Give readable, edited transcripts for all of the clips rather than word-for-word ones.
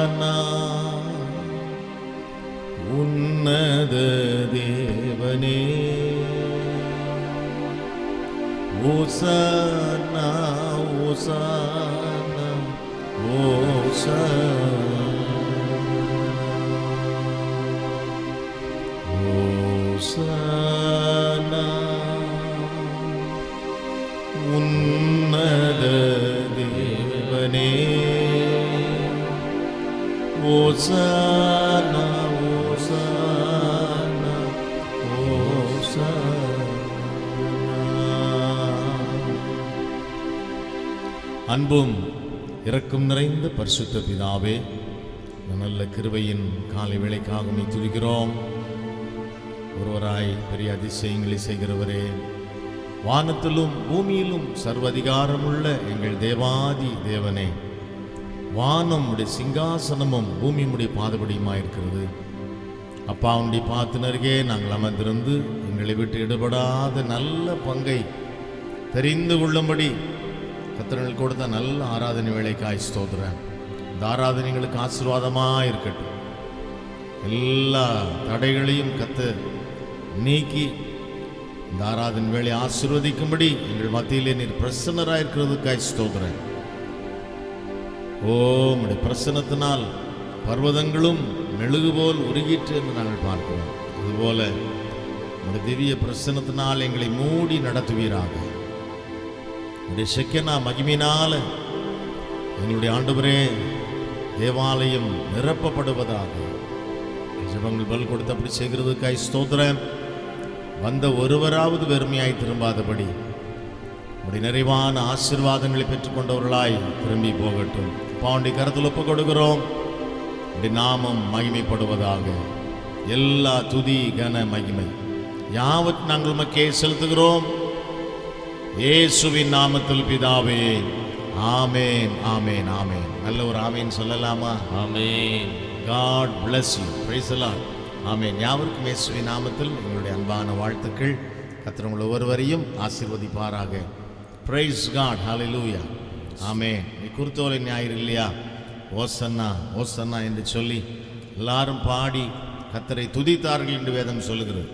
ஓசானா உன்னத தேவனே, ஓசானா ஓசானா ஓசானா உன்னத தேவனே, ஓசானா ஓசானா ஓசானா. அன்பும் இரக்கம் நிறைந்த பரிசுத்த பிதாவே, நல்ல கிருபையின் காலை வேளைக்காக உம்மை துதிக்கிறோம். ஒருவராய் பெரிய அதிசயங்களை செய்கிறவரே, வானத்திலும் பூமியிலும் சர்வ அதிகாரமுள்ள எங்கள் தேவாதி தேவனே, வானம் உடைய சிங்காசனமும் பூமி உடைய பாதபடியுமாயிருக்கிறது. அப்பா, உடைய பாத்தினருகே நாங்கள் அமர்ந்திருந்து எங்களை விட்டு ஈடுபடாத நல்ல பங்கை தெரிந்து கொள்ளும்படி கர்த்தர்கள் கொடுத்த நல்ல ஆராதனை வேளைக்காய் ஸ்தோத்திரம். இந்த ஆராதனைகளுக்கு ஆசீர்வாதமாக இருக்கட்டும். எல்லா தடைகளையும் கர்த்தர் நீக்கி இந்த ஆராதனை வேளை ஆசீர்வதிக்கும்படி எங்கள் மத்தியிலே நீர் பிரசன்னராயிருக்கிறதுக்காய் ஸ்தோத்திரம். ஓ, உம்முடைய பிரசன்னத்தினால் பர்வதங்களும் மெழுகு போல் உருகிற்று என்று நாங்கள் பார்க்கிறோம். அதுபோல உம்முடைய திவ்ய பிரசன்னத்தினால் எங்களை மூடி நடத்துவீராக. உடைய செக்கனா மகிமையினால எங்களுடைய ஆண்டவரே தேவாலயம் நிரப்பப்படுவதாக. ஜெபங்கள் பல் கொடுத்து அப்படி செய்கிறதுக்காய் ஸ்தோத்திரம். வந்த ஒருவராவது வெறுமையாய் திரும்பாதபடி உடைய நிறைவான ஆசீர்வாதங்களை பெற்றுக்கொண்டவர்களாய் திரும்பி போகட்டும். பாண்டி கருத்தில் ஒப்பு கொடுக்கிறோம். உடைய நாமம் மகிமைப்படுவதாக. எல்லா துதி கன மகிமை யாவற்றையும் நாங்கள் உமக்கே செலுத்துகிறோம். இயேசுவின் நாமத்தில் பிதாவே, ஆமேன் ஆமேன் ஆமேன். நல்ல ஒரு ஆமேன் சொல்லலாமா? ஆமேன். God bless you. Praise the Lord. ஆமேன். யாவருக்கும் இயேசுவின் நாமத்தில் எங்களுடைய அன்பான வாழ்த்துக்கள். கர்த்தர் உங்கள் ஒவ்வொருவரையும் ஆசீர்வதிப்பாராக. Praise God. Hallelujah. ஆமேன். குருத்தோலை ஞாயிறு இல்லையா? ஓசன்னா ஓசன்னா என்று சொல்லி எல்லாரும் பாடி கர்த்தரை துதித்தார்கள் என்று வேதம் சொல்லுகிறது.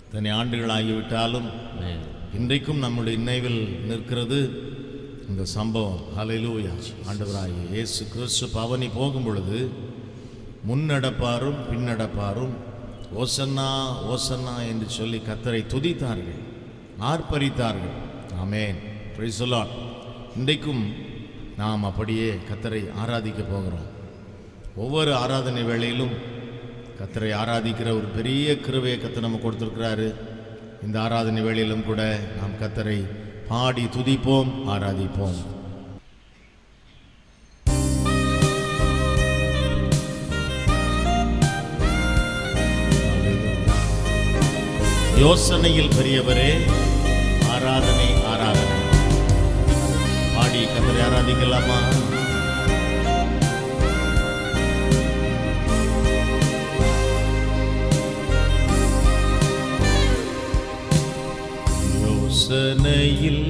இத்தனை ஆண்டுகள் ஆகிவிட்டாலும் இன்றைக்கும் நம்முடைய நினைவில் நிற்கிறது இந்த சம்பவம். ஹல்லேலூயா. ஆண்டவராகிய இயேசு கிறிஸ்து பவனி போகும் பொழுது முன்னடப்பாரும் பின்னடப்பாரும் ஓசன்னா ஓசன்னா என்று சொல்லி கர்த்தரை துதித்தார்கள், ஆர்ப்பரித்தார்கள். ஆமென். Praise the Lord. இன்றைக்கும் நாம் அப்படியே கர்த்தரை ஆராதிக்க போகிறோம். ஒவ்வொரு ஆராதனை வேளையிலும் கர்த்தரை ஆராதிக்கிற ஒரு பெரிய கிருபையை கர்த்தர் நம்ம கொடுத்திருக்கிறாரு. இந்த ஆராதனை வேளையிலும் கூட நாம் கர்த்தரை பாடி துதிப்போம், ஆராதிப்போம். யோசனையில் பெரியவரே, ஆராதனை ஆராதனை. பாடி கர்த்தரை ஆராதிக்கலாமா? யோசனையில்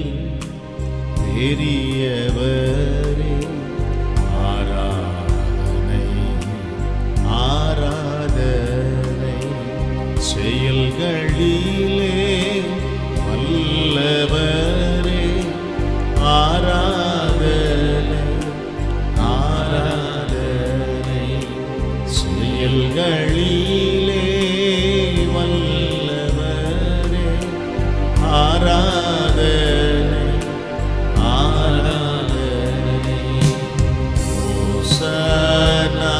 பெரியவரே, ஆராதனை ஆராதனை. செயல்களிலே வல்லவரே, ஆராதனை ஆராதனை. செயல்களிலே வல்லவரே, ஆராதனை ஆராதனை. ஓசன்னா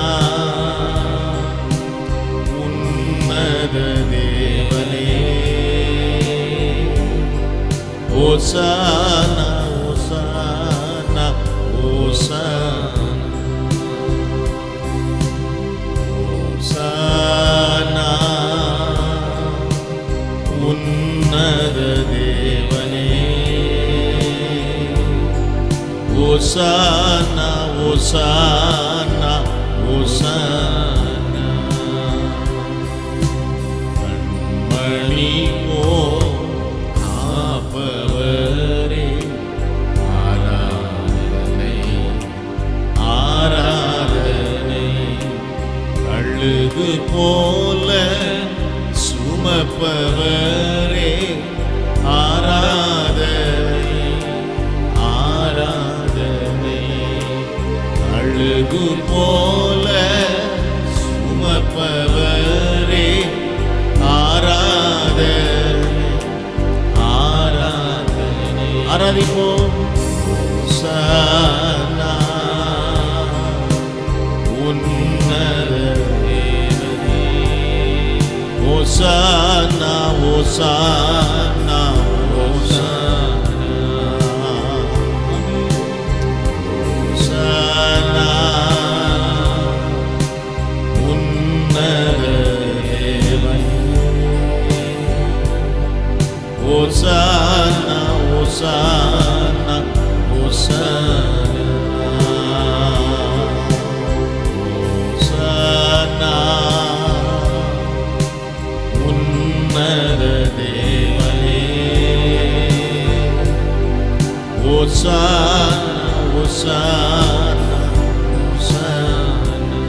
உன்னத தேவனே, ஓசன்னா ஓசன்னா ஓசன்னா உன்னத தேவனே, ஓசன்னா ஓசன்னா ஓசன்னா. கண்மணி காப்பவரே, ஆராதனை ஆராதனை. போல சுமப்பவரே ஆராதனை ஆராதனை. அழுகு போல சுமப்பவரே ஆராதனை ஆராதனை. ஆராதிப்போம். ஹோசன்னா உன்னத தேவனே. ஹோசன்னா ஹோசன்னா ஹோசன்னா உன்னத தேவனே. ஹோசன்னா ஹோசன்னா ஹோசன்னா உன்னத தேவனே. ஹோசன்னா ஹோசன்னா ஹோசன்னா.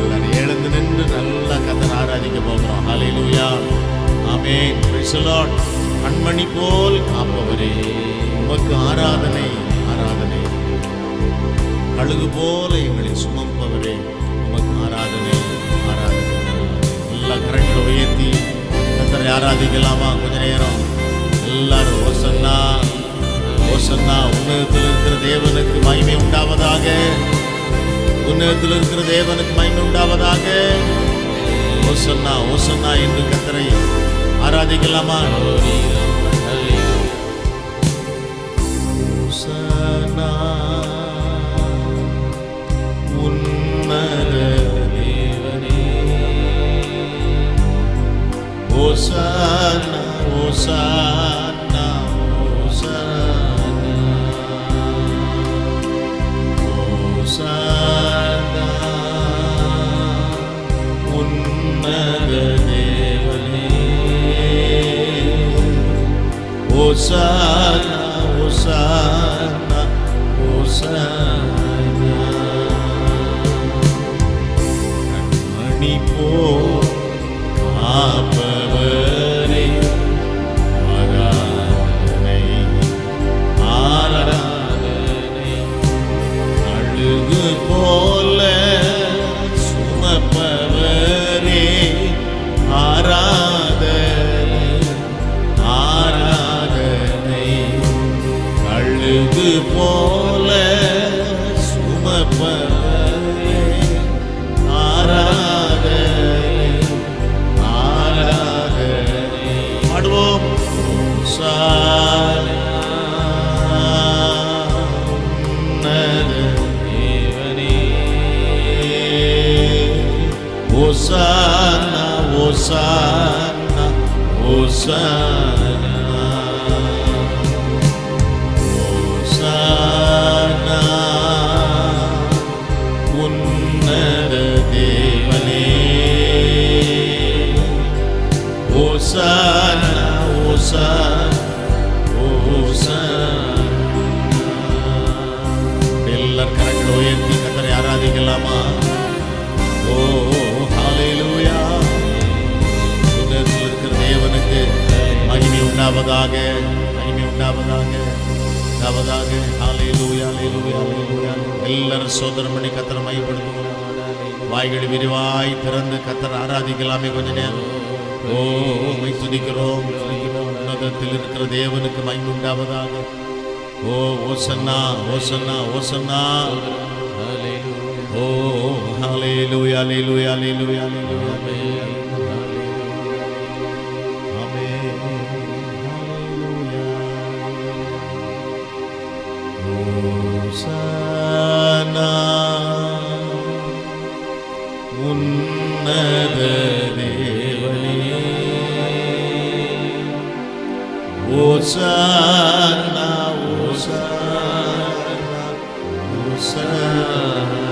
எல்லாரும் எழுந்து நின்று நல்லா கர்த்தரை ஆராதிக்க போகிறோம். Hallelujah. Amen. Praise the lord. கண்மணி போல் காப்பவரே உமக்கு ஆராதனை ஆராதனை. கழுகு போல எங்களை சுமப்பவரே உமக்கு ஆராதனை ஆராதனை. எல்லா கரங்களை உயர்த்தி கர்த்தரை ஆராதிக்கலாமா? கொஞ்ச நேரம் எல்லாரும் ஓசன்னா ஓசன்னா. உன்னதத்தில் இருக்கிற தேவனுக்கு மகிமை உண்டாவதாக. உன்னதத்தில் இருக்கிற தேவனுக்கு மகிமை உண்டாவதாக. ஓசன்னா ஓசன்னா என்று கர்த்தரை ஆராதிக்கலாமா? ஓசன்னா உன்னத தேவனே. ஓசன்னா ஓசன்னா ஓசன்னா ஓசன்னா உன்னத தேவனே. ஓசன்னா ஓசன்னா ஓசன்னா. கண்மணி போல் காப்பவரே ஆராதனை ஆராதனை. அழுகு போல சுமப்பவரே ஆராதனை ஆராதனை. அழுகு போல சுமப்பவரே ஆராதனை ஆராதனை. பாடுவோம். ஹோசன்னா உன்னத தேவனே. ஹோசன்னா ஹோசன்னா ஹோசன்னா ஹோசன்னா உன்னத தேவனே. ஹோசன்னா ஹோசன்னா ஹோசன்னா. எல்லாரும் கரங்களை உயர்த்தி கர்த்தரை ஆராதிக்கலாமா? ஓ ஹல்லேலூயா. உன்னதத்தில் இருக்கிற தேவனுக்கு மகிமை உண்டாவதாக மகிமை உண்டாவதாக உண்டாவதாக. ஹல்லேலூயா ஹல்லேலூயா ஹல்லேலூயா. எல்லாரும் சோதரம் பண்ணி கர்த்தரை மகிமைப்படுத்துவோம். வாய்களை விரிவாய் திறந்து கர்த்தரை ஆராதிக்கலாமே கொஞ்ச நேரம். ஓ உம்மை துதிக்கிறோம் துதிக்கிறோம். உன்னதத்தில் இருக்கிற தேவனுக்கு மகிமை உண்டாவதாக. ஓ ஓசன்னா ஓசன்னா ஓசன்னா. ஓ ஹல்லேலூயா ஹல்லேலூயா ஹல்லேலூயா ஹல்லேலூயா. ஆமென் ஹல்லேலூயா. ஓசன்னா உன்னத தேவனே. ஓசன்னா ஓசன்னா ஓசன்னா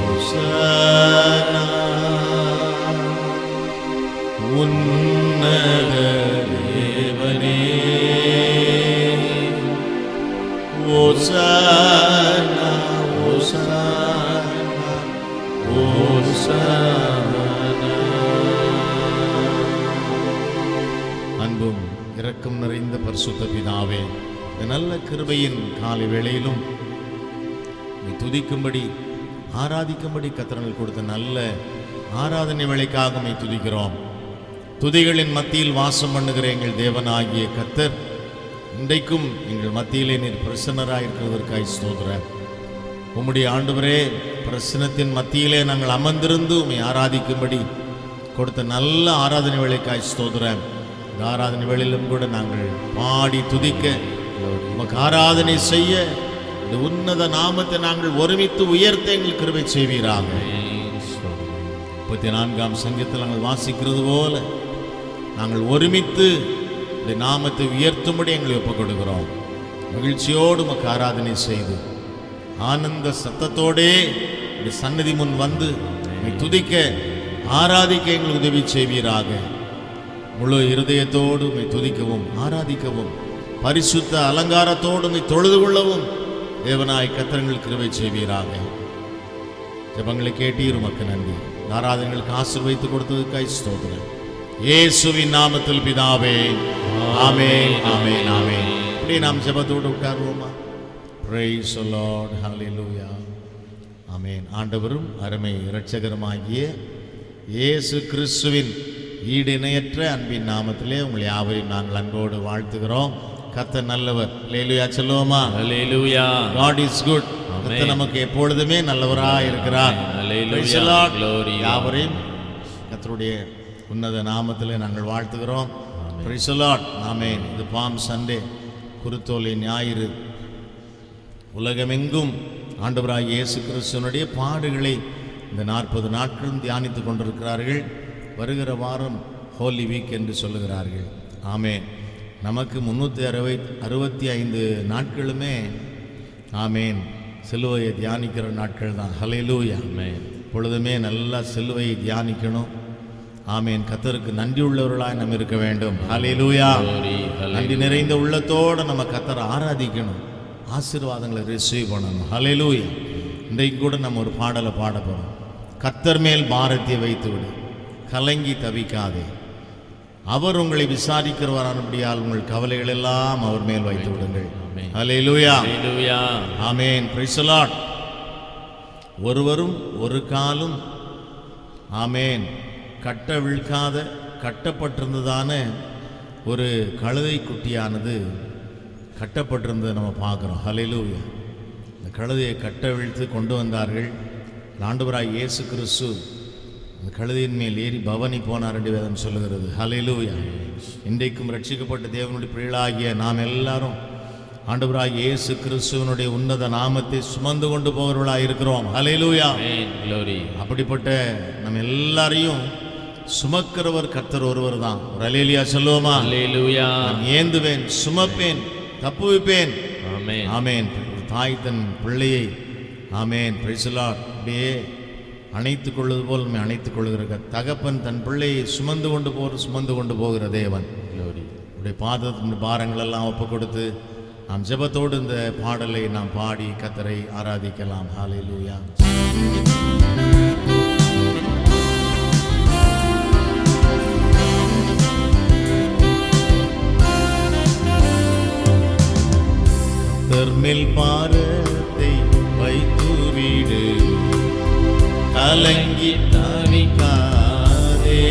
ஓசன்னா உன்னத தேவனே. ஓசன்னா அன்பும் இரக்கம் நிறைந்த பரிசுத்த பிதாவே, இந்த நல்ல கிருபையின் காலை வேளையிலும் நீ துதிக்கும்படி ஆராதிக்கும்படி கர்த்தர் கொடுத்த நல்ல ஆராதனை வேளைக்காக நீ துதிக்கிறோம். துதிகளின் மத்தியில் வாசம் பண்ணுகிற எங்கள் தேவனாகிய கர்த்தர், இன்றைக்கும் எங்கள் மத்தியிலே நீர் பிரசன்னராயிருக்கிறதற்காய் ஸ்தோத்திரம். உம்முடைய ஆண்டவரே, பிரசன்னத்தின் மத்தியிலே நாங்கள் அமர்ந்திருந்து உம்மை ஆராதிக்கும்படி கொடுத்த நல்ல ஆராதனை வேளைக்காய் ஸ்தோத்திரம். இந்த ஆராதனை வேளையிலும் கூட நாங்கள் பாடி துதிக்க, உமக்கு ஆராதனை செய்ய, இந்த உன்னத நாமத்தை நாங்கள் ஒருமித்து உயர்த்த எங்கள் கிருபை செய்வீராக. 34ஆம் சங்கத்தில் நாங்கள் வாசிக்கிறது போல நாங்கள் ஒருமித்து இந்த நாமத்தை உயர்த்தும்படி எங்களை ஒப்புக் கொடுக்கிறோம். மகிழ்ச்சியோடு உமக்கு ஆராதனை செய்து ஆனந்த சத்தத்தோடே இந்த சன்னதி முன் வந்து துதிக்க ஆராதிக்க எங்கள் உதவி செய்வீராக. முழு இருதயத்தோடு உம்மை துதிக்கவும் ஆராதிக்கவும் பரிசுத்த அலங்காரத்தோடு உம்மை தொழுது கொள்ளவும் தேவனாய் கர்த்தர் கிருபை செய்வீராக. ஜெபங்களை கேட்டீர், உமக்கு நன்றி. ஆராதனைகளுக்கு ஆசீர்வதித்து கொடுத்ததுக்காய் ஸ்தோத்திரம். இயேசுவின் நாமத்தில் பிதாவே, ஆமென், ஆமென், ஆமென். இப்படி நாம் ஜெபத்தோடு உட்காருவோமா? Praise the Lord, hallelujah, ஆமென். ஆண்டவரும் அருமை இரட்சகருமாகிய இயேசு கிறிஸ்துவின் ஈடு இணையற்ற அன்பின் நாமத்திலே உங்களை யாவரையும் நாங்கள் அன்போடு வாழ்த்துகிறோம். கர்த்தர் நல்லவர். அல்லேலூயா சொல்லுவோமா? அல்லேலூயா. God is good. கர்த்தர் நமக்கு எப்பொழுதுமே நல்லவராய் இருக்கிறார். அல்லேலூயா. யாவரையும் கர்த்தருடைய உன்னத நாமத்திலே நாங்கள் வாழ்த்துகிறோம். Praise the Lord. ஆமென். இது பாம் சண்டே, குருத்தோலை ஞாயிறு. உலகமெங்கும் ஆண்டவராகிய இயேசு கிறிஸ்துவினுடைய பாடுகளை இந்த 40 நாட்களும் தியானித்து கொண்டிருக்கிறார்கள். வருகிற வாரம் ஹோலி வீக் என்று சொல்லுகிறார்கள். ஆமென். நமக்கு 365 நாட்களுமே ஆமென் சிலுவையை தியானிக்கிற நாட்கள் தான். ஹல்லேலூயா. பொழுதுமே நல்லா சிலுவையை தியானிக்கணும். ஆமென். கர்த்தருக்கு நன்றி உள்ளவர்களாய் நம்ம இருக்க வேண்டும். ஹல்லேலூயா. நன்றி நிறைந்த உள்ளத்தோடு நம்ம கர்த்தரை ஆராதிக்கணும். ஆசீர்வாதங்களை ரிசீவ் பண்ணணும். ஹல்லேலூயா. இன்றைக்கு கூட நம்ம ஒரு பாடலை பாட போகிறோம். கர்த்தர் மேல் பாரத்தை வைத்து விடு, கலங்கி தவிக்காதே, அவர் உங்களை விசாரிக்கிறவரானபடியால் உங்கள் கவலைகள் எல்லாம் அவர் மேல் வைத்து விடுங்கள். Hallelujah. Amen. Praise the lord. ஒருவரும் ஒரு காலும் ஆமென் கட்டவிழ்க்காத கட்டப்பட்டிருந்ததான ஒரு கழுதை குட்டியானது கட்டப்பட்டிருந்ததை நம்ம பார்க்குறோம். ஹல்லேலூயா. இந்த கழுதையை கட்டவிழ்த்து கொண்டு வந்தார்கள். ஆண்டவராய் இயேசு கிறிஸ்து அந்த கழுதையின் மேல் ஏறி பவனி போனார் என்று வேதம் சொல்லுகிறது. ஹல்லேலூயா. இன்றைக்கும் ரட்சிக்கப்பட்ட தேவனுடைய பிள்ளைகளாகிய நாம் எல்லாரும் ஆண்டவராய் இயேசு கிறிஸ்துவனுடைய உன்னத நாமத்தை சுமந்து கொண்டு போகிறவர்களாக இருக்கிறோம். ஹல்லேலூயா. அப்படிப்பட்ட நம்ம எல்லாரையும் சுமக்கிறவர் கர்த்தர் ஒருவர் தான். ஒரு அல்லேலூயா சொல்லுவோமா? அல்லேலூயா. நான் ஏந்துவேன், சுமப்பேன், தப்புவிப்பேன். ஆமென், ஆமென். தாய் தன் பிள்ளையை ஆமென் பிரைஸ் தி லார்ட் அப்படியே அணைத்துக் கொள்வது போல் நம்மை அணைத்துக் கொள்கிற தகப்பன் தன் பிள்ளையை சுமந்து கொண்டு போகிற தேவன். உடைய பாதத்தின் பாரங்கள் எல்லாம் ஒப்பு கொடுத்து நாம் ஜெபத்தோடு இந்த பாடலை நாம் பாடி கர்த்தரை ஆராதிக்கலாம். ஹல்லேலூயா. கர்த்தர் மேல் பாரத்தை வைத்து விடு, கலங்கி தவிக்காதே,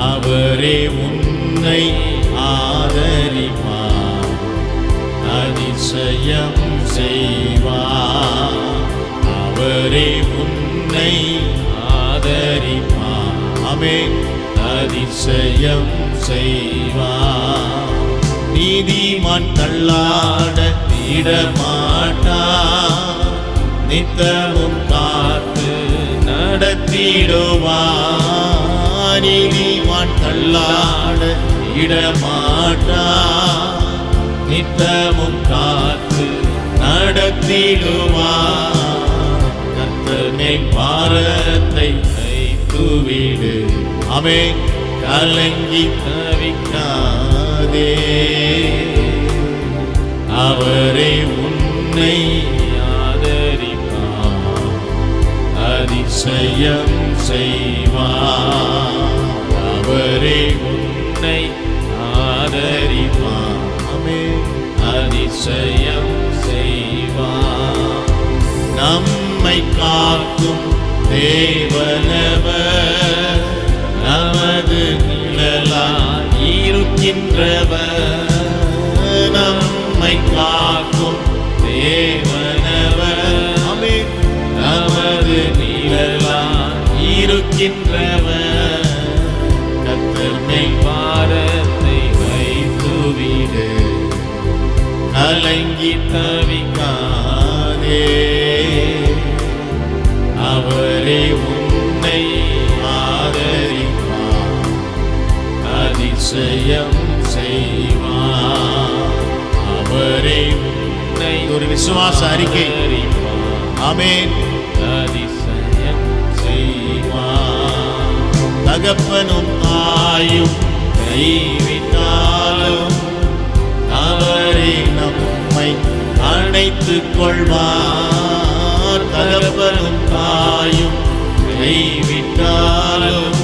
அவரே உன்னை ஆதரிப்பார், அதிசயம் செய்வார். அவரே உன்னை ஆதரிப்பார், ஆமென், அதிசயம் செய்வார். நீதிமான் தள்ளாட விடமாட்டார், நித்தமும் காத்து நடத்திடுவார். நீதிமான் தள்ளாட விடமாட்டார், நித்தமும் காத்து நடத்திடுவார். கர்த்தர் மேல் பாரத்தை வைத்துவிடு, ஆமென், கலங்கி தவிக்காதே, அவரே உன்னை அதிசயம் செய்வார். அவரே உன்னை ஆதரிப்பார். அதிசயம் செய்வார். நம்மை காக்கும் தேவனவர், நமது நிழலாய் இருக்கின்றவர். நம்மை காக்கும் தேவனவர், நமது நிழலாய் இருக்கின்றவர். கர்த்தர் மேல் பாரத்தை வைத்துவிடு, கலங்கி தவிக்காதே. அவரே உன்னை ஆதரிப்பார். அதிசயம் செய்வார். அவரே உன்னை, ஒரு விசுவாச அறிக்கை. ஆமென். அதிசயம் செய்வார். தகப்பனும் தாயும் கைவிட்டாலும் அவரே நம்மை அணைத்துக் கொள்வார். தகப்பனும் தாயும் கைவிட்டாலும்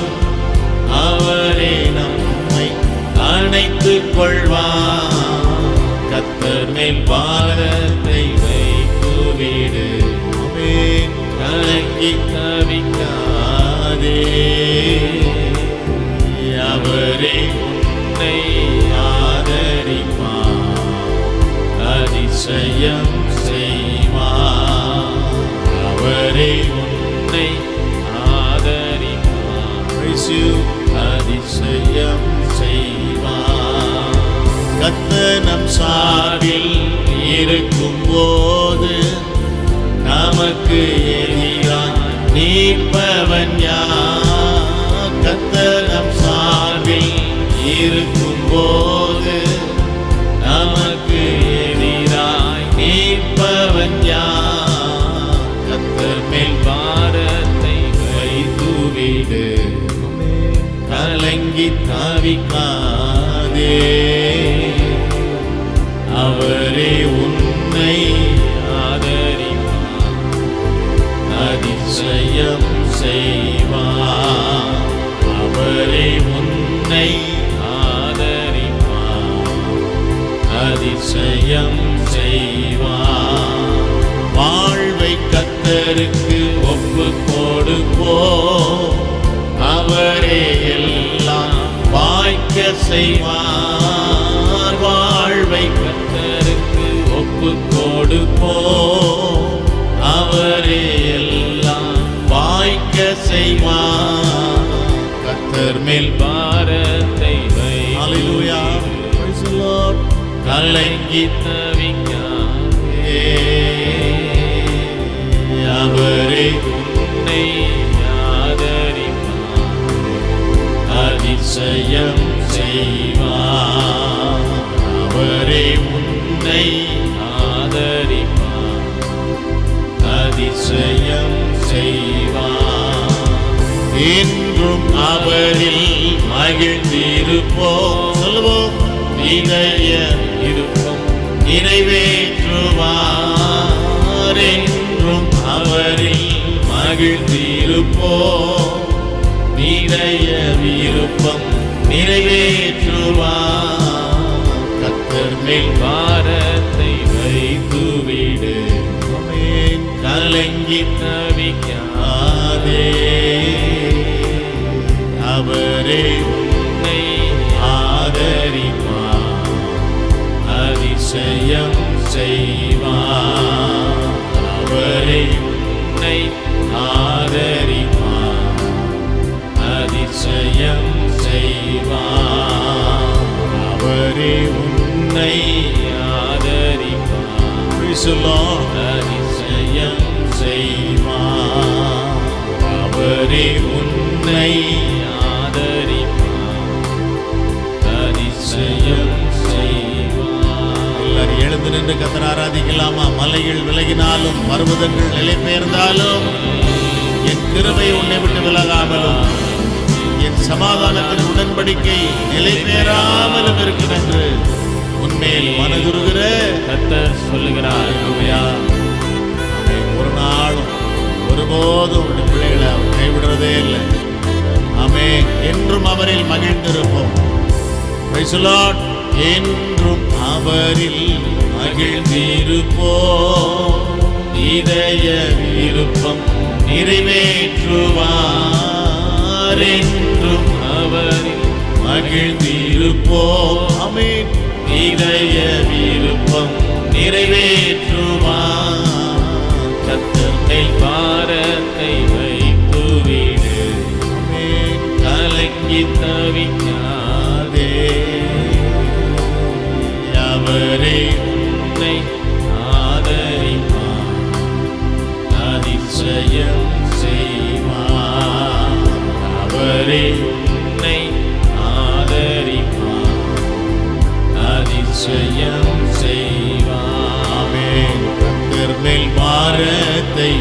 அவரே நம்மை அணைத்துக் கொள்வார். கர்த்தர் மேல் பாரத்தை வைத்துவிடு, கலங்கி தவிக்காதே. அவரே உன்னை ஆதரிப்பார். அதிசயம் செய்வார். அவரே உன்னை ஆதரிப்பார். அதிசயம் செய்வார். கர்த்தர் நம் சார்பில் இருக்கும் போது நமக்கு எதிராய் நிற்பவன் யார்? கர்த்தர் நம் சார்பில் இருக்கும் போது நமக்கு எதிராய் நிற்பவன் யார்? கர்த்தர் மேல் பாரத்தை வைத்துவிடு, கலங்கி தவிக்காதே. அவரே உன்னை ஆதரிப்பார். அதிசயம் செய்வார். அவரே உன்னை ஆதரிப்பார். அதிசயம் செய்வார். வாழ்வை கர்த்தருக்கு ஒப்பு கொடுப்போம். அவரே எல்லாம் வாய்க்க செய்வார். வாழ்வை கர்த்தருக்கு ஒப்பு கொடுப்போம். அவரே எல்லாம் வாய்க்க செய்வார். கர்த்தர் மேல் பாரத்தை வைத்து கலங்கி தவிக்காதே. அவரே உன்னை ஆதரிப்பார். அதிசயம் செய்வார். அவரே உன்னை ஆதரிப்பார். அதிசயம் செய்வார். என்றும் அவரில் மகிழ்ந்திருப்போம். சொல்லுவோம். இதய விருப்பம் நிறைவேற்றுவார். என்றும் அவரில் மகிழ்ந்திருப்போம். இதய விருப்பம் நிறைவேற்றுவார். கர்த்தர் மேல் பாரத்தை வைத்துவிடு, கலங்கி தவிக்காதே. அவரே உன்னை ஆதரிப்பார். அதிசயம் செய்வார். அவரே உன்னை ஆதரிப்பார். அதிசயம் செய்வார். அவரே உன்னை ஆதரிப்பார். அதிசயம் செய்வார். அவரே உன்னை ஆதரிப்பார். அதிசயம் செய்வார். எல்லாரும் எழுந்து நின்று கர்த்தரை ஆராதிக்கலாமா? மலைகள் விலகினாலும் பர்வதங்கள் நிலை பெயர்ந்தாலும் என் கிருபை உன்னை விட்டு விலகாமலும் என் சமாதானத்தின் உடன்படிக்கை நிலை பெயராமலும் இருக்கும் என்று உன்மேல் மனதுருகிற கர்த்தர் சொல்லுகிறார். ஒரு நாளும் ஒரு ஒருபோதும் உங்களுடைய பிள்ளைகளை அவர் கைவிடுறதே இல்லை. ஆமென். என்றும் அவரில் மகிழ்ந்திருப்போம். Praise the Lord. என்றும் அவரில் மகிழ்ந்திருப்போம். இதய விருப்பம் நிறைவேற்றுவார். என்றும் அவரில் மகிழ்ந்திருப்போம். ஆமென். இதய விருப்பம் நிறைவேற்றுவார். கர்த்தர் மேல் பாரத்தை வைத்துவிடு. ஆமென். கலங்கி தவிக்காதே. அவரே உன்னை ஆதரிப்பார். அதிசயம் செய்வார். அவரே உன்னை ஆதரிப்பார். அதிசயம் செய்வார். ஆமென். கர்த்தர் மேல் பாரத்தை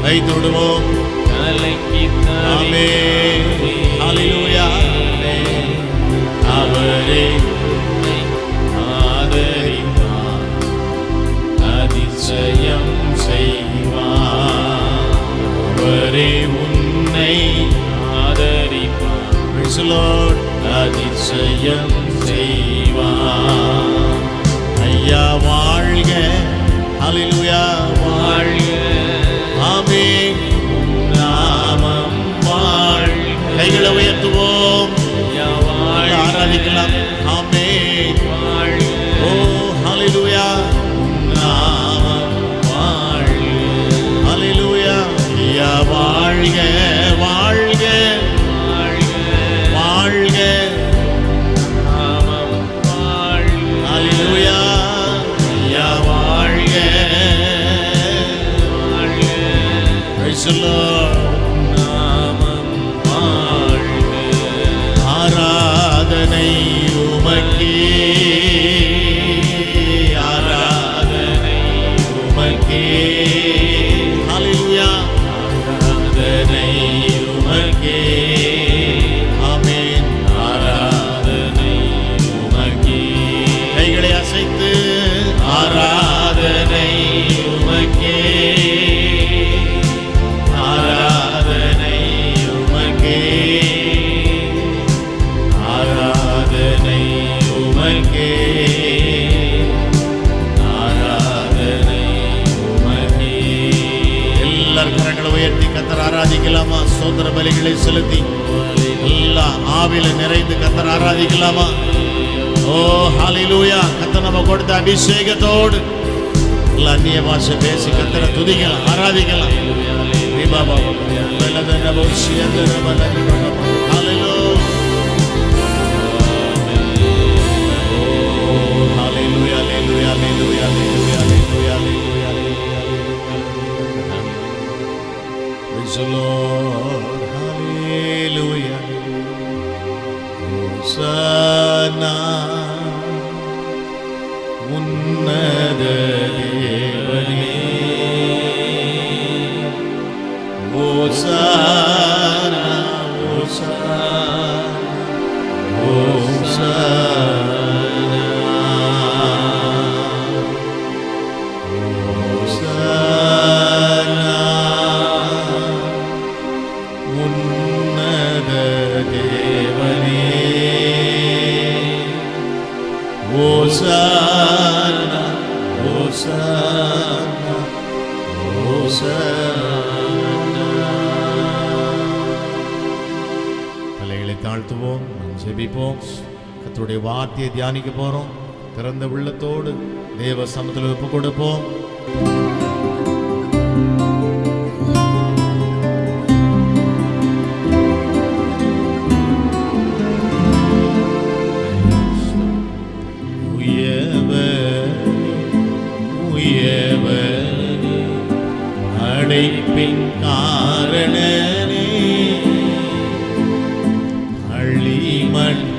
வைத்துவிடுவோம். கலங்கி தவிக்காதே. ஹல்லேலூயா. அவரே உன்னை ஆதரிப்பார். அதிசயம் செய்வார். அவரே உன்னை ஆதரிப்பார். Praise the Lord. அதிசயம் செய்வார். ஐயா வாழ்க. ஹல்லேலூயா. வாழ்க. ஆமென். நாமம் வாழ்க. கைகளை உயர்த்துவோம். ஆராதிக்கலாம். ஆமென். ஓ ஹல்லேலூயா. நாமம் வாழ்க. ஹல்லேலூயா. ஐயா வாழ்க. வாழ்க. வாழ்க. நாமம் வாழ்க. ஹல்லேலூயா. ஐயா வாழ்க. வாழ்க. Praise the Lord. நாமம் வாழ்க. ஆராதனை உமக்கே. ஆராதனை உமக்கே. ஹல்லேலூயா. ஆராதனை உமக்கே. ஆமென். ஆராதனை உமக்கே. கைகளை அசைத்து ஆராதனை உமக்கே. ஆராதனை உமக்கே. ஆராதனை உமக்கே. ஆராதனை உமக்கே. எல்லாரும் கரங்களை உயர்த்தி கர்த்தரை ஆராதிக்கலாமா? சோதர பலிகளை செலுத்தி எல்லா ஆவில நிறைந்து கர்த்தரை ஆராதிக்கலாமா? ஓ ஹல்லேலூயா. கர்த்தர் நம்ம கொடுத்த அபிஷேகத்தோடு எல்லா அந்நிய பாஷை பேசி கர்த்தரை துதிக்கலாம், ஆராதிக்கலாம். Praise the Lord. Hallelujah. Hosanna. உன்னத தேவனே. Hosanna. Hosanna. Hosanna. Hosanna. உன்னத தேவனே. Hosanna. Hosanna. Hosanna. தலைகளை தாழ்த்துவோம், நாம் ஜெபிப்போம். கர்த்தருடைய வார்த்தையை தியானிக்க போறோம். திறந்த உள்ளத்தோடு தேவ சமூகத்தில் ஒப்பு கொடுப்போம். அழைப்பின் காரணனே. அழிமண்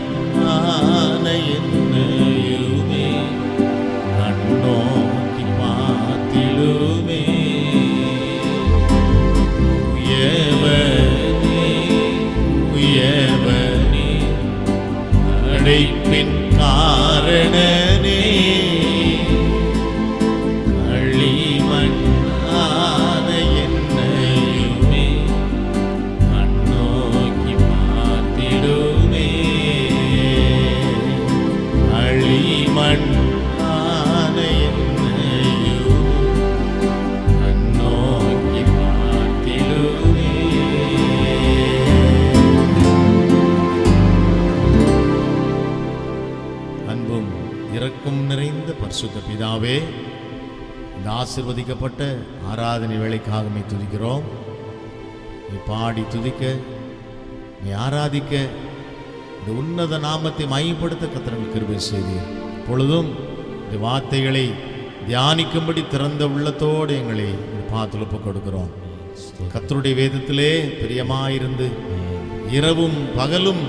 ஆன என்னையுமே கண்ணோக்கி பார்த்திடுமே. உயவனே உயவனே அழைப்பின் காரணனே. களிமண் ஆன இரக்கம் நிறைந்த பரிசுத்த பிதாவே, இந்த ஆசீர்வதிக்கப்பட்ட ஆராதனை வேளைக்காக உம்மை துதிக்கிறோம். நீ பாடி துதிக்க, நீ ஆராதிக்க, இந்த உன்னத நாமத்தை மையப்படுத்த கர்த்தர் கிருபை செய்தீர். இப்பொழுதும் இந்த வார்த்தைகளை தியானிக்கும்படி திறந்த உள்ளத்தோடு எங்களை பாத்துல ஒப்புக் கொடுக்கிறோம். கர்த்தருடைய வேதத்திலே பிரியமாயிருந்து இரவும் பகலும்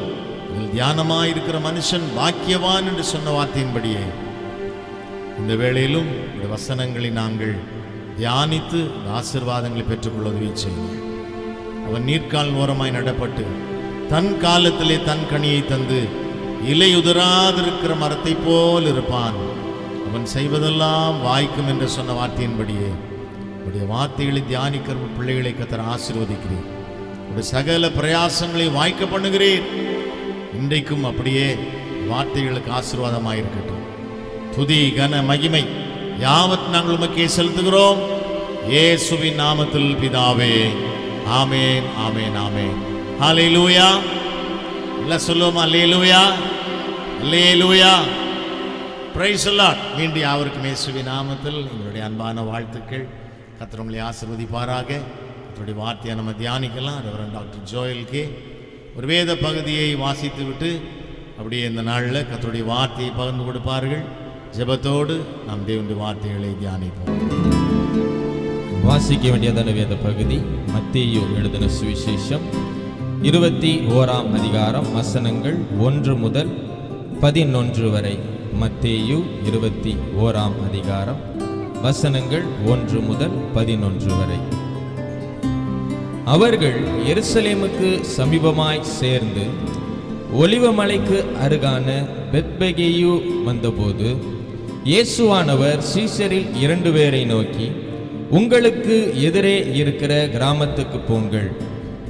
தியானமாயிருக்கிற மனுஷன் பாக்கியவான் என்று சொன்ன வார்த்தையின்படியே இந்த வேளையிலும் இந்த வசனங்களை நாங்கள் தியானித்து ஆசீர்வாதங்களை பெற்றுக்கொள்ள உதவி செய்யுங்கள். அவன் நீர்க்கால் ஓரமாய் நடப்பட்டு தன் காலத்திலே தன் கனியை தந்து இலையுதிராதிருக்கிற மரத்தை போல் இருப்பான். அவன் செய்வதெல்லாம் வாய்க்கும் என்று சொன்ன வார்த்தையின்படியே உடைய வார்த்தைகளை தியானிக்கிற பிள்ளைகளை கர்த்தர் ஆசீர்வதிக்கிறீர். உடைய சகல பிரயாசங்களை வாய்க்க பண்ணுகிறீர். இன்றைக்கும் அப்படியே வார்த்தைகளுக்கு ஆசீர்வாதமாயிருக்கட்டும். துதி கன மகிமை யாவத் நாங்கள் உமக்கே செலுத்துகிறோம், இயேசுவின் நாமத்தில் பிதாவே. ஆமேன், ஆமேன், ஆமேன். ஹல்லேலூயா. எல்லாம் சொல்லுவோமா? Alleluia, alleluia. Praise the lord. மீண்டும் யாவருக்கும் இயேசுவின் நாமத்தில் எங்களுடைய அன்பான வாழ்த்துக்கள். கர்த்தர் உங்களை ஆசீர்வதிப்பாராக. கர்த்தருடைய வார்த்தையை நம்ம தியானிக்கலாம். ரெவரண்ட் டாக்டர் ஜோயல் கே ஒரு வேத பகுதியை வாசித்து விட்டு அப்படியே இந்த நாளில் கர்த்தருடைய வார்த்தையை பகிர்ந்து கொடுப்பார்கள். ஜெபத்தோடு நாம் தேவனுடைய வார்த்தைகளை தியானிப்போம். வாசிக்க வேண்டியதான வேத பகுதி மத்தேயு எழுதின சுவிசேஷம் 21ஆம் அதிகாரம் வசனங்கள் 1 முதல் 11 வரை. மத்தேயு 21ஆம் அதிகாரம் வசனங்கள் 1 முதல் 11 வரை. அவர்கள் எருசலேமுக்கு சமீபமாய் சேர்ந்து ஒலிவமலைக்கு அருகான பெத்பகேயு வந்தபோது இயேசுவானவர் சீஷரில் 2 பேரை நோக்கி, உங்களுக்கு எதிரே இருக்கிற கிராமத்துக்கு போங்கள்.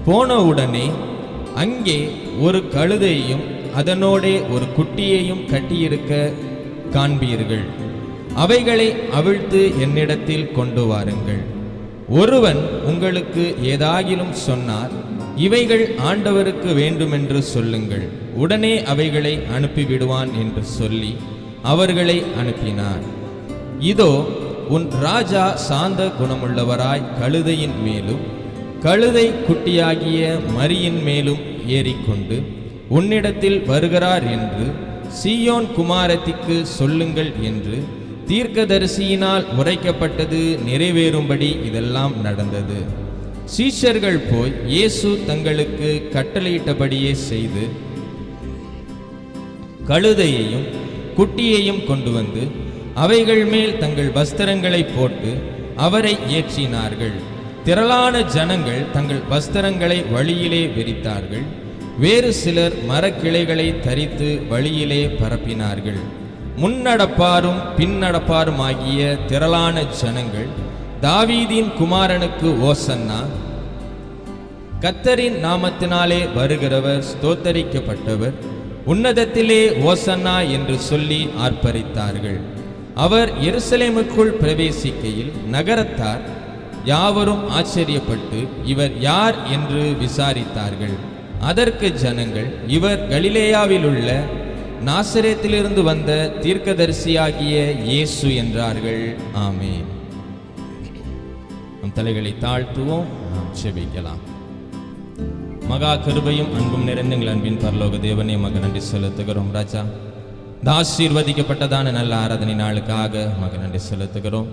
போனவுடனே அங்கே ஒரு கழுதையும் அதனோடே ஒரு குட்டியையும் கட்டியிருக்க காண்பீர்கள். அவைகளை அவிழ்த்து என்னிடத்தில் கொண்டு வாருங்கள். ஒருவன் உங்களுக்கு ஏதாகிலும் சொன்னார், இவைகள் ஆண்டவருக்கு வேண்டுமென்று சொல்லுங்கள், உடனே அவைகளை அனுப்பிவிடுவான் என்று சொல்லி அவர்களை அனுப்பினார். இதோ உன் ராஜா சாந்த குணமுள்ளவராய் கழுதையின் மேலும் கழுதை குட்டியாகிய மரியின் மேலும் ஏறிக்கொண்டு உன்னிடத்தில் வருகிறார் என்று சீயோன் குமாரத்திக்கு சொல்லுங்கள் என்று தீர்க்கதரிசியினால் உரைக்கப்பட்டது நிறைவேறும்படி இதெல்லாம் நடந்தது. சீஷர்கள் போய் இயேசு தங்களுக்கு கட்டளையிட்டபடியே செய்து கழுதையையும் குட்டியையும் கொண்டு வந்து அவைகள் மேல் தங்கள் வஸ்திரங்களை போட்டு அவரை ஏற்றினார்கள். திரளான ஜனங்கள் தங்கள் வஸ்திரங்களை வழியிலே விரித்தார்கள். வேறு சிலர் மரக்கிளைகளை தரித்து வழியிலே பரப்பினார்கள். முன்னடப்பாரும் பின்னடப்பாரும் ஆகிய திரளான ஜனங்கள், தாவீதின் குமாரனுக்கு ஓசன்னா, கர்த்தரின் நாமத்தினாலே வருகிறவர் ஸ்தோத்தரிக்கப்பட்டவர், உன்னதத்திலே ஓசன்னா என்று சொல்லி ஆர்ப்பரித்தார்கள். அவர் எருசலேமுக்குள் பிரவேசிக்கையில் நகரத்தார் யாவரும் ஆச்சரியப்பட்டு இவர் யார் என்று விசாரித்தார்கள். அதற்கு ஜனங்கள், இவர் கலிலேயாவில் உள்ள நாசரேத்திலிருந்து வந்த தீர்க்கதரிசியாகிய இயேசு என்றார்கள். ஆமென். நம் தலைகளை தாழ்த்துவோம், நாம் ஜெபிக்கலாம். மகா கிருபையும் அன்பும் நிறைந்த எங்கள் அன்பின் பரலோக தேவனே, மக நன்றி செலுத்துகிறோம். ராஜா, இந்த ஆசீர்வதிக்கப்பட்டதான நல்ல ஆராதனை நாளுக்காக மக நன்றி செலுத்துகிறோம்.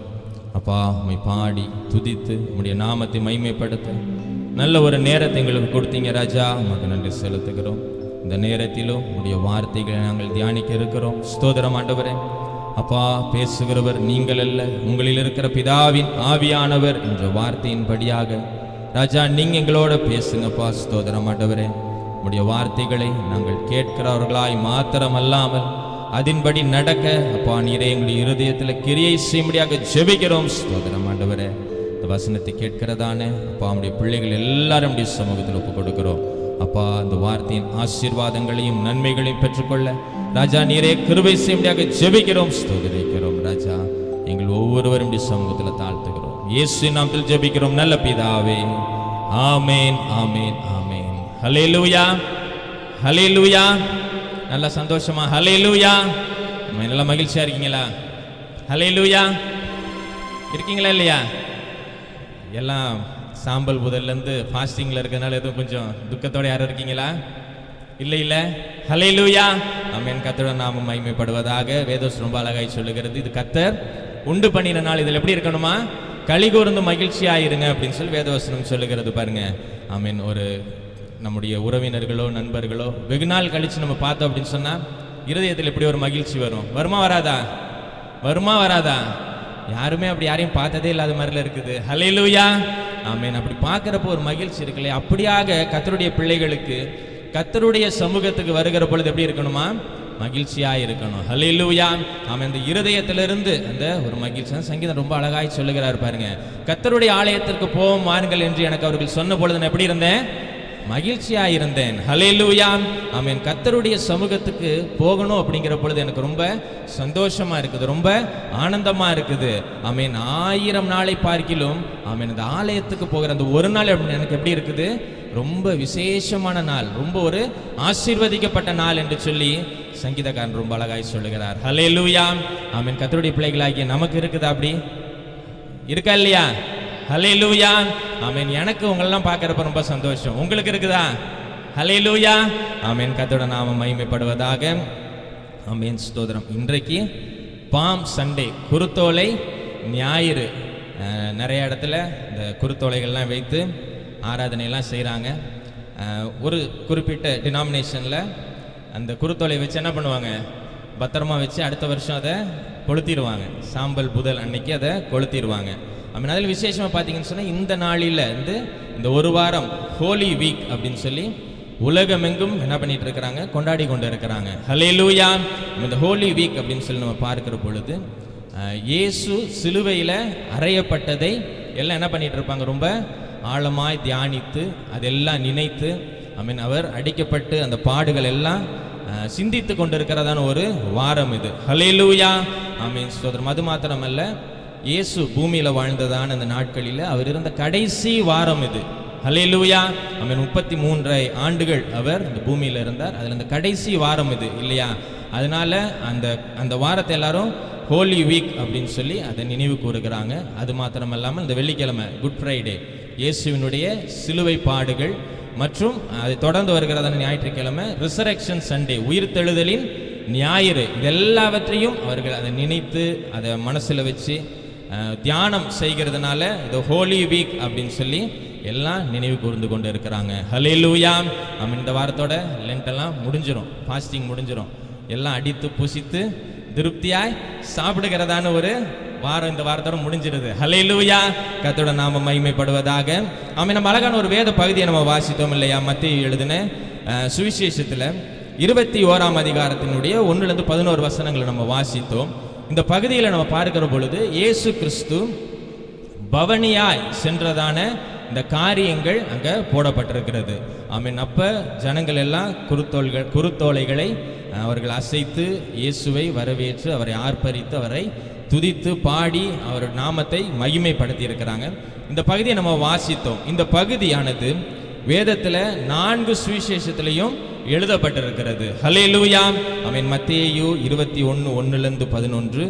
அப்பா, உம்மை பாடி துதித்து உம்முடைய நாமத்தை மகிமைப்படுத்த நல்ல ஒரு நேரத்தை எங்களுக்கு கொடுத்தீங்க ராஜா, மக நன்றி செலுத்துகிறோம். இந்த நேரத்திலும் உடைய வார்த்தைகளை நாங்கள் தியானிக்க இருக்கிறோம். ஸ்தோத்திரம் ஆண்டவரே. அப்பா, பேசுகிறவர் நீங்கள் அல்ல, உங்களில் இருக்கிற பிதாவின் ஆவியானவர் என்ற வார்த்தையின்படியாக ராஜா நீங்க எங்களோட பேசுங்கப்பா. ஸ்தோத்திரம் ஆண்டவரே. உடைய வார்த்தைகளை நாங்கள் கேட்கிறவர்களாய் மாத்திரம் அல்லாமல் அதன்படி நடக்க அப்பா நீரே எங்களுடைய இருதயத்தில் கிரியை செய்யும்படியாக ஜெபிக்கிறோம். ஸ்தோத்திரம் ஆண்டவரே. இந்த வசனத்தை கேட்கிறதானே அப்பா நம்முடைய பிள்ளைகள் எல்லாரும் சமூகத்தில் ஒப்புக் கொடுக்கிறோம். அப்பா, அந்த வார்த்தையின் ஆசீர்வாதங்களையும் நன்மைகளையும் பெற்றுக்கொள்ள ராஜா நீரே கிருபை செய்யும்படியாக ஜெபிக்கிறோம். ஸ்தோத்திரிக்கிறோம் ராஜா. எங்கள் ஒவ்வொருவரும் சமூகத்தில் தாழ்த்துகிறோம். இயேசுவின் நாமத்தில் ஜெபிக்கிறோம் நல்ல பிதாவே. ஆமேன், ஆமேன், ஆமேன். ஹல்லேலூயா, ஹல்லேலூயா. நல்ல சந்தோஷமா ஹல்லேலூயா. நல்லா மகிழ்ச்சியா இருக்கீங்களா? ஹல்லேலூயா. இருக்கீங்களா இல்லையா? எல்லாம் சாம்பல் புதல்லேருந்து ஃபாஸ்டிங்கில் இருக்கிறதுனால எதுவும் கொஞ்சம் துக்கத்தோட யாரும் இருக்கீங்களா? இல்லை. ஹல்லேலூயா. ஆமென். கர்த்தருடைய நாமம் மகிமைப்படுவதாக. வேதம் ரொம்ப அழகாய் சொல்லுகிறது, இது கர்த்தர் உண்டு பண்ணின நாள், இதில் எப்படி இருக்கணுமா? களி கூர்ந்து மகிழ்ச்சியாயிருங்க அப்படின்னு சொல்லி வேதவசனம் சொல்லுகிறது பாருங்க. ஆமென். ஒரு நம்முடைய உறவினர்களோ நண்பர்களோ வெகு நாள் கழித்து நம்ம பார்த்தோம் அப்படின்னு சொன்னால் இருதயத்தில் எப்படி ஒரு மகிழ்ச்சி வரும். வருமா வராதா? யாருமே அப்படி யாரையும் பார்த்ததே இல்லாத மாதிரில இருக்குது. ஹல்லேலூயா. ஆமென். அப்படி பார்க்குறப்போ ஒரு மகிழ்ச்சி இருக்குல்லையா? அப்படியாக கர்த்தருடைய பிள்ளைகளுக்கு கர்த்தருடைய சமூகத்துக்கு வருகிற பொழுது எப்படி இருக்கணுமா? மகிழ்ச்சியாக இருக்கணும். ஹல்லேலூயா. ஆமென். இந்த இருதயத்திலிருந்து அந்த ஒரு மகிழ்ச்சி சங்கீதம் ரொம்ப அழகாய் சொல்லுகிறார் பாருங்க. கர்த்தருடைய ஆலயத்திற்கு போவோம் வாருங்கள் என்று எனக்கு அவர்கள் சொன்ன பொழுது நான் எப்படி இருந்தேன்? மகிழ்ச்சியாக இருந்தேன். ஹல்லேலூயா. ஆமென். கர்த்தருடைய சமூகத்துக்கு போகணும் அப்படிங்கிற பொழுது எனக்கு ரொம்ப சந்தோஷமா இருக்குது, ரொம்ப ஆனந்தமா இருக்குது. ஆமென். 1000 நாளை பார்க்கிலும் ஆமென் இந்த ஆலயத்துக்கு போகிற அந்த ஒரு நாள் எனக்கு எப்படி இருக்குது? ரொம்ப விசேஷமான நாள், ரொம்ப ஒரு ஆசீர்வதிக்கப்பட்ட நாள் என்று சொல்லி சங்கீதக்காரன் ரொம்ப அழகாய் சொல்லுகிறார். ஹல்லேலூயா. ஆமென். கர்த்தருடைய பிள்ளைகளாகிய நமக்கு இருக்குதா? அப்படி இருக்கா இல்லையா? ஹல்லேலூயா. ஆமென். எனக்கு உங்களெல்லாம் பார்க்கறப்ப ரொம்ப சந்தோஷம். உங்களுக்கு இருக்குதா? ஹல்லேலூயா. ஆமென். கர்த்தருடைய நாமம் மகிமைப்படுவதாக. ஆமென். ஸ்தோத்திரம். இன்றைக்கு பாம் சண்டே, குருத்தோலை ஞாயிறு. நிறைய இடத்துல இந்த குருத்தோலைகள்லாம் வைத்து ஆராதனையெல்லாம் செய்கிறாங்க. ஒரு குறிப்பிட்ட டினாமினேஷனில் அந்த குருத்தோலை வச்சு என்ன பண்ணுவாங்க? பத்திரமா வச்சு அடுத்த வருஷம் அதை கொளுத்திடுவாங்க. சாம்பல் புதல் அன்னைக்கு அதை கொளுத்திடுவாங்க. ஆமென். அதில் விசேஷமாக பார்த்தீங்கன்னு சொன்னால் இந்த நாளில் இந்த ஒரு வாரம் ஹோலி வீக் அப்படின்னு சொல்லி உலகமெங்கும் என்ன பண்ணிட்டு இருக்கிறாங்க? கொண்டாடி கொண்டு இருக்கிறாங்க. ஹல்லேலூயா. இந்த ஹோலி வீக் அப்படின்னு சொல்லி நம்ம பார்க்கிற பொழுது இயேசு சிலுவையில் அறையப்பட்டதை எல்லாம் என்ன பண்ணிட்டு இருப்பாங்க? ரொம்ப ஆழமாய் தியானித்து அதெல்லாம் நினைத்து ஆமென் அவர் அடிக்கப்பட்டு அந்த பாடுகள் எல்லாம் சிந்தித்து கொண்டிருக்கிறதான ஒரு வாரம் இது. ஹல்லேலூயா. ஆமென். ஸ்தோத்திரம். அது மாத்திரமல்ல, இயேசு பூமியில் வாழ்ந்ததான அந்த நாட்களில் அவர் இருந்த கடைசி வாரம் இது. ஹல்லேலூயா. ஆமென். 33 ஆண்டுகள் அவர் இந்த பூமியில் இருந்தார். அதில் இந்த கடைசி வாரம் இது இல்லையா? அதனால அந்த வாரத்தை எல்லாரும் ஹோலி வீக் அப்படின்னு சொல்லி அதை நினைவு கூறுகிறாங்க. அது மாத்திரமல்லாமல் இந்த வெள்ளிக்கிழமை குட் ஃப்ரைடே, இயேசுவினுடைய சிலுவை பாடுகள் மற்றும் அதை தொடர்ந்து வருகிறதான ஞாயிற்றுக்கிழமை ரிசரெக்ஷன் சண்டே, உயிர்த்தெழுதலின் ஞாயிறு. இதெல்லாவற்றையும் அவர்கள் அதை நினைத்து அதை மனசில் வச்சு தியானம் செய்கிறதுனால இது ஹோலி வீக் அப்படின்னு சொல்லி எல்லாம் நினைவு கூர்ந்து கொண்டு இருக்கிறாங்க. ஹல்லேலூயா. ஆமென். இந்த வாரத்தோட லென்ட்டெல்லாம் முடிஞ்சிடும், ஃபாஸ்டிங் முடிஞ்சிடும். எல்லாம் அடித்து புசித்து திருப்தியாய் சாப்பிடுகிறதான ஒரு வாரம் இந்த வாரத்தோட முடிஞ்சிருது. ஹல்லேலூயா. கர்த்தருடைய நாமம் மகிமைப்படுவதாக. ஆமென். நம்ம அழகான ஒரு வேத பகுதியை நம்ம வாசித்தோம் இல்லையா? மத்தேயு எழுதின சுவிசேஷத்தில் 21ஆம் அதிகாரத்தினுடைய 1-11 வசனங்களை நம்ம வாசித்தோம். இந்த பகுதியில் நம்ம பார்க்கிற பொழுது இயேசு கிறிஸ்து பவனியாய் சென்றதான இந்த காரியங்கள் அங்கே போடப்பட்டிருக்கிறது. ஆமென். அப்போ ஜனங்கள் எல்லாம் குருத்தோலைகளை அவர்கள் அசைத்து இயேசுவை வரவேற்று அவரை ஆர்ப்பரித்து அவரை துதித்து பாடி அவர் நாமத்தை மகிமைப்படுத்தி இருக்கிறாங்க. இந்த பகுதியை நம்ம வாசித்தோம். இந்த பகுதியானது வேதத்தில் 4 சுவிசேஷத்திலையும் எழுதப்பட்டிருக்கிறது. ஹல்லேலூயா. ஆமென். மத்தேயு 21:1-11,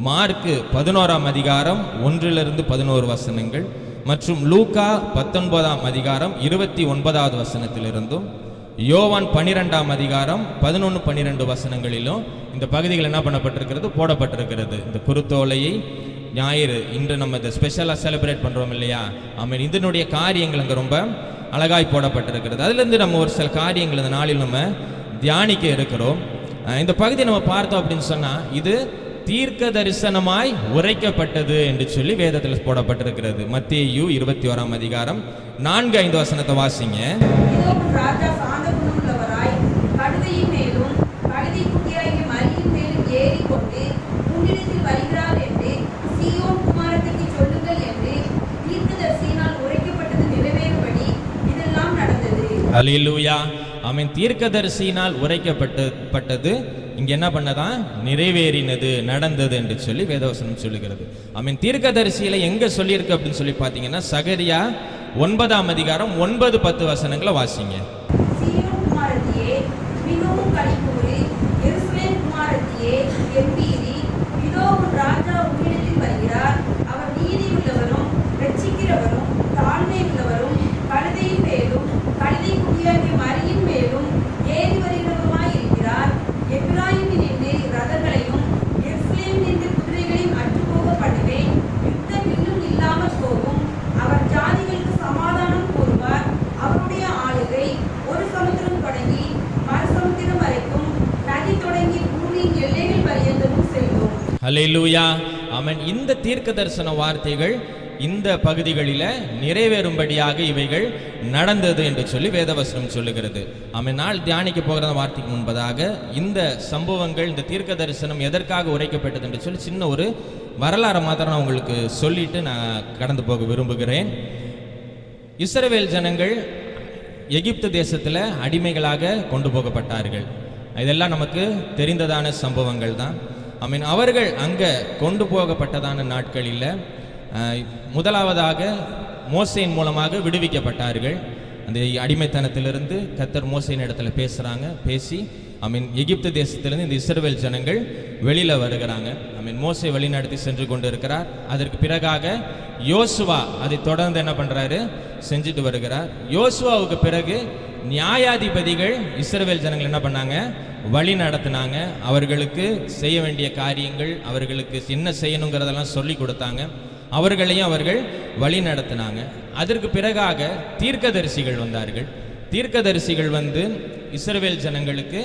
மார்க்கு 11ஆம் அதிகாரம் 1-11 வசனங்கள் மற்றும் லூக்கா 19ஆம் அதிகாரம் 29வது வசனத்திலிருந்தும் யோவான் 12ஆம் அதிகாரம் 11-12 வசனங்களிலும் இந்த பகுதிகள் என்ன பண்ணப்பட்டிருக்கிறது? போடப்பட்டிருக்கிறது. இந்த குருத்தோலையை ஞாயிறு இன்று நம்ம இதை ஸ்பெஷலாக செலிப்ரேட் பண்ணுறோம் இல்லையா? ஆமென். இதனுடைய காரியங்கள் அங்கே ரொம்ப அழகாய் போடப்பட்டிருக்கிறது. அதுலேருந்து நம்ம ஒரு சில காரியங்கள் இந்த நாளில் நம்ம தியானிக்க இருக்கிறோம். இந்த பகுதியை நம்ம பார்த்தோம் அப்படின்னு சொன்னால் இது தீர்க்க தரிசனமாய் உரைக்கப்பட்டது என்று சொல்லி வேதத்தில் போடப்பட்டிருக்கிறது. மத்தேயு 21ஆம் அதிகாரம் 4-5 வசனத்தை வாசிங்க. ஹல்லேலூயா. ஆமென். தீர்க்கதரிசியினால் உரைக்கப்பட்டது இங்க என்ன பண்ணதான்? நிறைவேறினது, நடந்தது என்று சொல்லி வேதவசனம் சொல்லுகிறது. ஆமென். தீர்க்கதரிசியில எங்க சொல்லியிருக்கு அப்படின்னு சொல்லி பார்த்தீங்கன்னா சகரியா 9ஆம் அதிகாரம் 9-10 வசனங்களை வாசிங்க. சீயோன் குமாரத்தியே மிகவும் களிகூரு, எருசலேம் குமாரத்தியே என் ஹல்லேலூயா. ஆமென். இந்த தீர்க்க தரிசன வார்த்தைகள் இந்த பகுதிகளில் நிறைவேறும்படியாக இவைகள் நடந்தது என்று சொல்லி வேதவசனம் சொல்லுகிறது. ஆமென். நாள் தியானிக்க போகிற வார்த்தைக்கு முன்பதாக இந்த சம்பவங்கள், இந்த தீர்க்க தரிசனம் எதற்காக உரைக்கப்பட்டது என்று சொல்லி சின்ன ஒரு வரலாறு மாத்திரம் நான் உங்களுக்கு சொல்லிட்டு நான் கடந்து போக விரும்புகிறேன். இஸ்ரவேல் ஜனங்கள் எகிப்து தேசத்தில் அடிமைகளாக கொண்டு போகப்பட்டார்கள். இதெல்லாம் நமக்கு தெரிந்ததான சம்பவங்கள் தான். ஆமென். அவர்கள் அங்கே கொண்டு போகப்பட்டதான நாட்களில் முதலாவதாக மோசேயின் மூலமாக விடுவிக்கப்பட்டார்கள். அந்த அடிமைத்தனத்திலிருந்து கர்த்தர் மோசேயின் இடத்துல பேசி எகிப்து தேசத்திலிருந்து இந்த இஸ்ரவேல் ஜனங்கள் வெளியில் வருகிறாங்க. மோசே வழி நடத்தி சென்று கொண்டு இருக்கிறார். அதற்கு பிறகாக யோசுவா அதை தொடர்ந்து என்ன பண்ணுறாரு, செஞ்சுட்டு வருகிறார். யோசுவாவுக்கு பிறகு நியாயாதிபதிகள் இஸ்ரவேல் ஜனங்கள் என்ன பண்ணாங்க, வழி நடத்தினாங்க. அவர்களுக்கு செய்ய வேண்டிய காரியங்கள், அவர்களுக்கு என்ன செய்யணுங்கிறதெல்லாம் சொல்லி கொடுத்தாங்க. அவர்களையும் அவர்கள் வழி நடத்தினாங்க. அதற்கு பிறகாக தீர்க்கதரிசிகள் வந்தார்கள். தீர்க்கதரிசிகள் வந்து இஸ்ரவேல் ஜனங்களுக்கு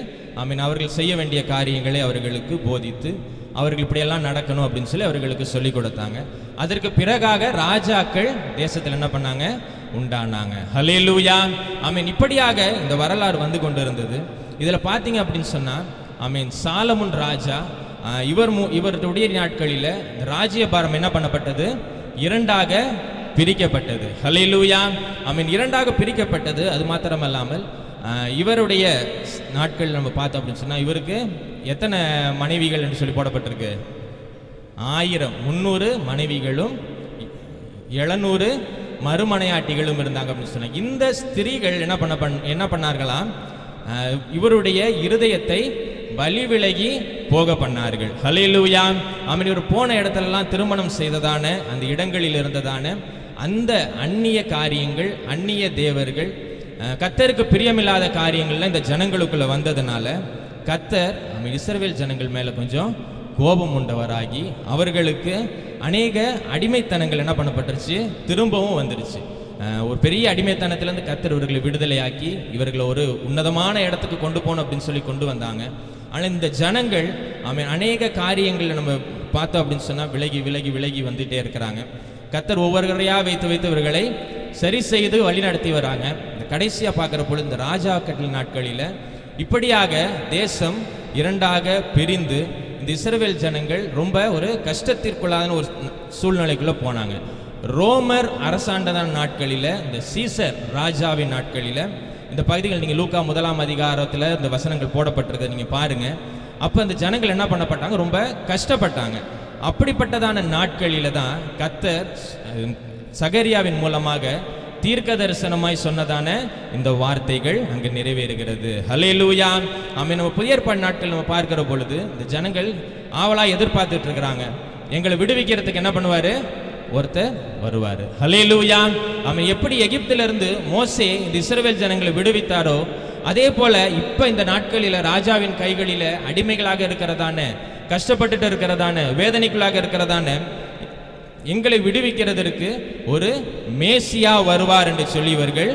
அவர்கள் செய்ய வேண்டிய காரியங்களை அவர்களுக்கு போதித்து அவர்கள் இப்படியெல்லாம் நடக்கணும் அப்படின்னு சொல்லி அவர்களுக்கு சொல்லி கொடுத்தாங்க. அதற்கு பிறகாக ராஜாக்கள் தேசத்தில் என்ன பண்ணாங்க, உண்டானாங்க. ஹல்லேலூயா. இப்படியாக இந்த வரலாறு வந்து கொண்டு இருந்தது. இதில் பார்த்தீங்க அப்படின்னு சொன்னால் சாலமோன் ராஜா இவருடைய நாட்களில் ராஜ்யபாரம் என்ன பண்ணப்பட்டது, இரண்டாக பிரிக்கப்பட்டது. ஹல்லேலூயா. இரண்டாக பிரிக்கப்பட்டது. அது மாத்திரமல்லாமல் இவருடைய நாட்கள் நம்ம பார்த்தோம் அப்படின்னு சொன்னால் இவருக்கு எத்தனை மனைவிகள் என்று சொல்லி போடப்பட்டிருக்கு, 1000 300 மனைவிகளும் 700 மறுமனையாட்டிகளும் இருந்தாங்க அப்படின்னு சொன்னாங்க. இந்த ஸ்திரீகள் என்ன பண்ணார்களாம், இவருடைய இருதயத்தை பலி விலகி போக பண்ணார்கள். ஹல்லேலூயா. இவர் போன இடத்துலலாம் திருமணம் செய்ததான அந்த இடங்களில் இருந்ததான அந்த அந்நிய காரியங்கள், அந்நிய தேவர்கள், கர்த்தருக்கு பிரியமில்லாத காரியங்கள்லாம் இந்த ஜனங்களுக்குள்ள வந்ததுனால கர்த்தர் இஸ்ரவேல் ஜனங்கள் மேல கொஞ்சம் கோபம் உண்டவராகி அவர்களுக்கு அநேக அடிமைத்தனங்கள் என்ன பண்ணப்பட்டுருச்சு, திரும்பவும் வந்துருச்சு. ஒரு பெரிய அடிமைத்தனத்திலிருந்து கர்த்தர் இவர்களை விடுதலையாக்கி இவர்களை ஒரு உன்னதமான இடத்துக்கு கொண்டு போகணும் அப்படின்னு சொல்லி கொண்டு வந்தாங்க. ஆனால் இந்த ஜனங்கள் அநேக காரியங்களில் நம்ம பார்த்தோம் அப்படின்னு சொன்னால் விலகி விலகி விலகி வந்துட்டே இருக்கிறாங்க. கர்த்தர் ஒவ்வொருவரையாக வைத்து இவர்களை சரி செய்து வழி நடத்தி வராங்க. இந்த கடைசியாக பார்க்குற பொழுது இந்த ராஜாக்கள் நாட்களில் இப்படியாக தேசம் இரண்டாக பிரிந்து இந்த இஸ்ரவேல் ஜனங்கள் ரொம்ப ஒரு கஷ்டத்திற்குள்ளான ஒரு சூழ்நிலைக்குள்ளே போனாங்க. ரோமர் அரசாண்டதான நாட்களில், இந்த சீசர் ராஜாவின் நாட்களில், இந்த பகுதிகள் நீங்கள் லூக்கா 1ஆம் அதிகாரத்தில் இந்த வசனங்கள் போடப்பட்டிருக்க நீங்கள் பாருங்கள். அப்போ இந்த ஜனங்கள் என்ன பண்ணப்பட்டாங்க, ரொம்ப கஷ்டப்பட்டாங்க. அப்படிப்பட்டதான நாட்களில் தான் கர்த்தர் சகரியாவின் மூலமாக தீர்க்க தரிசனமாய் சொன்னதான இந்த வார்த்தைகள் அங்கு நிறைவேறுகிறது. ஹல்லேலூயா. நம்ம புதிய ஏற்பாடு நாட்கள் நம்ம பார்க்கிற பொழுது இந்த ஜனங்கள் ஆவலா எதிர்பார்த்துட்டு இருக்கிறாங்க, எங்களை விடுவிக்கிறதுக்கு என்ன பண்ணுவாரு, ஒருத்தர் வருவார். ஹல்லேலூயா. எப்படி எகிப்திலிருந்து மோசே இந்த இஸ்ரவேல் ஜனங்களை விடுவித்தாரோ அதே போல இப்ப இந்த நாட்களில் ராஜாவின் கைகளில் அடிமைகளாக இருக்கிறதான, கஷ்டப்பட்டுட்டு இருக்கிறதான, வேதனைக்குள்ளாக இருக்கிறதான எங்களை விடுவிக்கிறதற்கு ஒரு மேசியா வருவார் என்று சொல்லி இவர்கள்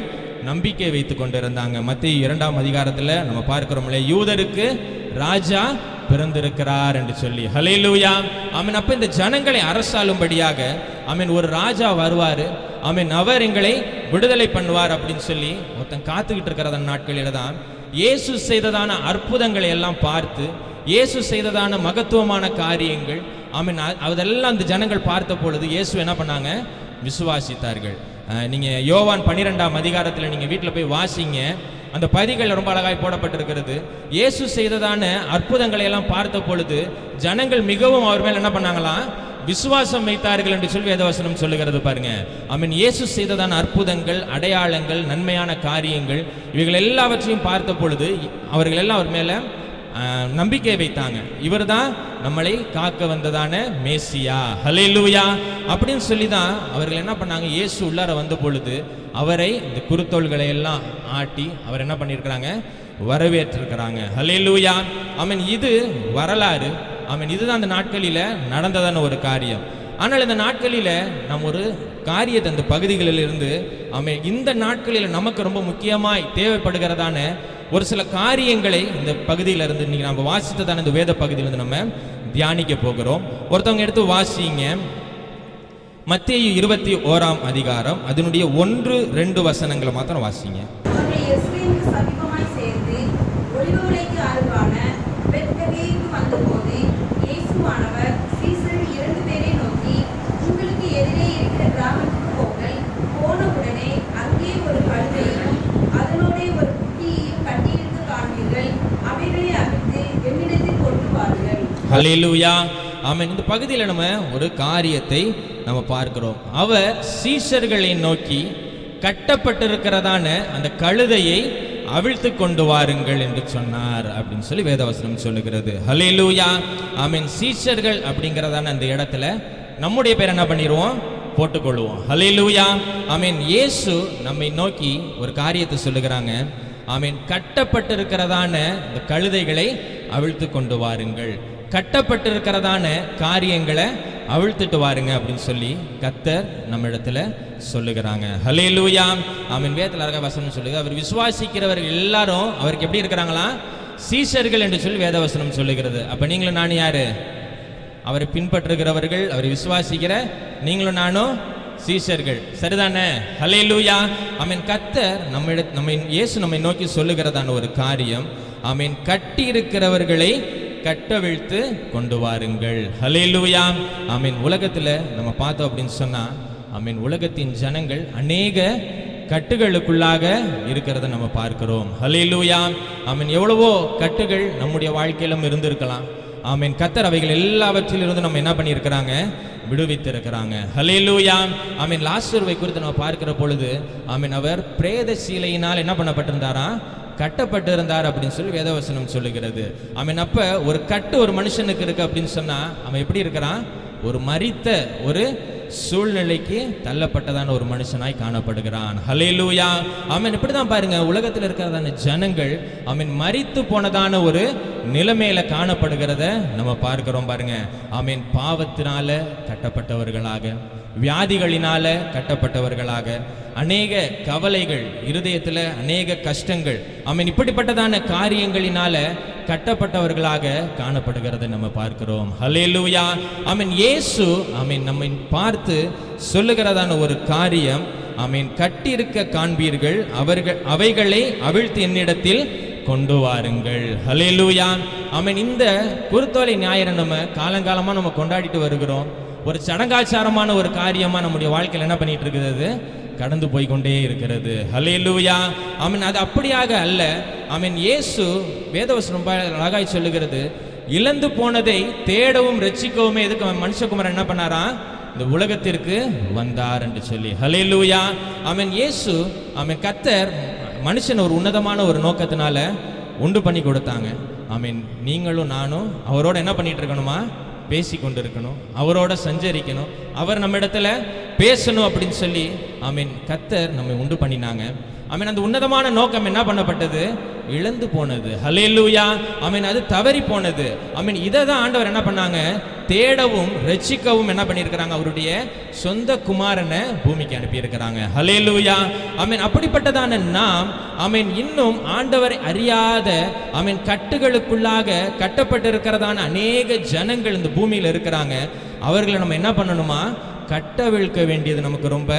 நம்பிக்கை வைத்துக் கொண்டிருந்தாங்க. மத்தேயு 2ஆம் அதிகாரத்தில் நம்ம பார்க்கிறோம்ல, யூதருக்கு ராஜா பிறந்திருக்கிறார் என்று சொல்லி. ஹல்லேலூயா. அப்ப இந்த ஜனங்களை அரசாளும்படியாக ஒரு ராஜா வருவார், அவர் எங்களை விடுதலை பண்ணுவார் அப்படின்னு சொல்லி ஒருத்தன் காத்துக்கிட்டு இருக்கிற நாட்களில் தான் இயேசு செய்ததான அற்புதங்களை எல்லாம் பார்த்து, இயேசு செய்ததான மகத்துவமான காரியங்கள் அதெல்லாம் அந்த ஜனங்கள் பார்த்த பொழுது இயேசு என்ன பண்ணாங்க, விசுவாசித்தார்கள். நீங்க யோவான் 12ஆம் அதிகாரத்தில் நீங்க வீட்டில் போய் வாசிங்க, அந்த பகுதிகள் ரொம்ப அழகாய் போடப்பட்டிருக்கிறது. இயேசு செய்ததான அற்புதங்களை எல்லாம் பார்த்த பொழுது ஜனங்கள் மிகவும் அவர் மேல் என்ன பண்ணாங்களாம், விசுவாசம் வைத்தார்கள் என்று சொல்லி வேதவசனம் சொல்லுகிறது பாருங்க. இயேசு செய்ததான அற்புதங்கள், அடையாளங்கள், நன்மையான காரியங்கள் இவைகள் எல்லாவற்றையும் பார்த்த பொழுது அவர்கள் எல்லாம் அவர் மேல நம்பிக்கை வைத்தாங்க. இவர் தான் நம்மளை காக்க வந்ததான மேசியா. ஹல்லேலூயா. அப்படின்னு சொல்லி தான் அவர்கள் என்ன பண்ணாங்க, இயேசு உள்ளார வந்த பொழுது அவரை இந்த குருத்தோள்களை எல்லாம் ஆட்டி அவர் என்ன பண்ணியிருக்கிறாங்க, வரவேற்றிருக்கிறாங்க. ஹல்லேலூயா. இது வரலாறு. இதுதான் அந்த நாட்களில் நடந்ததான ஒரு காரியம். ஆனால் இந்த நாட்களில் நாம் ஒரு காரியத்தை அந்த பகுதிகளில் இருந்து ஆமென் இந்த நாட்களில் நமக்கு ரொம்ப முக்கியமாய் தேவைப்படுகிறதான ஒரு சில காரியங்களை இந்த பகுதியிலிருந்து இன்னைக்கு நம்ம வாசித்ததான இந்த வேத பகுதியிலிருந்து நம்ம தியானிக்க போகிறோம். ஒருத்தவங்க எடுத்து வாசிங்க. மத்தேயு 21 அதிகாரம் அதனுடைய 1-2 வசனங்களை மாத்திரம் வாசிங்க. அவர்கள் எருசலேமுக்கு சமீபமாய் சேர்ந்து ஒலிவமலைக்கு அருகான பெத்பகேயுக்கு வந்தபோது இயேசுவானவர் சீசர்கள் 2 பேரை நோக்கி, உங்களுக்கு எதிரே இருக்கிற கிராமத்துக்கு போங்கள். போனவுடனே அங்கே ஒரு கழுதையும் அதனோட ஒரு குட்டியையும் கட்டியிருந்து காண்பீர்கள். அவைகளை அவிழ்த்து என்னிடத்தில் கொண்டு வாருங்கள். ஹல்லேலூயா. ஆமென். இந்த பகுதியில் நம்ம ஒரு காரியத்தை நம்ம பார்க்கிறோம். அவர் சீஷர்களை நோக்கி கட்டப்பட்டிருக்கிறதான அந்த கழுதையை அவிழ்த்து கொண்டு வாருங்கள் என்று சொன்னார் அப்படின்னு சொல்லி வேதவசனம் சொல்லுகிறது. ஹல்லேலூயா. ஆமென். சீஷர்கள் அப்படிங்கிறதான அந்த இடத்துல நம்முடைய பேர் என்ன பண்ணிடுவோம், போட்டுக்கொள்வோம். ஹல்லேலூயா. ஆமென். இயேசு நம்மை நோக்கி ஒரு காரியத்தை சொல்லுகிறாங்க. ஆமென். கட்டப்பட்டிருக்கிறதான இந்த கழுதைகளை அவிழ்த்து கொண்டு வாருங்கள், கட்டப்பட்டிருக்கிறதான காரியங்களை அவிழ்த்துட்டு வாருங்க அப்படின்னு சொல்லி கர்த்தர் நம்ம இடத்துல சொல்லுகிறாங்க. ஹல்லேலூயா. ஆமென். வேதத்தில் அழகாக வசனம் சொல்லுது, அவர் விசுவாசிக்கிறவர்கள் எல்லாரும் அவருக்கு எப்படி இருக்கிறாங்களா, சீஷர்கள் என்று சொல்லி வேதவசனம் சொல்லுகிறது. அப்ப நீங்களும் நானும் யாரு, அவரை பின்பற்றுகிறவர்கள், அவரை விசுவாசிக்கிற நீங்களும் நானும் சீஷர்கள், சரிதானே? ஹல்லேலூயா. ஆமென். கர்த்தர் நம்மை இயேசு நம்மை நோக்கி சொல்லுகிறதான ஒரு காரியம், ஆமென், கட்டி இருக்கிறவர்களை கட்டவிழ்த்து கொண்டு வாருங்கள். ஹல்லேலூயா. ஆமென். உலகத்துல நம்ம பார்த்தோம் அப்படின்னு சொன்னா, ஆமென், உலகத்தின் ஜனங்கள் அநேக கட்டுகளுக்குள்ளாக இருக்கிறத நம்ம பார்க்கிறோம். ஹல்லேலூயா. ஆமென். எவ்வளவோ கட்டுகள் நம்முடைய வாழ்க்கையிலும் இருந்திருக்கலாம். ஆமென். கர்த்தர் அவைகள் எல்லாவற்றிலிருந்து நம்ம என்ன பண்ணியிருக்கிறாங்க, விடுவித்திருக்கிறாங்க. ஹல்லேலூயா. ஆமென். லாசருவை குறித்து நம்ம பார்க்கிற பொழுது, ஆமென், அவர் பிரேத சீலையினால் என்ன பண்ணப்பட்டிருந்தாரா, கட்டப்பட்டிருந்தார் அப்படின்னு சொல்லி வேதவசனம் சொல்லுகிறது. ஆமென். அப்ப ஒரு கட்டு ஒரு மனுஷனுக்கு இருக்கு அப்படின்னு சொன்னா அவன் எப்படி இருக்கிறான், ஒரு மரித்த ஒரு சூழ்நிலைக்கு தள்ளப்பட்டதான ஒரு மனுஷனாய் காணப்படுகிறான். ஹல்லேலூயா. ஆமென். இப்படிதான் பாருங்க, உலகத்தில் இருக்கிறதான ஜனங்கள் ஆமென் மரித்து போனதான ஒரு நிலைமையில காணப்படுகிறத நம்ம பார்க்கிறோம் பாருங்க. ஆமென். பாவத்தினால கட்டப்பட்டவர்களாக, வியாதிகளினால கட்டப்பட்டவர்களாக, அநேக கவலைகள் இருதயத்தில், அநேக கஷ்டங்கள், ஆமென், இப்படிப்பட்டதான காரியங்களினால கட்டப்பட்டவர்களாக காணப்படுகிறதை நம்ம பார்க்கிறோம். ஹல்லேலூயா. ஆமென். இயேசு ஆமென் நம்மை பார்த்து சொல்லுகிறதான ஒரு காரியம், ஆமென், கட்டியிருக்க காண்பீர்கள், அவைகளை அவிழ்த்து என்னிடத்தில் கொண்டு வாருங்கள். ஹல்லேலூயா. ஆமென். இந்த குருத்தோலை ஞாயிறை நம்ம காலங்காலமா நம்ம கொண்டாடிட்டு வருகிறோம். ஒரு சடங்காச்சாரமான ஒரு காரியமா நம்முடைய வாழ்க்கையில் என்ன பண்ணிட்டு இருக்குது, கடந்து போய்கொண்டே இருக்கிறது. ஹல்லேலூயா. ஆமென். அது அப்படியாக அல்ல. ஆமென். இயேசு வேதவசனம் அழகாய் சொல்லுகிறது, இழந்து போனதை தேடவும் ரட்சிக்கவுமே எதுக்கு மனுஷகுமாரன் என்ன பண்ணாரா, இந்த உலகத்திற்கு வந்தார் என்று சொல்லி. ஹல்லேலூயா. ஆமென். இயேசு ஆமென், கர்த்தர் மனுஷன் ஒரு உன்னதமான ஒரு நோக்கத்தினால உண்டு பண்ணி கொடுத்தாங்க. ஆமென். நீங்களும் நானும் அவரோட என்ன பண்ணிட்டு இருக்கணுமா, பேசி கொண்டு இருக்கணும், அவரோட சஞ்சரிக்கணும், அவர் நம்ம இடத்துல பேசணும் அப்படின்னு சொல்லி ஆமென் கர்த்தர் நம்மை உண்டு பண்ணினாங்க. ஆமென். அந்த உன்னதமான நோக்கம் என்ன பண்ணப்பட்டது, இழந்து போனது. ஹல்லேலூயா. ஆமென். அது தவறி போனது. ஆமென். இதை தான் ஆண்டவர் என்ன பண்ணாங்க, தேடவும் ரட்சிக்கவும் என்ன பண்ணியிருக்கிறாங்க, அவருடைய சொந்த குமாரனை பூமிக்கு அனுப்பியிருக்கிறாங்க. ஹல்லேலூயா. ஆமென். அப்படிப்பட்டதான நாம் ஆமென் இன்னும் ஆண்டவரை அறியாத ஆமென் கட்டுகளுக்குள்ளாக கட்டப்பட்டிருக்கிறதான அநேக ஜனங்கள் இந்த பூமியில் இருக்கிறாங்க. அவர்களை நம்ம என்ன பண்ணணுமா, கட்டவிழ்க்க வேண்டியது நமக்கு ரொம்ப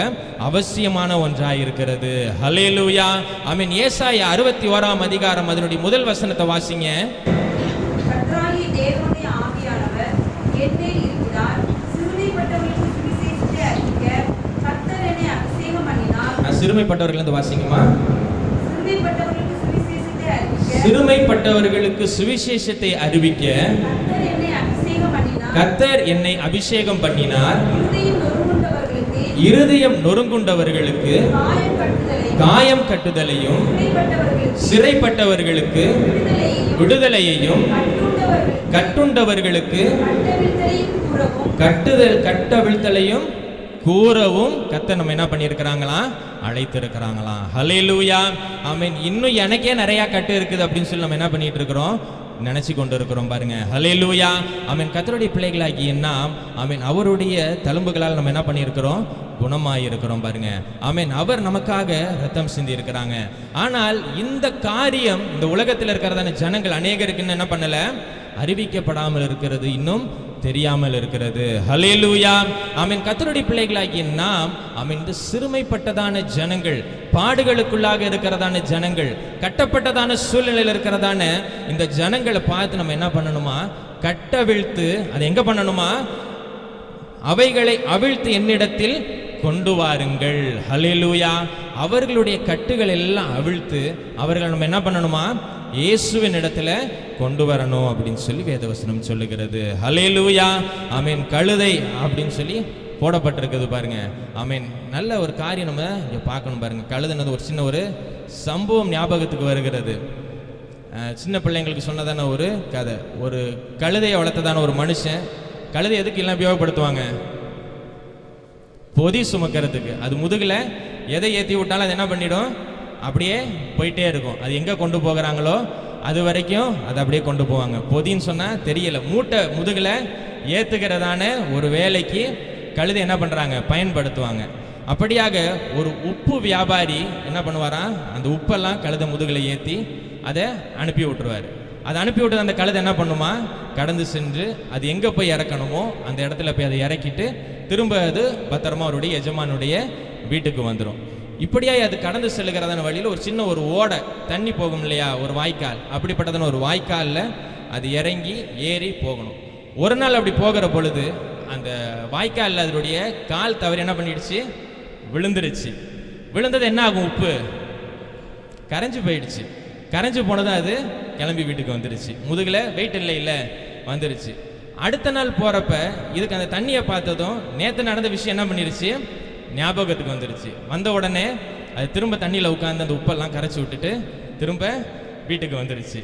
அவசியமான ஒன்றாய் இருக்கிறது. ஹல்லேலூயா. ஆமென். ஏசாயா 61 அதிகாரம் அதனுடைய முதல் வசனத்தை வாசிங்க. கர்த்தராகிய தேவனுடைய ஆவியானவர் என்மேல் இருக்கிறார். சிறுமைப்பட்டவர்களுக்கு சுவிசேஷத்தை அறிவிக்க கர்த்தர் என்னை அபிஷேகம் பண்ணினார். சிறுமைப்பட்டவர்கள் வாசிங்கம்மா. சிறுமைப்பட்டவர்களுக்கு சுவிசேஷத்தை அறிவிக்க, சிறுமைப்பட்டவர்களுக்கு சுவிசேஷத்தை அறிவிக்க கர்த்தர் என்னை அபிஷேகம் பண்ணினார். இருதயம் நொறுங்குண்டவர்களுக்கு காயம் கட்டுதலையும், சிறைப்பட்டவர்களுக்கு விடுதலையையும், கட்டுண்டவர்களுக்கு கட்டவிழ்த்தலையும் கூறவும் கர்த்தர் நம்ம என்ன பண்ணியிருக்கிறாங்களா, அழைத்திருக்கிறாங்களா. ஹல்லேலூயா. ஆமென். இன்னும் எனக்கே நிறைய கட்டு இருக்குது அப்படின்னு சொல்லி நம்ம என்ன பண்ணிட்டு இருக்கிறோம், நினைச்சு கொண்டு இருக்கிறோம் பாருங்க. ஹல்லேலூயா. ஆமென். கர்த்தருடைய பிள்ளைகளாகிய நாம் ஆமென் அவருடைய தழும்புகளால் நம்ம என்ன பண்ணியிருக்கிறோம்? குணமாய் இருக்கிறோம் பாருங்க. ஆமென். அவர் நமக்காக ரத்தம் சிந்தி இருக்கிறாங்க. ஆனால் இந்த காரியம் இந்த உலகத்தில் இருக்கிறதான ஜனங்கள் அநேகருக்கு என்ன பண்ணல? அறிவிக்கப்படாமல் இருக்கிறது, இன்னும் தெரியாமல் இருக்கிறது. ஹல்லேலூயா. ஆமென். கர்த்தருடைய பிள்ளைகளாகிய நாம் ஆமென் இந்த சிறுமைப்பட்டதான ஜனங்கள், பாடுகளுக்குள்ளாக இருக்கிறதான ஜனங்கள், கட்டப்பட்டதான சூழ்நிலையில் இருக்கிறதான இந்த ஜனங்களை பார்த்து நம்ம என்ன பண்ணணுமா? கட்டவிழ்த்து அதை எங்க பண்ணணுமா? அவைகளை அவிழ்த்து என்னிடத்தில் கொண்டு வாருங்கள். ஹல்லேலூயா. அவர்களுடைய கட்டுகள் எல்லாம் அவிழ்த்து அவர்களை நம்ம என்ன பண்ணணுமா? இயேசுவின் இடத்துல கொண்டு வரணும் அப்படின்னு சொல்லி வேதவசனம் சொல்லுகிறது. ஹல்லேலூயா. ஆமென். கழுதை அப்படின்னு சொல்லி போடப்பட்டிருக்குது பாருங்க. ஆமென். நல்ல ஒரு காரியம் நம்ம இங்க பார்க்கணும் பாருங்க. கழுதைனது ஒரு சின்ன ஒரு சம்பவம் ஞாபகத்துக்கு வருகிறது. சின்ன பிள்ளைங்களுக்கு சொன்னதான ஒரு கதை. ஒரு கழுதையை வளர்த்ததான ஒரு மனுஷன், கழுதை எதுக்கு எல்லாம் உபயோகப்படுத்துவாங்க? பொதி சுமக்கிறதுக்கு. அது முதுகுல எதை ஏற்றி விட்டாலும் அது என்ன பண்ணிடும்? அப்படியே போயிட்டே இருக்கும். அது எங்கே கொண்டு போகிறாங்களோ அது வரைக்கும் அதை அப்படியே கொண்டு போவாங்க. பொதின்னு சொன்னால் தெரியல, மூட்டை முதுகில் ஏற்றுக்கிறதான ஒரு வேலைக்கு கழுதை என்ன பண்ணுறாங்க? பயன்படுத்துவாங்க. அப்படியாக ஒரு உப்பு வியாபாரி என்ன பண்ணுவாரா? அந்த உப்பெல்லாம் கழுதை முதுகில் ஏற்றி அதை அனுப்பி விட்டுருவார். அதை அனுப்பி விட்டு அந்த கழுதை என்ன பண்ணுமா? கடந்து சென்று அது எங்கே போய் இறக்கணுமோ அந்த இடத்துல போய் அதை இறக்கிட்டு திரும்ப அது பத்திரமா அவருடைய எஜமானுடைய வீட்டுக்கு வந்துடும். இப்படியாய் அது கடந்து செல்லுகிறதான வழியில் ஒரு சின்ன ஒரு ஓடை தண்ணி போகும் இல்லையா, ஒரு வாய்க்கால், அப்படிப்பட்டதான ஒரு வாய்க்காலில் அது இறங்கி ஏறி போகணும். ஒரு நாள் அப்படி போகிற பொழுது அந்த வாய்க்காலில் அதனுடைய கால் தவறி என்ன பண்ணிடுச்சு? விழுந்துருச்சு. விழுந்தது என்ன ஆகும்? உப்பு கரைஞ்சு போயிடுச்சு. கரைஞ்சு போனதும் அது கிளம்பி வீட்டுக்கு வந்துருச்சு. முதுகில் வெயிட் இல்லை வந்துருச்சு. அடுத்த நாள் போகிறப்ப இதுக்கு அந்த தண்ணியை பார்த்ததும் நேற்று நடந்த விஷயம் என்ன பண்ணிருச்சு? ஞாபகத்துக்கு வந்துருச்சு. வந்த உடனே அது திரும்ப தண்ணியில் உட்காந்து அந்த உப்பெல்லாம் கரைச்சி விட்டுட்டு திரும்ப வீட்டுக்கு வந்துருச்சு.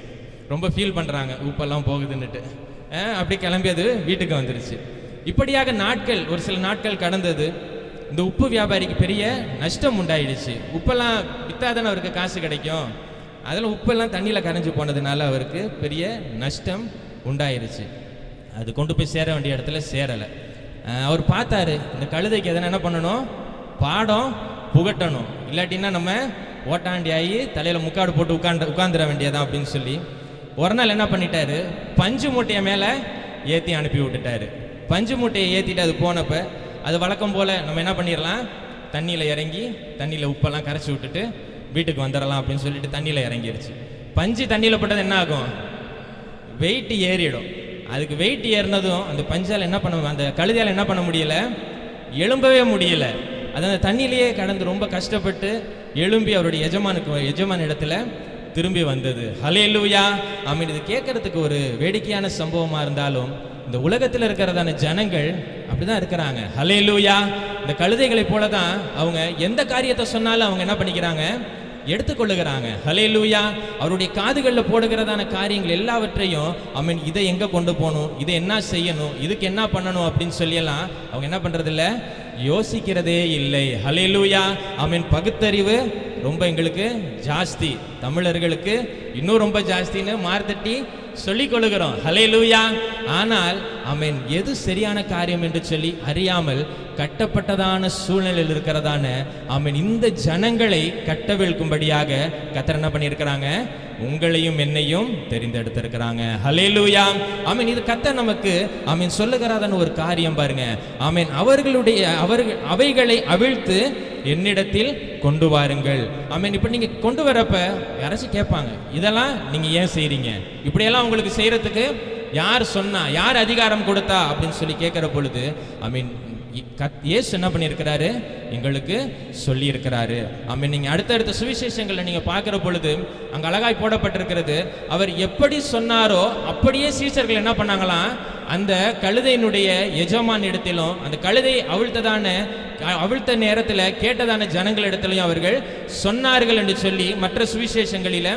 ரொம்ப ஃபீல் பண்ணுறாங்க உப்பெல்லாம் போகுதுன்னுட்டு. அப்படி கிளம்பி அது வீட்டுக்கு வந்துருச்சு. இப்படியாக நாட்கள், ஒரு சில நாட்கள் கடந்தது. இந்த உப்பு வியாபாரிக்கு பெரிய நஷ்டம் உண்டாயிடுச்சு. உப்பெல்லாம் விற்றாதானே அவருக்கு காசு கிடைக்கும். அதில் உப்பெல்லாம் தண்ணியில் கரைஞ்சி போனதுனால அவருக்கு பெரிய நஷ்டம் உண்டாயிருச்சு. அது கொண்டு போய் சேர வேண்டிய இடத்துல சேரலை. அவர் பார்த்தாரு, இந்த கழுதைக்கு எதனா என்ன பண்ணணும்? பாடம் புகட்டணும், இல்லாட்டின்னா நம்ம ஓட்டாண்டி ஆகி தலையில் முக்காடு போட்டு உட்காந்துட வேண்டியதான் அப்படின்னு சொல்லி ஒரு நாள் என்ன பண்ணிட்டாரு? பஞ்சு மூட்டையை மேலே ஏற்றி அனுப்பி விட்டுட்டாரு. பஞ்சு மூட்டையை ஏற்றிட்டு அது போனப்போ அது வழக்கம் போல் நம்ம என்ன பண்ணிடலாம்? தண்ணியில் இறங்கி தண்ணியில் உப்பெல்லாம் கரைச்சி விட்டுட்டு வீட்டுக்கு வந்துடலாம் அப்படின்னு சொல்லிட்டு தண்ணியில் இறங்கிடுச்சு. பஞ்சு தண்ணியில் போட்டது என்ன ஆகும்? வெயிட் ஏறிடும். அதுக்கு வெயிட் ஏறினதும் அந்த பஞ்சால் என்ன பண்ண, அந்த கழுதையால் என்ன பண்ண முடியல? எழும்பவே முடியல. அது அந்த தண்ணியிலேயே கடந்து ரொம்ப கஷ்டப்பட்டு எழும்பி அவருடைய எஜமான இடத்துல திரும்பி வந்தது. ஹல்லேலூயா. ஆமென். இது கேட்கறதுக்கு ஒரு வேடிக்கையான சம்பவமா இருந்தாலும் இந்த உலகத்தில் இருக்கிறதான ஜனங்கள் அப்படிதான் இருக்கிறாங்க. ஹல்லேலூயா. இந்த கழுதைகளை போல தான் அவங்க எந்த காரியத்தை சொன்னாலும் அவங்க என்ன பண்ணிக்கிறாங்க? எடுத்துக்கொள்ளுகிறாங்க. ஹல்லேலூயா. அவருடைய காதுகளில் போடுகிறதான காரியங்கள் எல்லாவற்றையும் ஆமென் இதை எங்கே கொண்டு போகணும், இதை என்ன செய்யணும், இதுக்கு என்ன பண்ணணும் அப்படின்னு சொல்லியெல்லாம் அவங்க என்ன பண்ணுறதில்ல? யோசிக்கிறதே இல்லை. ஹல்லேலூயா. ஆமென். பகுத்தறிவு ரொம்ப எங்களுக்கு ஜாஸ்தி, தமிழர்களுக்கு இன்னும் ரொம்ப ஜாஸ்தின்னு மார்த்தட்டி சொல்லிக் கொள்ளுகிறோம். ஹல்லேலூயா. ஆனால் ஆமென் எது சரியான காரியம் என்று சொல்லி அறியாமல் கட்டப்பட்டதான சூழ்நிலையில் இருக்கிறதான ஆமென் இந்த ஜனங்களை கட்டவிழ்க்கும்படியாக கர்த்தர் என்ன பண்ணியிருக்கிறாங்க? உங்களையும் என்னையும் தெரிந்தெடுத்திருக்கிறாங்க. ஹல்லேலூயா. ஆமென். இது கர்த்தர் நமக்கு ஆமென் சொல்லுகிறதான ஒரு காரியம் பாருங்க. ஆமென். அவைகளை அவிழ்த்து என்னிடத்தில் கொண்டு வாருங்கள். ஆமென். இப்போ நீங்க கொண்டு வரப்ப யாராச்சும் கேட்பாங்க, இதெல்லாம் நீங்க ஏன் செய்றீங்க? இப்படியெல்லாம் உங்களுக்கு செய்யறதுக்கு யார் சொன்னா, யார் அதிகாரம் கொடுத்தா அப்படின்னு சொல்லி கேட்கிற பொழுது ஆமென் இயேசு என்ன பண்ணியிருக்கிறாரு? எங்களுக்கு சொல்லி இருக்கிறாரு. ஆமென். நீங்க அடுத்தடுத்த சுவிசேஷங்களை நீங்க பார்க்கிற பொழுது அங்க அழகாய் போடப்பட்டிருக்கிறது. அவர் எப்படி சொன்னாரோ அப்படியே சீஷர்கள் என்ன பண்ணாங்களாம்? அந்த கழுதையினுடைய எஜமான் இடத்திலும் அந்த கழுதையை அவிழ்த்த நேரத்தில் கேட்டதான ஜனங்கள் இடத்திலையும் அவர்கள் சொன்னார்கள் என்று சொல்லி மற்ற சுவிசேஷங்களில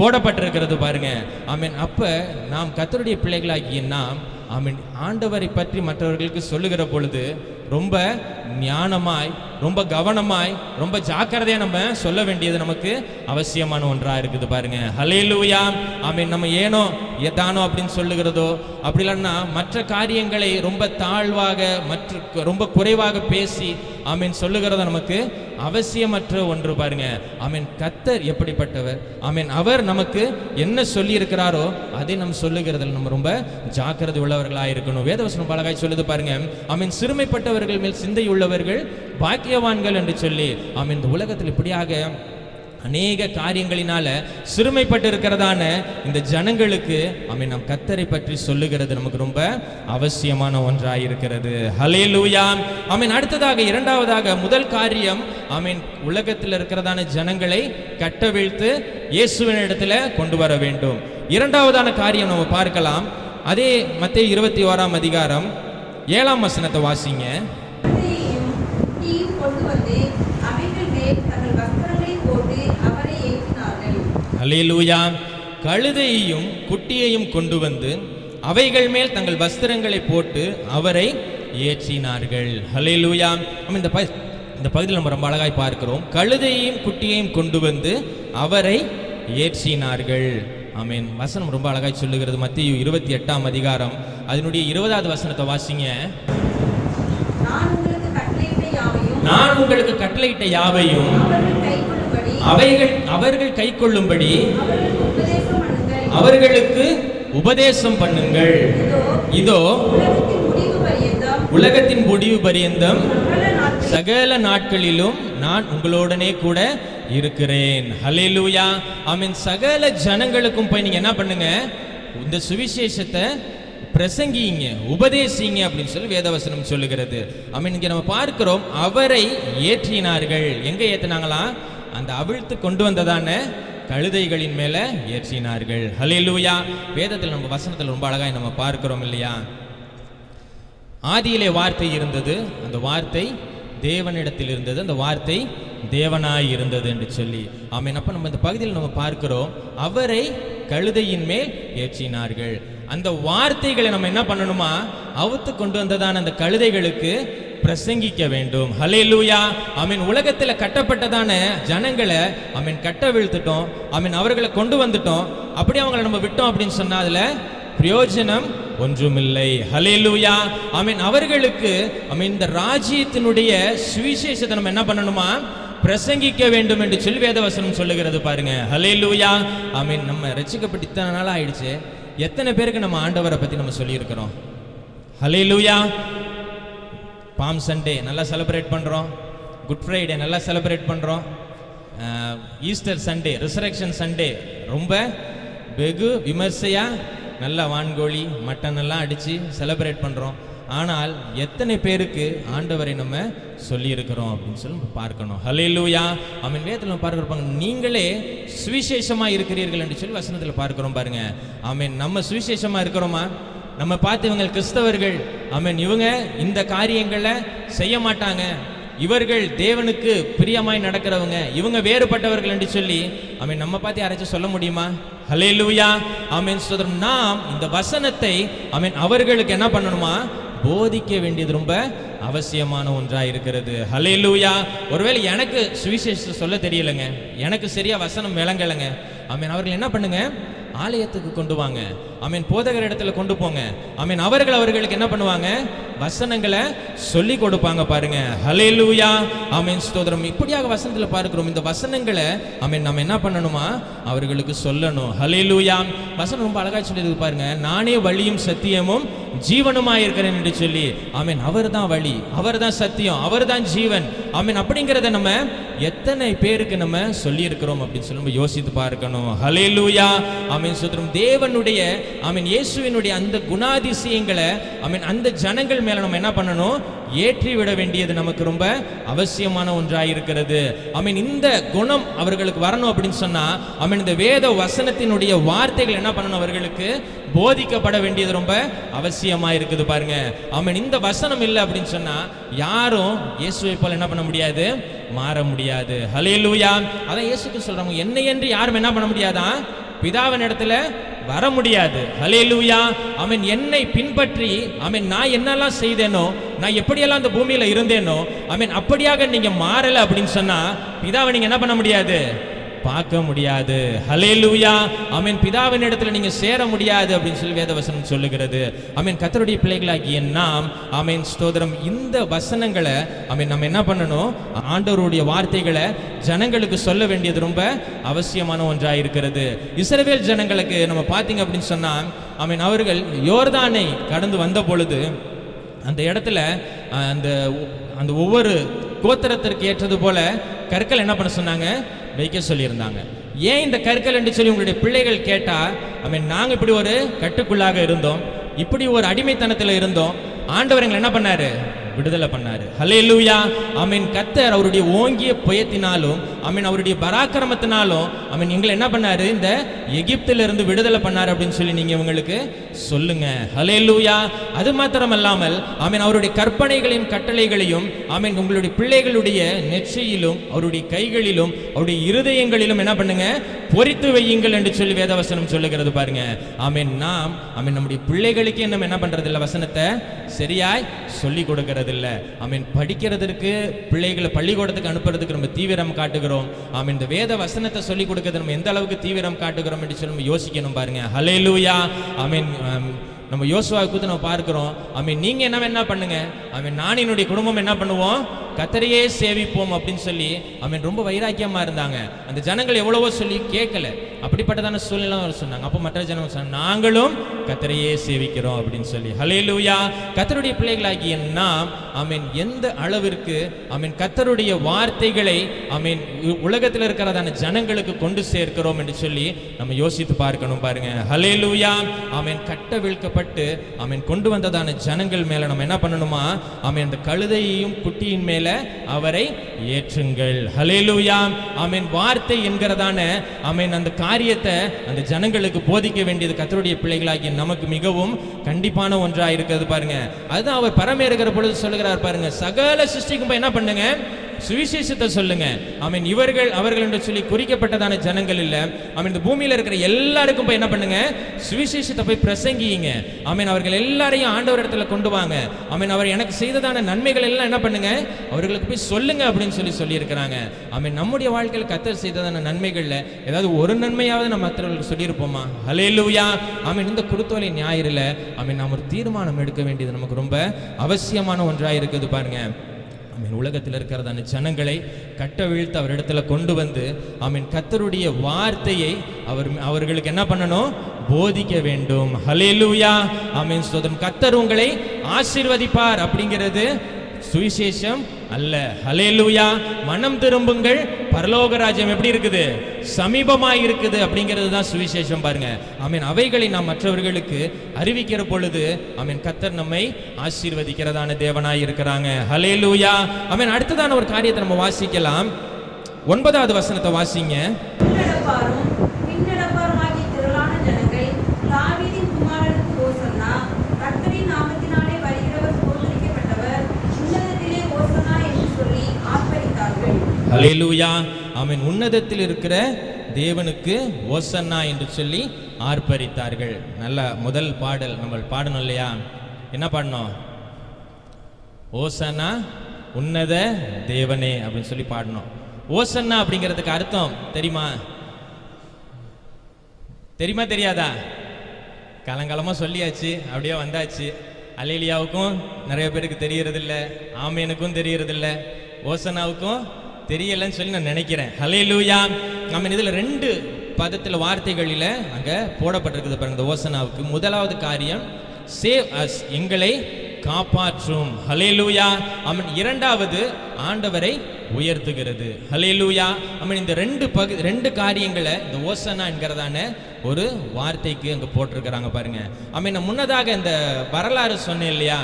போடப்பட்டிருக்கிறது பாருங்க. ஆமென். அப்ப நாம் கர்த்தருடைய பிள்ளைகளாகிய நாம் ஆமென் ஆண்டவரை பற்றி மற்றவர்களுக்கு சொல்லுகிற பொழுது ரொம்ப ஞானமாய், ரொம்ப கவனமாய், ரொம்ப ஜாக்கிரதையா நம்ம சொல்ல வேண்டியது நமக்கு அவசியமான ஒன்றா இருக்குது பாருங்க. ஹல்லேலூயா. ஆமென். நம்ம ஏனோ ஏதானோ அப்படின்னு சொல்லுகிறதோ, அப்படி இல்லைன்னா மற்ற காரியங்களை ரொம்ப தாழ்வாக, மற்ற ரொம்ப குறைவாக பேசி ஆமென் சொல்லுகிறத நமக்கு அவசியமற்ற ஒன்று பாருங்க. ஆமென். கர்த்தர் எப்படிப்பட்டவர், ஆமென், அவர் நமக்கு என்ன சொல்லி இருக்கிறாரோ அதை நம்ம சொல்லுகிறதில் நம்ம ரொம்ப ஜாக்கிரதை உள்ளவர்களாக இருக்கணும். வேதவசனம் பலகாய் சொல்லுது பாருங்க. ஆமென். சிறுமைப்பட்டவர்கள் மேல் சிந்தை உள்ளவர்கள் பாக்கியவான்கள் என்று சொல்லி ஆமென். இந்த உலகத்தில் இப்படியாக அநேக காரியங்களினால சிறுமைப்பட்டு இருக்கிறதான இந்த ஜனங்களுக்கு ஆமென் நம் கர்த்தரை பற்றி சொல்லுகிறது நமக்கு ரொம்ப அவசியமான ஒன்றாக இருக்கிறது. ஹல்லேலூயா. ஆமென். அடுத்ததாக, இரண்டாவதாக, முதல் காரியம் ஆமென் உலகத்தில் இருக்கிறதான ஜனங்களை கட்டவிழ்த்து இயேசுவின் இடத்துல கொண்டு வர வேண்டும். இரண்டாவதான காரியம் நம்ம பார்க்கலாம். அதே மத்தேயு 21 அதிகாரம் 7 வசனத்தை வாசிங்க. ஹல்லேலூயா. கழுதையையும் குட்டியையும் கொண்டு வந்து அவைகள் மேல் தங்கள் வஸ்திரங்களை போட்டு அவரை ஏற்றினார்கள். ஹல்லேலூயா. இந்த பகுதியில் நம்ம ரொம்ப அழகாய் பார்க்கிறோம். கழுதையையும் குட்டியையும் கொண்டு வந்து அவரை ஏற்றினார்கள். ஆமென். வசனம் ரொம்ப அழகாய் சொல்லுகிறது. மத்தேயு 28 அதிகாரம் அதனுடைய 20வது வசனத்தை வாசிங்க. நான் உங்களுக்கு கட்டளையிட்ட யாவையும் அவர்கள் கைக்கொள்ளும்படி அவர்களுக்கு உபதேசம் பண்ணுங்கள். இதோ உலகத்தின் முடிவு பரியந்தம் சகல நாட்களிலும் நான் உங்களுடனே கூட இருக்கிறேன். ஹல்லேலூயா. ஆமென். சகல ஜனங்களுக்கும் போய் நீங்க என்ன பண்ணுங்க, இந்த சுவிசேஷத்தை பிரசங்கிங்க, உபதேசிங்க அப்படின்னு சொல்லி வேதவசனம் சொல்லுகிறது. ஆமென். இங்க நம்ம பார்க்கிறோம், அவரை ஏற்றினார்கள். எங்க ஏற்றினாங்களா? அந்த அவிழ்த்து கொண்டு வந்ததான கழுதைகளின் மேல ஏற்றினார்கள். ஹல்லேலூயா. வேதத்தில் நம்ம வசனத்தில் ரொம்ப அழகாய் நம்ம பார்க்கிறோம் இல்லையா? ஆதியிலே வார்த்தை இருந்தது, அந்த வார்த்தை தேவனிடத்தில் இருந்தது, அந்த வார்த்தை தேவனாய் இருந்தது என்று சொல்லி ஆமென். அப்ப நம்ம இந்த பகுதியில் நம்ம பார்க்கிறோம், அவரை கழுதையின் மேல் ஏற்றினார்கள். அந்த வார்த்தைகளை நம்ம என்ன பண்ணணுமா, அவுத்து கொண்டு வந்ததான அந்த கழுதைகளுக்கு பிரசங்கிக்க வேண்டும். ஹல்லேலூயா. ஆமென். உலகத்தில் கட்டப்பட்டதான ஜனங்களை ஆமென் கட்டவிழ்த்துட்டோம். ஆமென். அவர்களை கொண்டு வந்துட்டோம். அப்படி அவங்களை நம்ம விட்டோம் அப்படின்னு சொன்னா அதுல பிரயோஜனம் ஒன்றுமில்லை. ஹல்லேலூயா. ஆமென். அவர்களுக்கு ஆமென் இந்த ராஜ்யத்தினுடைய சுவிசேஷத்தை நம்ம என்ன பண்ணணுமா, பிரசங்கிக்க வேண்டும் என்று சொல்லி வேதவசனம் சொல்லுகிறது பாருங்க. ஹல்லேலூயா. ஆமென். நம்ம ரட்சிக்கப்பட்டு இத்தனை நாள் ஆயிடுச்சு, எத்தனை பேருக்கு நம்ம ஆண்டவரை பத்தி நம்ம சொல்லி இருக்கிறோம்? ஹல்லேலூயா. பாம் சண்டே நல்லா செலிப்ரேட் பண்ணுறோம், குட் ஃப்ரைடே நல்லா செலிப்ரேட் பண்ணுறோம், ஈஸ்டர் சண்டே, ரிசரக்ஷன் சண்டே ரொம்ப வெகு விமர்சையாக நல்லா வான்கோழி மட்டன் எல்லாம் அடித்து செலிப்ரேட் பண்ணுறோம். ஆனால் எத்தனை பேருக்கு ஆண்டவரை நம்ம சொல்லியிருக்கிறோம் அப்படின்னு சொல்லி நம்ம பார்க்கணும். ஹல்லேலூயா. ஆமென். வேதத்தில் நம்ம பார்க்கிறோம், நீங்களே சுவிசேஷமாக இருக்கிறீர்கள் என்று சொல்லி வசனத்தில் பார்க்கிறோம் பாருங்க. ஆமென். நம்ம சுவிசேஷமாக இருக்கிறோமா? நம்ம பார்த்து இவங்க கிறிஸ்தவர்கள், ஆமென், இவங்க இந்த காரியங்களை செய்ய மாட்டாங்க, இவர்கள் தேவனுக்கு பிரியமாய் நடக்கிறவங்க, இவங்க வேறுபட்டவர்கள் என்று சொல்லி ஆமென் நம்ம பார்த்து யாராச்சும் சொல்ல முடியுமா? ஹல்லேலூயா. ஆமென். சோதரம் நாம் இந்த வசனத்தை ஆமென் அவர்களுக்கு என்ன பண்ணணுமா, போதிக்க வேண்டியது ரொம்ப அவசியமான ஒன்றா இருக்கிறது. ஹல்லேலூயா. ஒருவேளை எனக்கு சுவிசேஷத்தை சொல்ல தெரியலைங்க, எனக்கு சரியா வசனம் விளங்கலைங்க, ஆமென், அவர்கள் என்ன பண்ணுங்க, ஆலயத்துக்கு கொண்டு வாங்க. ஆமென். போதகர் இடத்துல கொண்டு போங்க. ஆமென். அவர்களுக்கு என்ன பண்ணுவாங்க, வசனங்களை சொல்லி கொடுப்பாங்க பாருங்க. ஹல்லேலூயா. ஆமென். ஸ்தோத்திரம். இப்படியாக வசனத்துல பார்க்கிறோம். இந்த வசனங்களை ஆமென் நம்ம என்ன பண்ணணுமா, அவர்களுக்கு சொல்லணும். ஹல்லேலூயா. வசனம் ரொம்ப அழகா சொல்லி பாருங்க, நானே வழியும் சத்தியமும் ஜீவனுமாய் இருக்கிறேன் என்று சொல்லி ஆமென். அவர் தான் வழி, அவர் தான் சத்தியம், அவர் தான் ஜீவன். ஆமென். அப்படிங்கிறத நம்ம எத்தனை பேருக்கு நம்ம சொல்லி இருக்கிறோம் அப்படின்னு சொல்லி நம்ம யோசித்து பார்க்கணும். ஹல்லேலூயா. ஆமென். ஸ்தோத்திரம். தேவனுடைய ஆமென் இயேசுவினுடைய அந்த குணாதிசயங்களை ஆமென் அந்த ஜனங்கள் மேல நம்ம என்ன பண்ணணும், ஏற்றி விட வேண்டியது நமக்கு ரொம்ப அவசியமான ஒன்றாக இருக்கிறது. ஆமென். இந்த குணம் அவர்களுக்கு வரணும் அப்படின்னு சொன்னா ஆமென் இந்த வேத வசனத்தினுடைய வார்த்தைகள் என்ன பண்ணணும், அவர்களுக்கு போதிக்கப்பட வேண்டியது ரொம்ப அவசியமா இருக்குது பாருங்க. ஆமென். இந்த வசனம் இல்லை அப்படின்னு சொன்னா யாரும் இயேசுவை போல என்ன பண்ண முடியாது, மாற முடியாது. ஹல்லேலூயா. அதான் இயேசுக்கு சொல்றாங்க, என்னை என்று யாரும் என்ன பண்ண முடியாதான், பிதாவின் இடத்துல வர முடியாது. ஹல்லேலூயா. ஆமென். என்னை பின்பற்றி ஆமென் நான் என்னெல்லாம் செய்தேனோ நான் எப்படியெல்லாம் அந்த பூமியில இருந்தேனோ அப்படியாக நீங்க மாறல அப்படின்னு சொன்னா பிதாவை நீங்க என்ன பண்ண முடியாது, பார்க்க முடியாது. ஹல்லேலூயா. பிதாவின் இடத்துல நீங்க சேர முடியாது அப்படின்னு சொல்லி வேதவசனம் சொல்லுகிறது. கர்த்தருடைய பிள்ளைகளாகிய நாம் ஸ்தோத்திரம், இந்த வசனங்களை நம்ம என்ன பண்ணணும், ஆண்டவருடைய வார்த்தைகளை ஜனங்களுக்கு சொல்ல வேண்டியது ரொம்ப அவசியமான ஒன்றா இருக்கிறது. இஸ்ரவேல் ஜனங்களுக்கு நம்ம பார்த்தீங்க அப்படின்னு சொன்னா அவர்கள் யோர்தானை கடந்து வந்த பொழுது அந்த இடத்துல அந்த ஒவ்வொரு கோத்திரத்திற்கு ஏற்றது போல கற்கள் என்ன பண்ண சொன்னாங்க, வைக்க சொல்லியிருந்தாங்க. ஏன் இந்த கற்கள் என்று சொல்லி உங்களுடைய பிள்ளைகள் கேட்டா, நாங்க இப்படி ஒரு கட்டுக்குள்ளாக இருந்தோம், இப்படி ஒரு அடிமைத்தனத்தில் இருந்தோம், ஆண்டவர் எங்களை என்ன பண்ணாரு, விடுதலை பண்ணாரு. ஹல்லேலூயா. கர்த்தர் அவருடைய ஓங்கிய புயத்தினாலும் அவருடைய பராக்கிரமத்தினாலும் எங்களை என்ன பண்ணாரு, இந்த எகிப்திலிருந்து விடுதலை பண்ணாரு அப்படின்னு சொல்லி நீங்க உங்களுக்கு சொல்லுங்க. ஹல்லேலூயா. அது மாத்திரமல்லாமல் அவருடைய கற்பனைகளையும் கட்டளைகளையும் உங்களுடைய பிள்ளைகளுடைய நெற்றியிலும் அவருடைய கைகளிலும் அவருடைய இருதயங்களிலும் என்ன பண்ணுங்க, பொறித்து வையுங்கள் என்று சொல்லி வேதவசனம் சொல்லுகிறது பாருங்க. நாம் நம்முடைய பிள்ளைகளுக்கு நம்ம என்ன பண்றது இல்ல, வசனத்தை சரியாய் சொல்லி கொடுக்கிறது இல்ல. படிக்கிறதுக்கு பிள்ளைகளை பள்ளிக்கூடத்துக்கு அனுப்புறதுக்கு நம்ம தீவிரம் காட்டுகிறோம். இந்த வேத வசனத்தை சொல்லி கொடுக்கிறது நம்ம எந்த அளவுக்கு தீவிரம் காட்டுகிறோம் என்று சொல்லி நம்ம யோசிக்கணும் பாருங்க. ஹல்லேலூயா. நம்ம யோசுவாவை குறித்து நம்ம பார்க்கிறோம். நீங்க என்ன பண்ணுங்க, நான் என்னுடைய குடும்பம் என்ன பண்ணுவோம், கர்த்தரையே சேவிப்போம் அப்படின்னு சொல்லி ரொம்ப வைராக்கியமா இருந்தாங்க. அந்த ஜனங்கள் எவ்வளவோ சொல்லி கேட்கல, அப்படிப்பட்டதான சூழ்நிலை சொன்னாங்க. அப்போ மற்ற ஜனங்கள் சொன்னாங்க, நாங்களும் கர்த்தரையே சேவிக்கிறோம் அப்படின்னு சொல்லி. ஹல்லேலூயா. கர்த்தருடைய பிள்ளைகளாகிய நாம் எந்த அளவிற்கு கர்த்தருடைய வார்த்தைகளை உலகத்தில் இருக்கிறதான ஜனங்களுக்கு கொண்டு சேர்க்கிறோம் என்று சொல்லி நம்ம யோசித்து பார்க்கணும் பாருங்க. ஹல்லேலூயா. கட்டவிழ்க்கப்பட்டு கொண்டு வந்ததான ஜனங்கள் மேல நம்ம என்ன பண்ணணுமா, அந்த கழுதையையும் குட்டியின் மேல அவரை ஏற்றுங்கள். ஹல்லேலூயா. வார்த்தை என்கிறதான அந்த காரியத்தை அந்த ஜனங்களுக்கு போதிக்க வேண்டியது கர்த்தருடைய பிள்ளைகளாகிய நமக்கு மிகவும் கண்டிப்பான ஒன்றா இருக்கிறது பாருங்க. அதுதான் அவர் பரமேறுகிற பொழுது சொல்லுகிறார் பாருங்க, சகல சிருஷ்டிக்கும் என்ன பண்ணுங்க, சுவிசேஷத்தை சொல்லுங்க. இவர்கள் அவர்கள் என்று சொல்லி குறிக்கப்பட்டதான ஜனங்கள் இல்ல, இந்த பூமியில இருக்கிற எல்லாருக்கும் போய் என்ன பண்ணுங்க, சுவிசேஷத்தை போய் பிரசங்கிங்க. அவர்கள் எல்லாரையும் ஆண்டவர் இடத்துல கொண்டு வாங்க. அவர் எனக்கு செய்ததான நன்மைகள் எல்லாம் என்ன பண்ணுங்க, அவர்களுக்கு போய் சொல்லுங்க அப்படின்னு சொல்லி இருக்கிறாங்க. நம்முடைய வாழ்க்கையில் கர்த்தர் செய்ததான நன்மைகள்ல ஏதாவது ஒரு நன்மையாவது நம்ம மற்றவர்களுக்கு சொல்லியிருப்போமா? ஹல்லேலூயா. இந்த குருத்தோலை ஞாயிறுல நாம் ஒரு தீர்மானம் எடுக்க வேண்டியது நமக்கு ரொம்ப அவசியமான ஒன்றா இருக்குது பாருங்க. உலகத்தில் இருக்கிறதான ஜனங்களை கட்டவிழ்த்து அவரிடத்துல கொண்டு வந்து கர்த்தருடைய வார்த்தையை அவர்களுக்கு என்ன பண்ணணும், போதிக்க வேண்டும். ஹல்லேலூயா. ஸ்தோத்திரம். கர்த்தர் உங்களை ஆசீர்வதிப்பார் அப்படிங்கிறது சுவிசேஷம் அல்ல. ஹல்லேலூயா. மனம் திரும்புங்கள், பரலோக ராஜ்யம் எப்படி இருக்குது, சமீபமாய் இருக்குது அப்படிங்கிறது தான் சுவிசேஷம் பாருங்க. அவைகளை நாம் மற்றவர்களுக்கு அறிவிக்கிற பொழுது கர்த்தர் நம்மை ஆசீர்வதிக்கிறதான தேவனாய் இருக்கிறாங்க. ஹல்லேலூயா. அடுத்ததான ஒரு காரியத்தை நம்ம வாசிக்கலாம். 9வது வசனத்தை வாசிங்க. ஹல்லேலூயா. உன்னதத்தில் இருக்கிற தேவனுக்கு ஓசன்னா என்று சொல்லி ஆர்ப்பரித்தார்கள். நல்ல முதல் பாடல் நம்ம பாடணும் இல்லையா? என்ன பாடணும்? ஓசன்னா உன்னத தேவனே அப்படின்னு சொல்லி பாடணும். ஓசன்னா அப்படிங்கிறதுக்கு அர்த்தம் தெரியுமா? தெரியாதா? காலங்காலமா சொல்லியாச்சு, அப்படியே வந்தாச்சு. அல்லேலியாவுக்கும் நிறைய பேருக்கு தெரியறதில்ல, ஆமேனுக்கும் தெரியறதில்ல, ஓசனாவுக்கும் தெரியலன்னு சொல்லி நான் நினைக்கிறேன். ஹல்லேலூயா. இதுல 2 பதத்துல வார்த்தைகளில அங்க போடப்பட்டிருக்குது பாருங்க. இந்த ஓசனாவுக்கு முதலாவது காரியம் சேவ் அஸ், எங்களை காப்பாற்றும். ஹல்லேலூயா. இரண்டாவது ஆண்டவரை உயர்த்துகிறது. ஹல்லேலூயா. இந்த 2 காரியங்களை இந்த ஓசனா என்கிறதான ஒரு வார்த்தைக்கு அங்க போட்டிருக்கிறாங்க பாருங்க. நான் முன்னதாக இந்த வரலாறு சொன்னேன் இல்லையா?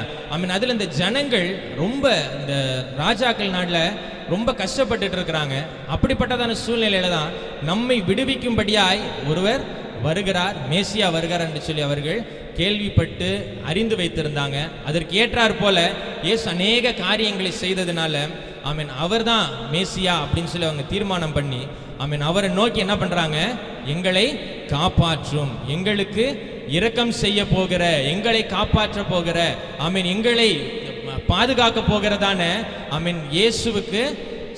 அதுல இந்த ஜனங்கள் ரொம்ப இந்த ராஜாக்கள் நாட்டுல ரொம்ப கஷ்டப்பட்டுட்டு இருக்கிறாங்க. அப்படிப்பட்டதான சூழ்நிலையில தான் நம்மை விடுவிக்கும்படியாய் ஒருவர் வருகிறார், மேசியா வருகிறார் என்று சொல்லி அவர்கள் கேள்விப்பட்டு அறிந்து வைத்திருந்தாங்க. அதற்கு ஏற்றார் போல இயேசு அநேக காரியங்களை செய்ததுனால அவர்தான் மேசியா அப்படின்னு சொல்லி அவங்க தீர்மானம் பண்ணி அவரை நோக்கி என்ன பண்றாங்க, எங்களை காப்பாற்றும், எங்களுக்கு இரக்கம் செய்ய போகிற, எங்களை காப்பாற்ற போகிற, எங்களை பாதுகாக்க போகிறதான இயேசுவுக்கு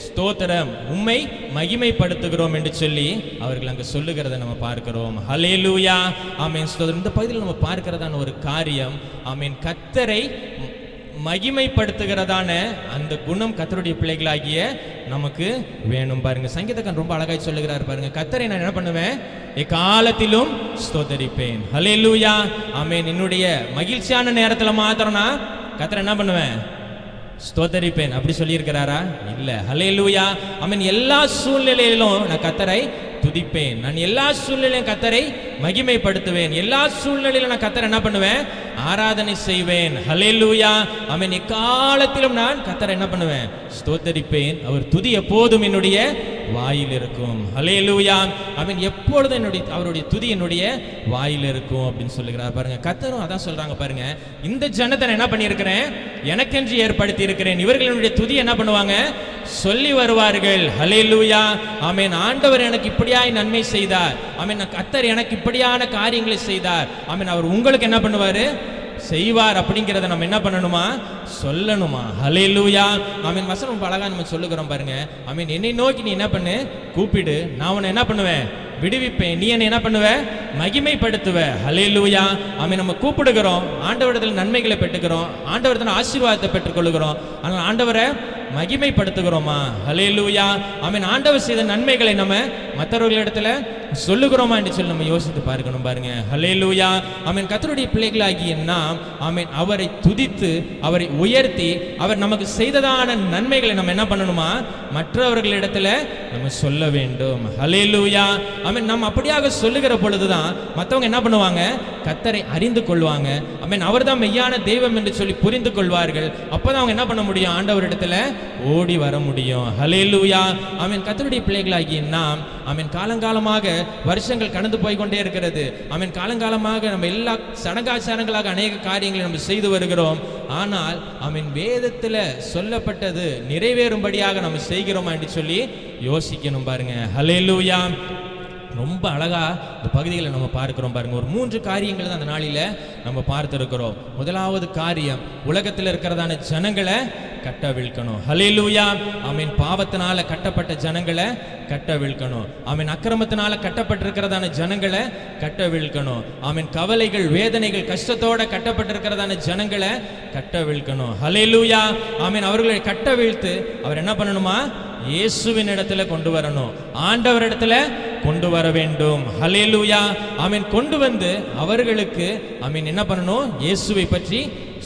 ஸ்தோத்திரம், உம்மை மகிமைப்படுத்துகிறோம் என்று சொல்லி அவர்கள் அங்கு சொல்லுகிறத நம்ம பார்க்கிறோம். ஹல்லேலூயா, ஆமென், ஸ்தோத்திரம். இந்த பகுதியில் நம்ம பார்க்கிறதான ஒரு காரியம், ஆமென், கர்த்தரை மகிமைப்படுத்துகிறதான அந்த குணம் கர்த்தருடைய பிள்ளைகளாகிய நமக்கு வேணும். பாருங்க, சங்கீதக்காரன் ரொம்ப அழகாய் சொல்லுகிறார் பாருங்க, கர்த்தரை நான் என்ன பண்ணுவேன், எக்காலத்திலும் ஸ்தோத்தரிப்பேன். ஹல்லேலூயா, ஆமென். என்னுடைய மகிழ்ச்சியான நேரத்துல மாத்திரம் நான் கர்த்தரை என்ன பண்ணுவேன், ஸ்தோத்தரிப்பேன். அப்படி சொல்லியிருக்கிறாரா? இல்ல. ஹல்லேலூயா, ஆமென். எல்லா சூழ்நிலையிலும் நான் கர்த்தரை துதிப்பேன், நான் எல்லா சூழ்நிலையும் கர்த்தரை மகிமைப்படுத்துவேன், எல்லா சூழ்நிலையிலும் நான் கர்த்தரை என்ன பண்ணுவேன், ஆராதனை செய்வேன். ஹல்லேலூயா, ஆமென். எக்காலத்திலும் நான் கர்த்தரை என்ன பண்ணுவேன், ஸ்தோத்தரிப்பேன். அவர் துதி எப்போதும் என்னுடைய வாயில் இருக்கும். ஹல்லேலூயா, ஆமென். எப்பொழுதும் அவருடைய துதி என்னுடைய வாயில் இருக்கும் அப்படின்னு சொல்லுகிறார் பாருங்க. கர்த்தரும் அதான் சொல்றாங்க பாருங்க, இந்த ஜனத்தை நான் என்ன பண்ணியிருக்கிறேன், எனக்கென்று ஏற்படுத்தி இருக்கிறேன், இவர்கள் என்னுடைய துதி என்ன பண்ணுவாங்க, சொல்லி வருவார்கள். ஹல்லேலூயா, ஆமென். ஆண்டவர் எனக்கு இப்படியாய் நன்மை செய்தார், ஆமென். கர்த்தர் எனக்கு இப்படியான காரியங்களை செய்தார், ஆமென். அவர் உங்களுக்கு என்ன பண்ணுவாரு, செய்வார். அப்படிங்கிறத நம்ம என்ன பண்ணணுமா, சொல்லணுமா. ஹல்லேலூயா, ஆமென். வசனம் ரொம்ப அழகா நம்ம சொல்லுகிறோம் பாருங்க, ஆமென். என்னை நோக்கி நீ என்ன பண்ணு, கூப்பிடு, நான் உன்னை என்ன பண்ணுவேன், விடுவிப்பேன், நீ என்ன என்ன பண்ணுவ, மகிமைப்படுத்துவ. ஹல்லேலூயா, ஆமென். நம்ம கூப்பிடுகிறோம், ஆண்டவரிடத்தில் நன்மைகளை பெற்றுக்கிறோம், ஆண்டவரிடத்தில் ஆசீர்வாதத்தை பெற்றுக்கொள்கிறோம், ஆனால் ஆண்டவரை மகிமைப்படுத்துகிறோமா? ஹல்லேலூயா, ஆமென். ஆண்டவர் செய்த நன்மைகளை நம்ம மற்றவர்களிடத்துல சொல்லுகிறோமா என்று சொல்லி நம்ம யோசித்து பார்க்கணும் பாருங்க. ஹல்லேலூயா, ஆமென். கர்த்தருடைய பிள்ளைகளாகிய நாம், ஆமென், அவரை துதித்து அவரை உயர்த்தி அவர் நமக்கு செய்ததான நன்மைகளை நம்ம என்ன பண்ணணுமா, மற்றவர்களிடத்துல நம்ம சொல்ல வேண்டும். ஹல்லேலூயா, ஆமென். நம்ம அப்படியாக சொல்லுகிற பொழுதுதான் மற்றவங்க என்ன பண்ணுவாங்க, கர்த்தரை அறிந்து கொள்வாங்க. ஆமென். அவர்தான் மெய்யான தெய்வம் என்று சொல்லி புரிந்து கொள்வார்கள். அப்பதான் அவங்க என்ன பண்ண முடியும், ஆண்டவரிடத்துல ஓடி வர முடியும். ஹல்லேலூயா, ஆமென். கர்த்தருடைய பிள்ளைகளாகிய நாம், ஆமென், காலங்காலமாக வருஷங்கள் கடந்து போய் கொண்டே இருக்கிறது. ஆமென். காலங்காலமாக நம்ம எல்லா சடங்காச்சாரங்களாக அநேக காரியங்களை நம்ம செய்து வருகிறோம். ஆனால் ஆமென், வேதத்துல சொல்லப்பட்டது நிறைவேறும்படியாக நம்ம செய்கிறோமா என்று சொல்லி யோசிக்கணும் பாருங்க. ஹல்லேலூயா, ரொம்ப அழகா இந்த பகுதிகளை நம்ம பார்க்கிறோம் பாருங்க. ஒரு 3 காரியங்கள் தான் அந்த நாளில நம்ம பார்த்திருக்கிறோம். முதலாவது காரியம், உலகத்தில் இருக்கிறதான ஜனங்களை கட்டவிழ்க்கணும். ஹல்லேலூயா, ஆமென். பாவத்தினால கட்டப்பட்ட ஜனங்களை கட்டவிழ்க்கணும். ஆமென். அக்கிரமத்தினால கட்டப்பட்டிருக்கிறதான ஜனங்களை கட்டவிழ்க்கணும். ஆமென். கவலைகள், வேதனைகள், கஷ்டத்தோட கட்டப்பட்டிருக்கிறதான ஜனங்களை கட்டவிழ்க்கணும். ஹல்லேலூயா, ஆமென். அவர்களை கட்டவிழ்த்து அவர் என்ன பண்ணணுமா, இயேசுவின் இடத்துல கொண்டு வரணும், ஆண்டவர் இடத்துல கொண்டு வர வேண்டும். ஹல்லேலூயா, ஆமென். கொண்டு வந்து அவர்களுக்கு ஆமென் என்ன பண்ணணும், இயேசுவை பற்றி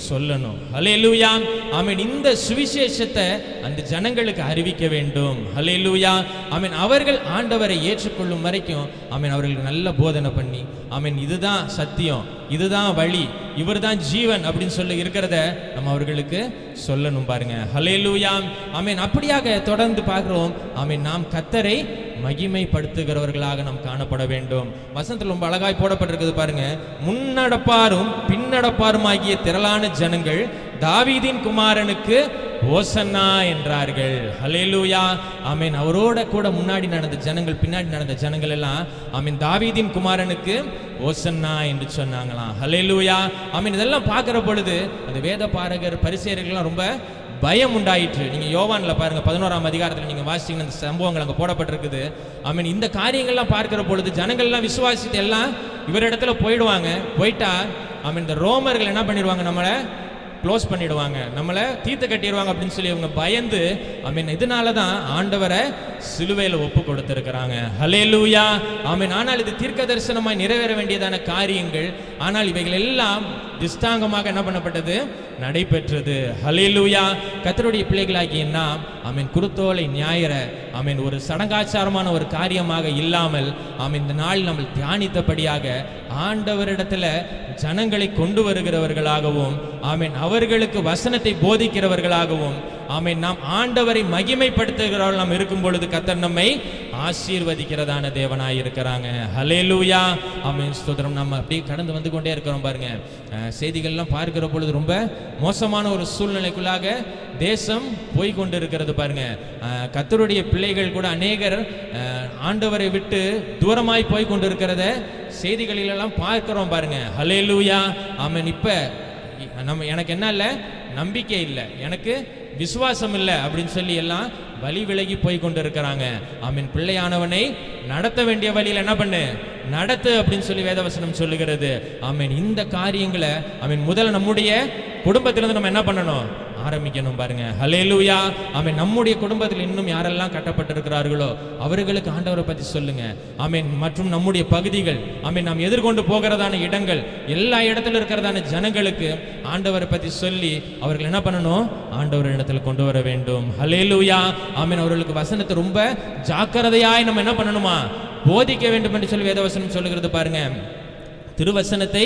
சொல்லணும். ஹல்லேலூயா, ஆமென். இந்த சுவிசேஷத்தை அந்த ஜனங்களுக்கு அறிவிக்க வேண்டும். ஹல்லேலூயா, ஆமென். அவர்கள் ஆண்டவரை ஏற்றுக்கொள்ளும் வரைக்கும் ஆமென் அவர்களுக்கு நல்ல போதனை பண்ணி, ஆமென், இதுதான் சத்தியம், இதுதான் வழி, இவர்தான் ஜீவன் அப்படின்னு சொல்லி இருக்கிறத நம்ம அவர்களுக்கு சொல்லணும் பாருங்க. ஹல்லேலூயா, ஆமென். அப்படியாக தொடர்ந்து பார்க்கிறோம். ஆமென். நாம் கர்த்தரை மகிமைப்படுத்துகிறவர்களாக நாம் காணப்பட வேண்டும். வசனத்தில் ரொம்ப அழகாய் போடப்பட்டிருக்குது பாருங்க, முன்னடப்பாரும் பின்னடப்பாரும் ஆகிய திரளான ஜனங்கள் தாவீதின் குமாரனுக்கு ஓசன்னா என்றார்கள். ஹல்லேலூயா, ஆமென். அவரோட கூட முன்னாடி நடந்த ஜனங்கள், பின்னாடி நடந்த ஜனங்கள் எல்லாம் ஆமென் தாவீதின் குமாரனுக்கு ஓசன்னா என்று சொன்னாங்களாம். ஹல்லேலூயா, ஆமென். இதெல்லாம் பார்க்கிற பொழுது அந்த வேத பாரகர் பரிசேயர்கள்லாம் ரொம்ப பயம் உண்டாயிற்று. நீங்க யோவான்ல பாருங்க 11ஆம் அதிகாரத்தில் நீங்க வாசிச்சீங்கன்னா அந்த சம்பவங்கள் அங்க போடப்பட்டிருக்குது. ஆமென். இந்த காரியங்கள்லாம் பார்க்கிற பொழுது ஜனங்கள் எல்லாம் விசுவாசித்து எல்லாம் இவரிடத்துல போயிடுவாங்க. போயிட்டா ஆமென், இந்த ரோமர்கள் என்ன பண்ணிடுவாங்க, நம்மளை க்ளோஸ் பண்ணிடுவாங்க, நம்மளை தீர்த்து கட்டிடுவாங்க அப்படின்னு சொல்லி அவங்க பயந்து ஆமென் இதனால தான் ஆண்டவரை சிலுவையில் ஒப்பு கொடுத்திருக்கிறாங்க. ஹல்லேலூயா, ஆமென். ஆனால் இது தீர்க்க தரிசனமாய் நிறைவேற வேண்டியதான காரியங்கள், ஆனால் இவைகள் எல்லாம் திஷ்டாங்கமாக என்ன பண்ணப்பட்டது, நடைபெற்றது. ஹல்லேலூயா, கர்த்தருடைய பிள்ளைகளாகிய நாம் ஆமென் குருத்தோலை ஞாயிற ஆமென் ஒரு சடங்காச்சாரமான ஒரு காரியமாக இல்லாமல் ஆமென் இந்த நாள் நம்ம தியானித்தபடியாக ஆண்டவரிடத்துல ஜனங்களை கொண்டு வருகிறவர்களாகவும் ஆமென் அவர்களுக்கு வசனத்தை போதிக்கிறவர்களாகவும் ஆமென் நாம் ஆண்டவரை மகிமைப்படுத்துகிறவர்கள் நாம் இருக்கும் பொழுது கர்த்தர் நம்மை ஆசீர்வதிக்கிறதான தேவனாய் இருக்கிறாங்க. ஹல்லேலூயா, ஆமென், ஸ்தோத்திரம். நம்ம அப்படியே கடந்து வந்து கொண்டே இருக்கிறோம் பாருங்க. செய்திகள்லாம் பார்க்கிற பொழுது ரொம்ப மோசமான ஒரு சூழ்நிலைக்குள்ளாக தேசம் போய் கொண்டு இருக்கிறது பாருங்க. கர்த்தருடைய பிள்ளைகள் கூட அநேகர் ஆண்டவரை விட்டு தூரமாய் போய் கொண்டு இருக்கிறத செய்திகளிலெல்லாம் பார்க்கிறோம் பாருங்க. ஹல்லேலூயா, ஆமென். இப்ப நம்ம எனக்கு என்ன இல்லை, நம்பிக்கை இல்லை, எனக்கு விசுவாசம் இல்லை அப்படின்னு சொல்லி எல்லாம் வழி விலகி போய் கொண்டு இருக்கிறாங்க. ஆமீன். பிள்ளையானவனை நடத்த வேண்டிய வழியில் என்ன பண்ணு, நடத்து அப்படின்னு சொல்லி வேதவசனம் சொல்லுகிறது. ஆமீன். இந்த காரியங்களை ஆமீன் முதல்ல நம்முடைய குடும்பத்திலிருந்து நம்ம என்ன பண்ணணும், ஆரம்பிக்கணும். பாருங்க, ஹல்லேலூயா. ஆமீன். நம்முடைய குடும்பத்தில் இன்னும் யாரெல்லாம் கட்டப்பட்டிருக்கிறார்களோ அவர்களுக்கு ஆண்டவரை பற்றி சொல்லுங்க. ஆமீன். மற்றும் நம்முடைய பகுதிகள், ஆமீன், நாம் எதிர்கொண்டு போகிறதான இடங்கள், எல்லா இடத்துல இருக்கிறதான ஜனங்களுக்கு ஆண்டவரை பற்றி சொல்லி அவர்கள் என்ன பண்ணணும், ஆண்டவர் இடத்துல கொண்டு வர வேண்டும். ஹல்லேலூயா. ஆமீன். அவர்களுக்கு வசனத்தை ரொம்ப ஜாக்கிரதையாய் நம்ம என்ன பண்ணணுமா, போதிக்க வேண்டும் என்று சொல்லி வேதவசனம் சொல்லுகிறது. பாருங்க, திருவசனத்தை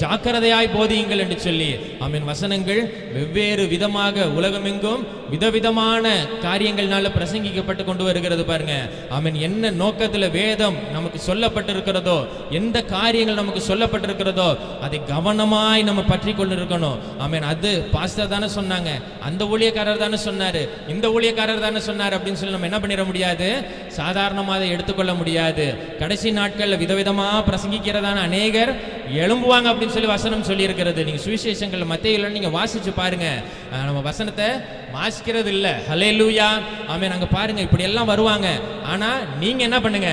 ஜாக்கிரதையாய் போதியுங்கள் என்று சொல்லி. ஆமீன். வசனங்கள் வெவ்வேறு விதமாக உலகமெங்கும் விதவிதமான காரியங்கள்னால பிரசங்கிக்கப்பட்டு கொண்டு வருகிறது. பாருங்க, ஆமீன். என்ன நோக்கத்தில் வேதம் நமக்கு சொல்லப்பட்டிருக்கிறதோ, எந்த காரியங்கள் நமக்கு சொல்லப்பட்டிருக்கிறதோ அதை கவனமாய் நம்ம பற்றி கொண்டு இருக்கணும். ஆமீன். அது பாஸ்டர் தானே சொன்னாங்க, அந்த ஊழியக்காரர் தானே சொன்னாரு, இந்த ஊழியக்காரர் தானே சொன்னார் அப்படின்னு சொல்லி நம்ம என்ன பண்ணிட முடியாது, சாதாரணமாக அதை எடுத்துக்கொள்ள முடியாது. கடைசி நாட்களில் விதவிதமா பிரசங்கிக்கிறதான அநேகர் எழும்புவாங்க அப்படின்னு சொல்லி வசனம் சொல்லி இருக்கிறது. நீங்க சுவிசேஷங்கள் மத்தேயுல நீங்க வாசிச்சு பாருங்க, நம்ம வசனத்தை வாசிக்கிறது இல்ல. ஹல்லேலூயா. ஆமென். அங்க பாருங்க, இப்படி எல்லாம் வருவாங்க. ஆனா நீங்க என்ன பண்ணுங்க,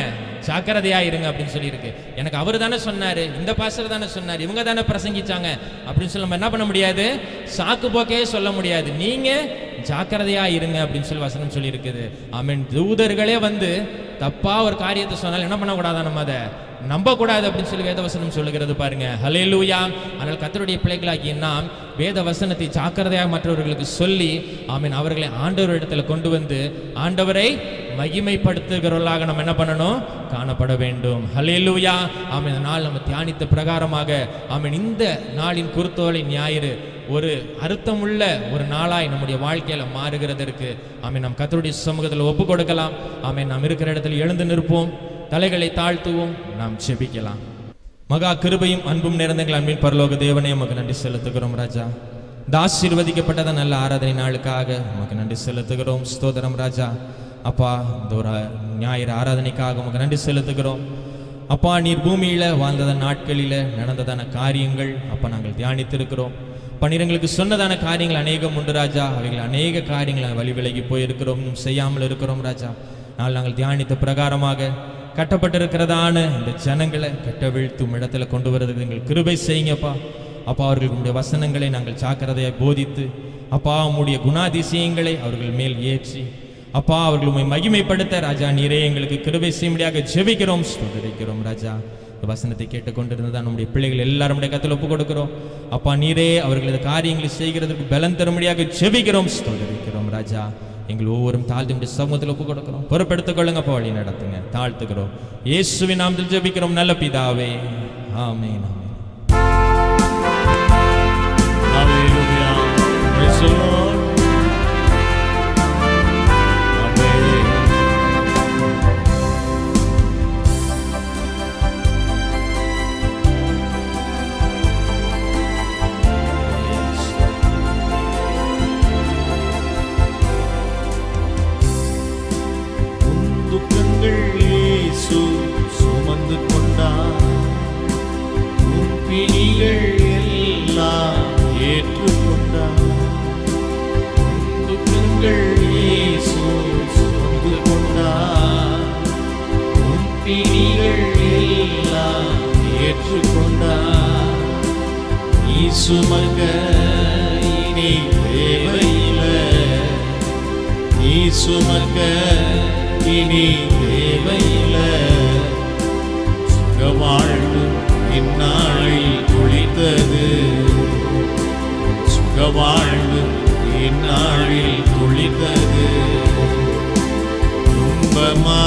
ஜாக்கிரதையா இருங்க அப்படின்னு சொல்லி இருக்கு. எனக்கு அவர் தானே சொன்னாரு, இந்த பாஸ்டர் தானே சொன்னார், இவங்க தானே பிரசங்கிச்சாங்க அப்படின்னு சொல்லி நம்ம என்ன பண்ண முடியாது, சாக்கு போக்கே சொல்ல முடியாது. நீங்க ஜாக்கிரதையா இருங்க அப்படின்னு சொல்லி வசனம் சொல்லி இருக்குது. ஆமென். தூதர்களே வந்து தப்பா ஒரு காரியத்தை சொன்னால் என்ன பண்ணக்கூடாது, நம்ம அதை நம்பக்கூடாது அப்படின்னு சொல்லி வேதவசனம் சொல்லுகிறது. பாருங்க, ஹல்லேலூயா. ஆனால் கர்த்தருடைய பிள்ளைகளாகிய நாம் வேத வசனத்தை ஜாக்கிரதையாக மற்றவர்களுக்கு சொல்லி ஆமீன் அவர்களை ஆண்டவர் இடத்துல கொண்டு வந்து ஆண்டவரை மகிமைப்படுத்துகிறவர்களாக நம்ம என்ன பண்ணணும், காணப்பட வேண்டும். ஹல்லேலூயா. ஆமீன். இந்த நாள் நம்ம தியானித்த பிரகாரமாக ஆமீன் இந்த நாளின் குருத்தோலை ஞாயிறு ஒரு அர்த்தமுள்ள ஒரு நாளாய் நம்முடைய வாழ்க்கையில மாறுகிறதற்கு ஆமீன் நாம் கர்த்தருடைய சமூகத்தில் ஒப்பு கொடுக்கலாம். ஆமீன். நாம் இருக்கிற இடத்துல எழுந்து நிற்போம், தலைகளை தாழ்த்துவோம், நாம் ஜெபிக்கலாம். மகா கிருபையும் அன்பும் நிறைந்தங்கள் அன்பின் பரலோக தேவனே, உமக்கு நன்றி செலுத்துகிறோம் ராஜா. இந்த ஆசீர்வதிக்கப்பட்டத நல்ல ஆராதனை நாளுக்காக உமக்கு நன்றி செலுத்துகிறோம். ஸ்தோத்திரம் ராஜா. அப்பா, இந்த ஒரு ஞாயிறு ஆராதனைக்காக உமக்கு நன்றி செலுத்துகிறோம். அப்பா, நீர் பூமியில வாழ்ந்தத நாட்களில நடந்ததான காரியங்கள் அப்பா நாங்கள் தியானித்திருக்கிறோம். பன்னிரங்களுக்கு சொன்னதான காரியங்கள் அநேகம் உண்டு ராஜா. அவைகள் அநேக காரியங்கள் வழி விலகி போயிருக்கிறோம், செய்யாமல் இருக்கிறோம் ராஜா. நாங்கள் தியானித்த பிரகாரமாக கட்டப்பட்டிருக்கிறதான இந்த ஜனங்களை கட்டவிழ்த்தும் இடத்துல கொண்டு வருவதற்கு எங்கள் கிருபை செய்யுங்கப்பா. அப்பா, அவர்களுடைய வசனங்களை நாங்கள் ஜாக்கிரதையாக போதித்து அப்பா உம்முடைய குணாதிசயங்களை அவர்கள் மேல் ஏற்றி அப்பா அவர்கள் உம்மை மகிமைப்படுத்த ராஜா நீரே எங்களுக்கு கிருபை செய்யும்படியாக ஜெபிக்கிறோம், ஸ்தோத்திரிக்கிறோம் ராஜா. இந்த வசனத்தை கேட்டுக்கொண்டிருந்ததான் நம்முடைய பிள்ளைகள் எல்லாருடைய கத்தில் ஒப்பு கொடுக்கிறோம். அப்பா நீரே அவர்களது காரியங்களை செய்கிறதுக்கு பலன் தரும்படியாக ஜெபிக்கிறோம், ஸ்தோத்திரிக்கிறோம் ராஜா. எங்கள் ஒவ்வொரும் தாழ்த்து சமூகத்தில் ஒப்பு கொடுக்கிறோம், பொறுப்பெடுத்துக் கொள்ளுங்க, வழி நடத்துங்க, தாழ்த்துக்கிறோம். இயேசுவின் நாமத்தில் ஜெபிக்கிறோம் நல்ல பிதாவே, ஆமென். Hallelujah. Praise the Lord. Amen. துக்கங்கள் இயேசு சுமந்து கொண்டார், உன் பிணிகள் எல்லாம் ஏற்றுக்கொண்டார். துக்கங்கள் இயேசு சுமந்து கொண்டார், உன் பிணிகள் எல்லாம் ஏற்றுக்கொண்டார். நீ சுமக்க இனி தேவையில்லை, நீ சுமக்க இனி தேவையில்லை. சுகவாழ்வு இந்நாளில் துளித்தது, சுகவாழ்வு இந்நாளில் துளித்தது. துன்பமா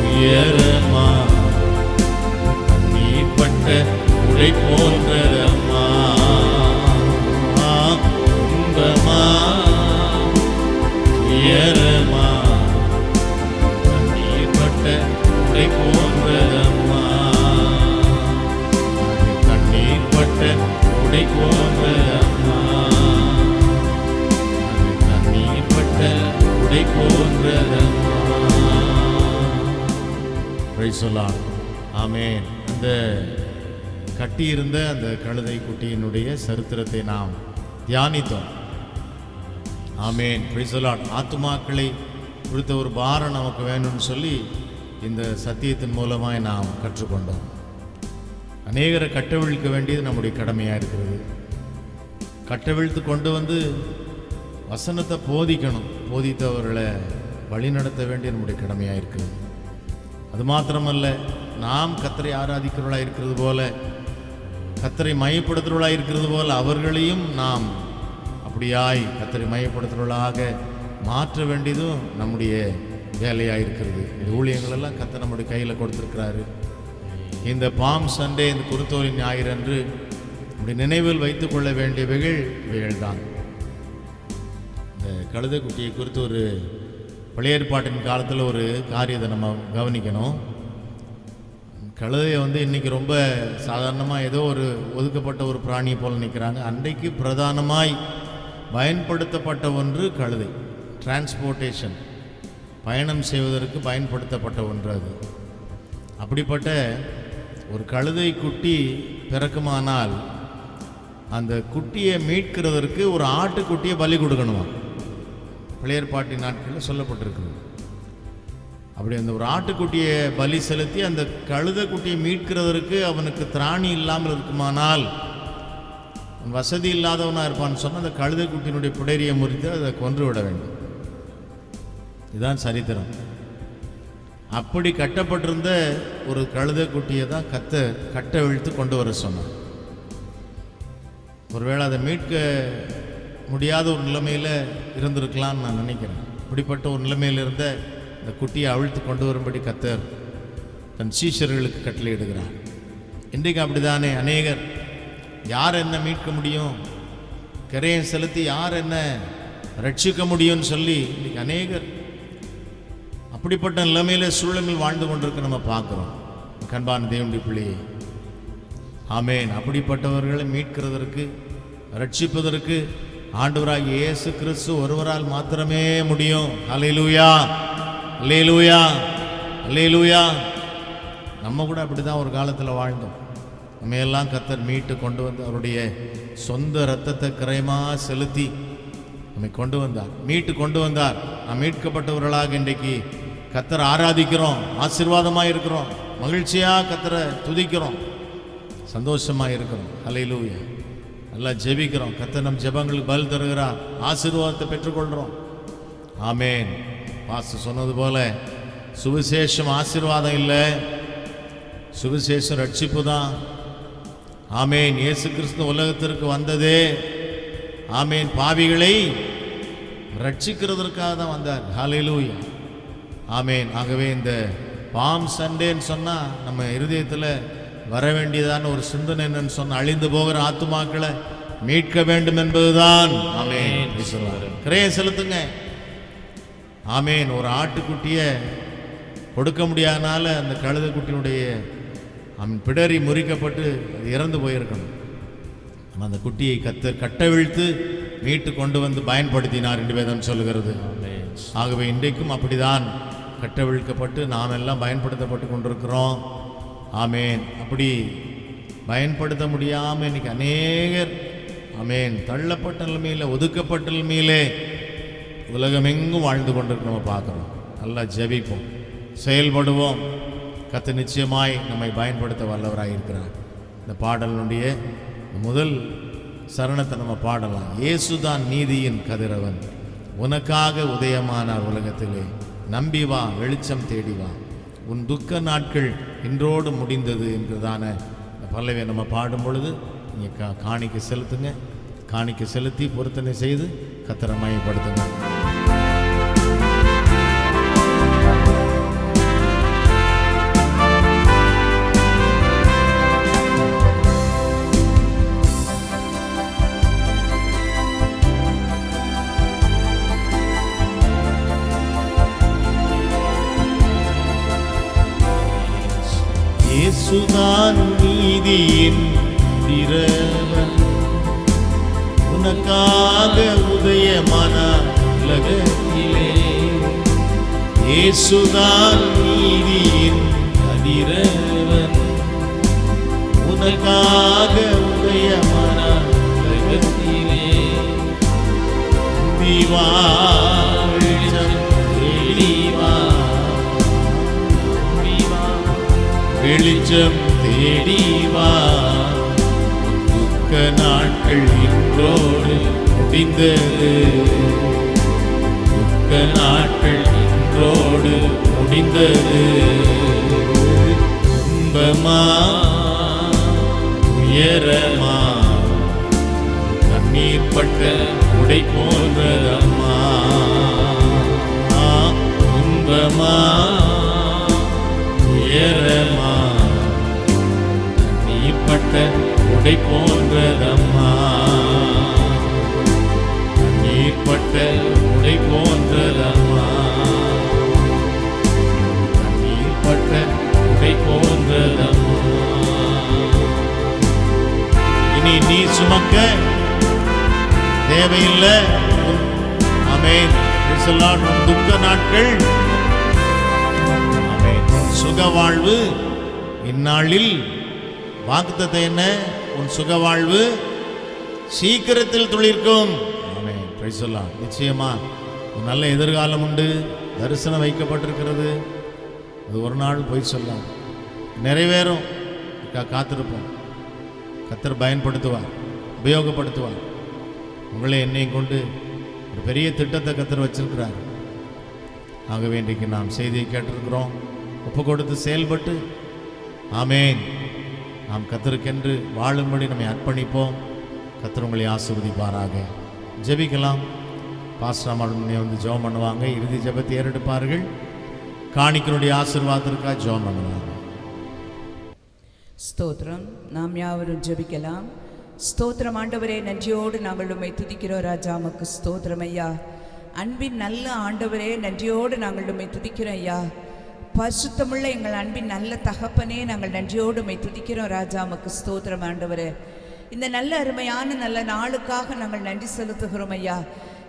உயரமா கண்ணீர் பட்ட உடை போன்றதம்மா. துன்பமா உயரமா கண்ணீர் பட்ட உடை போன்றதம்மா. கண்ணீர் பட்ட உடை போன்றதம்மா, கண்ணீர் பட்ட உடை போன்றதம்மா. Price the lord. ஆமென். அந்த கட்டியிருந்த அந்த கழுதை குட்டியினுடைய சரித்திரத்தை நாம் தியானித்தோம். ஆமென். Praise the Lord. ஆத்துமாக்களை குறித்த ஒரு பாரம் நமக்கு வேணும்னு சொல்லி இந்த சத்தியத்தின் மூலமாய் நாம் கற்றுக்கொண்டோம். அநேகரை கட்டவிழ்க்க வேண்டியது நம்முடைய கடமையாக இருக்கிறது. கட்டவிழ்த்து கொண்டு வந்து வசனத்தை போதிக்கணும், போதித்தவர்களை வழிநடத்த வேண்டிய நம்முடைய கடமையாக இருக்கிறது. அது மாத்திரமல்ல, நாம் கர்த்தரை ஆராதிக்கிறவர்களாக இருக்கிறது போல, கர்த்தரை மையப்படுத்துகிறவர்களாக இருக்கிறது போல அவர்களையும் நாம் அப்படியாய் கர்த்தரை மையப்படுத்துகிறவர்களாக மாற்ற வேண்டியதும் நம்முடைய வேலையாக இருக்கிறது. இந்த ஊழியங்களெல்லாம் கர்த்தர் நம்முடைய கையில் கொடுத்துருக்கிறாரு. இந்த பாம் சண்டே, இந்த குருத்தோலின் ஞாயிறு அன்று நம்முடைய நினைவில் வைத்துக் கொள்ள வேண்டியவைகள் தான். இந்த கழுதை குட்டியை குறித்து ஒரு பழைய ஏற்பாட்டின் காலத்தில் ஒரு காரியத்தை நம்ம கவனிக்கணும். கழுதையை இன்றைக்கி ரொம்ப சாதாரணமாக ஏதோ ஒரு ஒதுக்கப்பட்ட ஒரு பிராணியை போல் நிற்கிறாங்க. அன்றைக்கு பிரதானமாய் பயன்படுத்தப்பட்ட ஒன்று கழுதை. டிரான்ஸ்போர்ட்டேஷன், பயணம் செய்வதற்கு பயன்படுத்தப்பட்ட ஒன்று அது. அப்படிப்பட்ட ஒரு கழுதை குட்டி பிறக்குமானால் அந்த குட்டியை மீட்கிறதற்கு ஒரு ஆட்டுக்குட்டியை பலி கொடுக்கணுமா, பழைய ஏற்பாட்டின் நாட்களில் சொல்லப்பட்டிருக்குது. அப்படி அந்த ஒரு ஆட்டுக்குட்டியை பலி செலுத்தி அந்த கழுதை குட்டியை மீட்கிறதற்கு அவனுக்கு திராணி இல்லாமல் இருக்குமானால், வசதி இல்லாதவனாக இருப்பான்னு சொன்னால் அந்த கழுதை குட்டியினுடைய புடரியை முறித்து அதை கொன்று விட வேண்டும். இதுதான் சரித்திரம். அப்படி கட்டப்பட்டிருந்த ஒரு கழுதை குட்டியை தான் கட்ட விழுத்து கொண்டு வர சொன்னார். ஒருவேளை அதை மீட்க முடியாத ஒரு நிலைமையில் இருந்திருக்கலான்னு நான் நினைக்கிறேன். இப்படிப்பட்ட ஒரு நிலைமையில் இருந்த இந்த குட்டியை அவிழ்த்து கொண்டு வரும்படி கர்த்தர் தன் சீஷர்களுக்கு கட்டளையிடுகிறார். இன்றைக்கு அப்படிதானே அநேகர், யார் என்ன மீட்க முடியும், கரையை செலுத்தி யார் என்ன ரட்சிக்க முடியும்னு சொல்லி இன்றைக்கி அநேகர் அப்படிப்பட்ட நிலைமையில் சூழலில் வாழ்ந்து கொண்டிருக்க நம்ம பார்க்குறோம். கண்பான தேவனுடைய பிள்ளையே, ஆமென். அப்படிப்பட்டவர்களை மீட்கிறதற்கு, ரட்சிப்பதற்கு ஆண்டவராகிய இயேசு கிறிஸ்து ஒருவரால் மாத்திரமே முடியும். அல்லேலூயா, அல்லேலூயா, அல்லேலூயா. நம்ம கூட அப்படி தான் ஒரு காலத்தில் வாழ்ந்தோம். நம்ம எல்லாம் கர்த்தர் மீட்டு கொண்டு வந்து அவருடைய சொந்த இரத்தத்தை கிரயமாக செலுத்தி நம்மை கொண்டு வந்தார், மீட்டு கொண்டு வந்தார். நாம் மீட்கப்பட்டவர்களாக இன்றைக்கு கர்த்தரை ஆராதிக்கிறோம், ஆசீர்வாதமாக இருக்கிறோம், மகிழ்ச்சியாக கர்த்தரை துதிக்கிறோம், சந்தோஷமாக இருக்கிறோம். அல்லேலூயா. நல்லா ஜெபிக்கிறோம். கர்த்தர் நம் ஜெபங்களுக்கு பதில் தருகிறார், ஆசீர்வாதத்தை பெற்றுக்கொள்கிறோம். ஆமென். பாஸ்டர் சொன்னது போல சுவிசேஷம் ஆசீர்வாதம் இல்லை, சுவிசேஷம் ரட்சிப்பு தான். ஆமென். இயேசு கிறிஸ்து உலகத்திற்கு வந்ததே ஆமென் பாவிகளை ரட்சிக்கிறதற்காக தான் வந்தார். ஹல்லேலூயா, ஆமென். ஆகவே இந்த பாம் சண்டேன்னு சொன்னால் நம்ம இருதயத்தில் வர வேண்டியதான ஒரு சிந்தனை என்னன்னு சொன்னால், அழிந்து போகிற ஆத்துமாக்களை மீட்க வேண்டும் என்பதுதான். ஆமென். கிரையை செலுத்துங்க. ஆமென். ஒரு ஆட்டுக்குட்டியை கொடுக்க முடியாதனால அந்த கழுதை குட்டியினுடைய பிடரி முறிக்கப்பட்டு அது இறந்து போயிருக்கணும். அந்த குட்டியை கட்டவிழ்த்து மீட்டு கொண்டு வந்து பயன்படுத்தினார் என்று வேதம் சொல்லுகிறது. ஆகவே இன்றைக்கும் அப்படிதான் கட்டவிழ்க்கப்பட்டு நாம் எல்லாம் பயன்படுத்தப்பட்டு கொண்டிருக்கிறோம். ஆமேன். அப்படி பயன்படுத்த முடியாமல் இன்னைக்கு அநேகர் ஆமேன் தள்ளப்பட்ட நிலைமையில், ஒதுக்கப்பட்ட நிலைமையிலே உலகமெங்கும் வாழ்ந்து கொண்டிருக்க நம்ம பார்க்குறோம். நல்லா ஜெபிப்போம், செயல்படுவோம். கர்த்தர் நிச்சயமாய் நம்மை பயன்படுத்த வல்லவராக இருக்கிறார். இந்த பாடலினுடைய முதல் சரணத்தை நம்ம பாடலாம். இயேசுதான் நீதியின் கதிரவன், உனக்காக உதயமானார் உலகத்திலே, நம்பி வா, வெளிச்சம் தேடி வா, உன் துக்க நாட்கள் இன்றோடு முடிந்தது என்றதான பல்லவியை நம்ம பாடும் பொழுது நீங்கள் காணிக்கை செலுத்துங்க. காணிக்கை செலுத்தி பொருத்தனை செய்து கர்த்தரை மையப்படுத்துங்க. இயேசுதான் நீதியின் கதிரவன், உனக்காக உதயமானார் உலகத்திலே. இயேசுதான் நீதியின் கதிரவன், உனக்காக உதயமானார் உலகத்திலே. தேடி வா, வெளிச்சம் தேடி வா, வெளிச்சம் தேடி வா. துக்க நாட்கள் இன்றோடு முடிந்தது, துக்க நாட்கள் இன்றோடு முடிந்தது. துன்பமா உயரமா கண்ணீர் பட்ட உடை போன்றதம்மா. துன்பமா உயரமா கண்ணீர் பட்ட உடை போன்றதம்மா. கண்ணீர் பட்ட உடை போன்றதம்மா. கண்ணீர் பட்ட உடை போன்றதம்மா. இனி நீ சுமக்க தேவையில்லை. ஆமென். Praise the lord. உன் துக்க நாட்கள், ஆமென், சுக வாழ்வு இந்நாளில். வாக்குத்தத்தம் என்ன? உன் சுக வாழ்வு சீக்கிரத்தில் துளிர்க்கும். ஆமென். Praise the Lord. நிச்சயமா ஒரு நல்ல எதிர்காலம் உண்டு. தரிசனம் வைக்கப்பட்டிருக்கிறது. அது ஒரு நாள் போய் சொல்லலாம், நிறைவேறும். காத்திருப்போம். கர்த்தர் பயன்படுத்துவார், உபயோகப்படுத்துவார். உங்களை என்னையும் கொண்டு ஒரு பெரிய திட்டத்தை கர்த்தர் வச்சிருக்கிறார். ஆகவே இன்றைக்கு நாம் செய்தியை கேட்டிருக்கிறோம். ஒப்பு கொடுத்து செயல்பட்டு, ஆமென், நாம் கர்த்தருக்கென்று வாழும்படி நம்மை அர்ப்பணிப்போம். கர்த்தர் உங்களை ஆசீர்வதிப்பாராக. ஜெபிக்கலாம். பாஸ்டர் அம்மா வந்து ஜெபம் பண்ணுவாங்க. இறுதி ஜெபத்தை ஏறெடுப்பார்கள். காணிக்கனுடைய ஆசீர்வாதத்திற்காக ஜெபம் பண்ணுவாங்க. ஸ்தோத்திரம். நாம் யாவரும் ஜெபிக்கலாம். ஸ்தோத்திரம் ஆண்டவரே, நன்றியோடு நாங்கள் உம்மை துதிக்கிறோம் ராஜா. உமக்கு ஸ்தோத்திரம் ஐயா. அன்பின் நல்ல ஆண்டவரே, நன்றியோடு நாங்கள் உம்மை துதிக்கிறோம் ஐயா. பரிசுத்தமுள்ள எங்கள் அன்பின் நல்ல தகப்பனே, நாங்கள் நன்றியோடு உம்மை துதிக்கிறோம் ராஜா. உமக்கு ஸ்தோத்திரம் ஆண்டவரே. இந்த நல்ல அருமையான நல்ல நாளுக்காக நாங்கள் நன்றி செலுத்துகிறோம் ஐயா.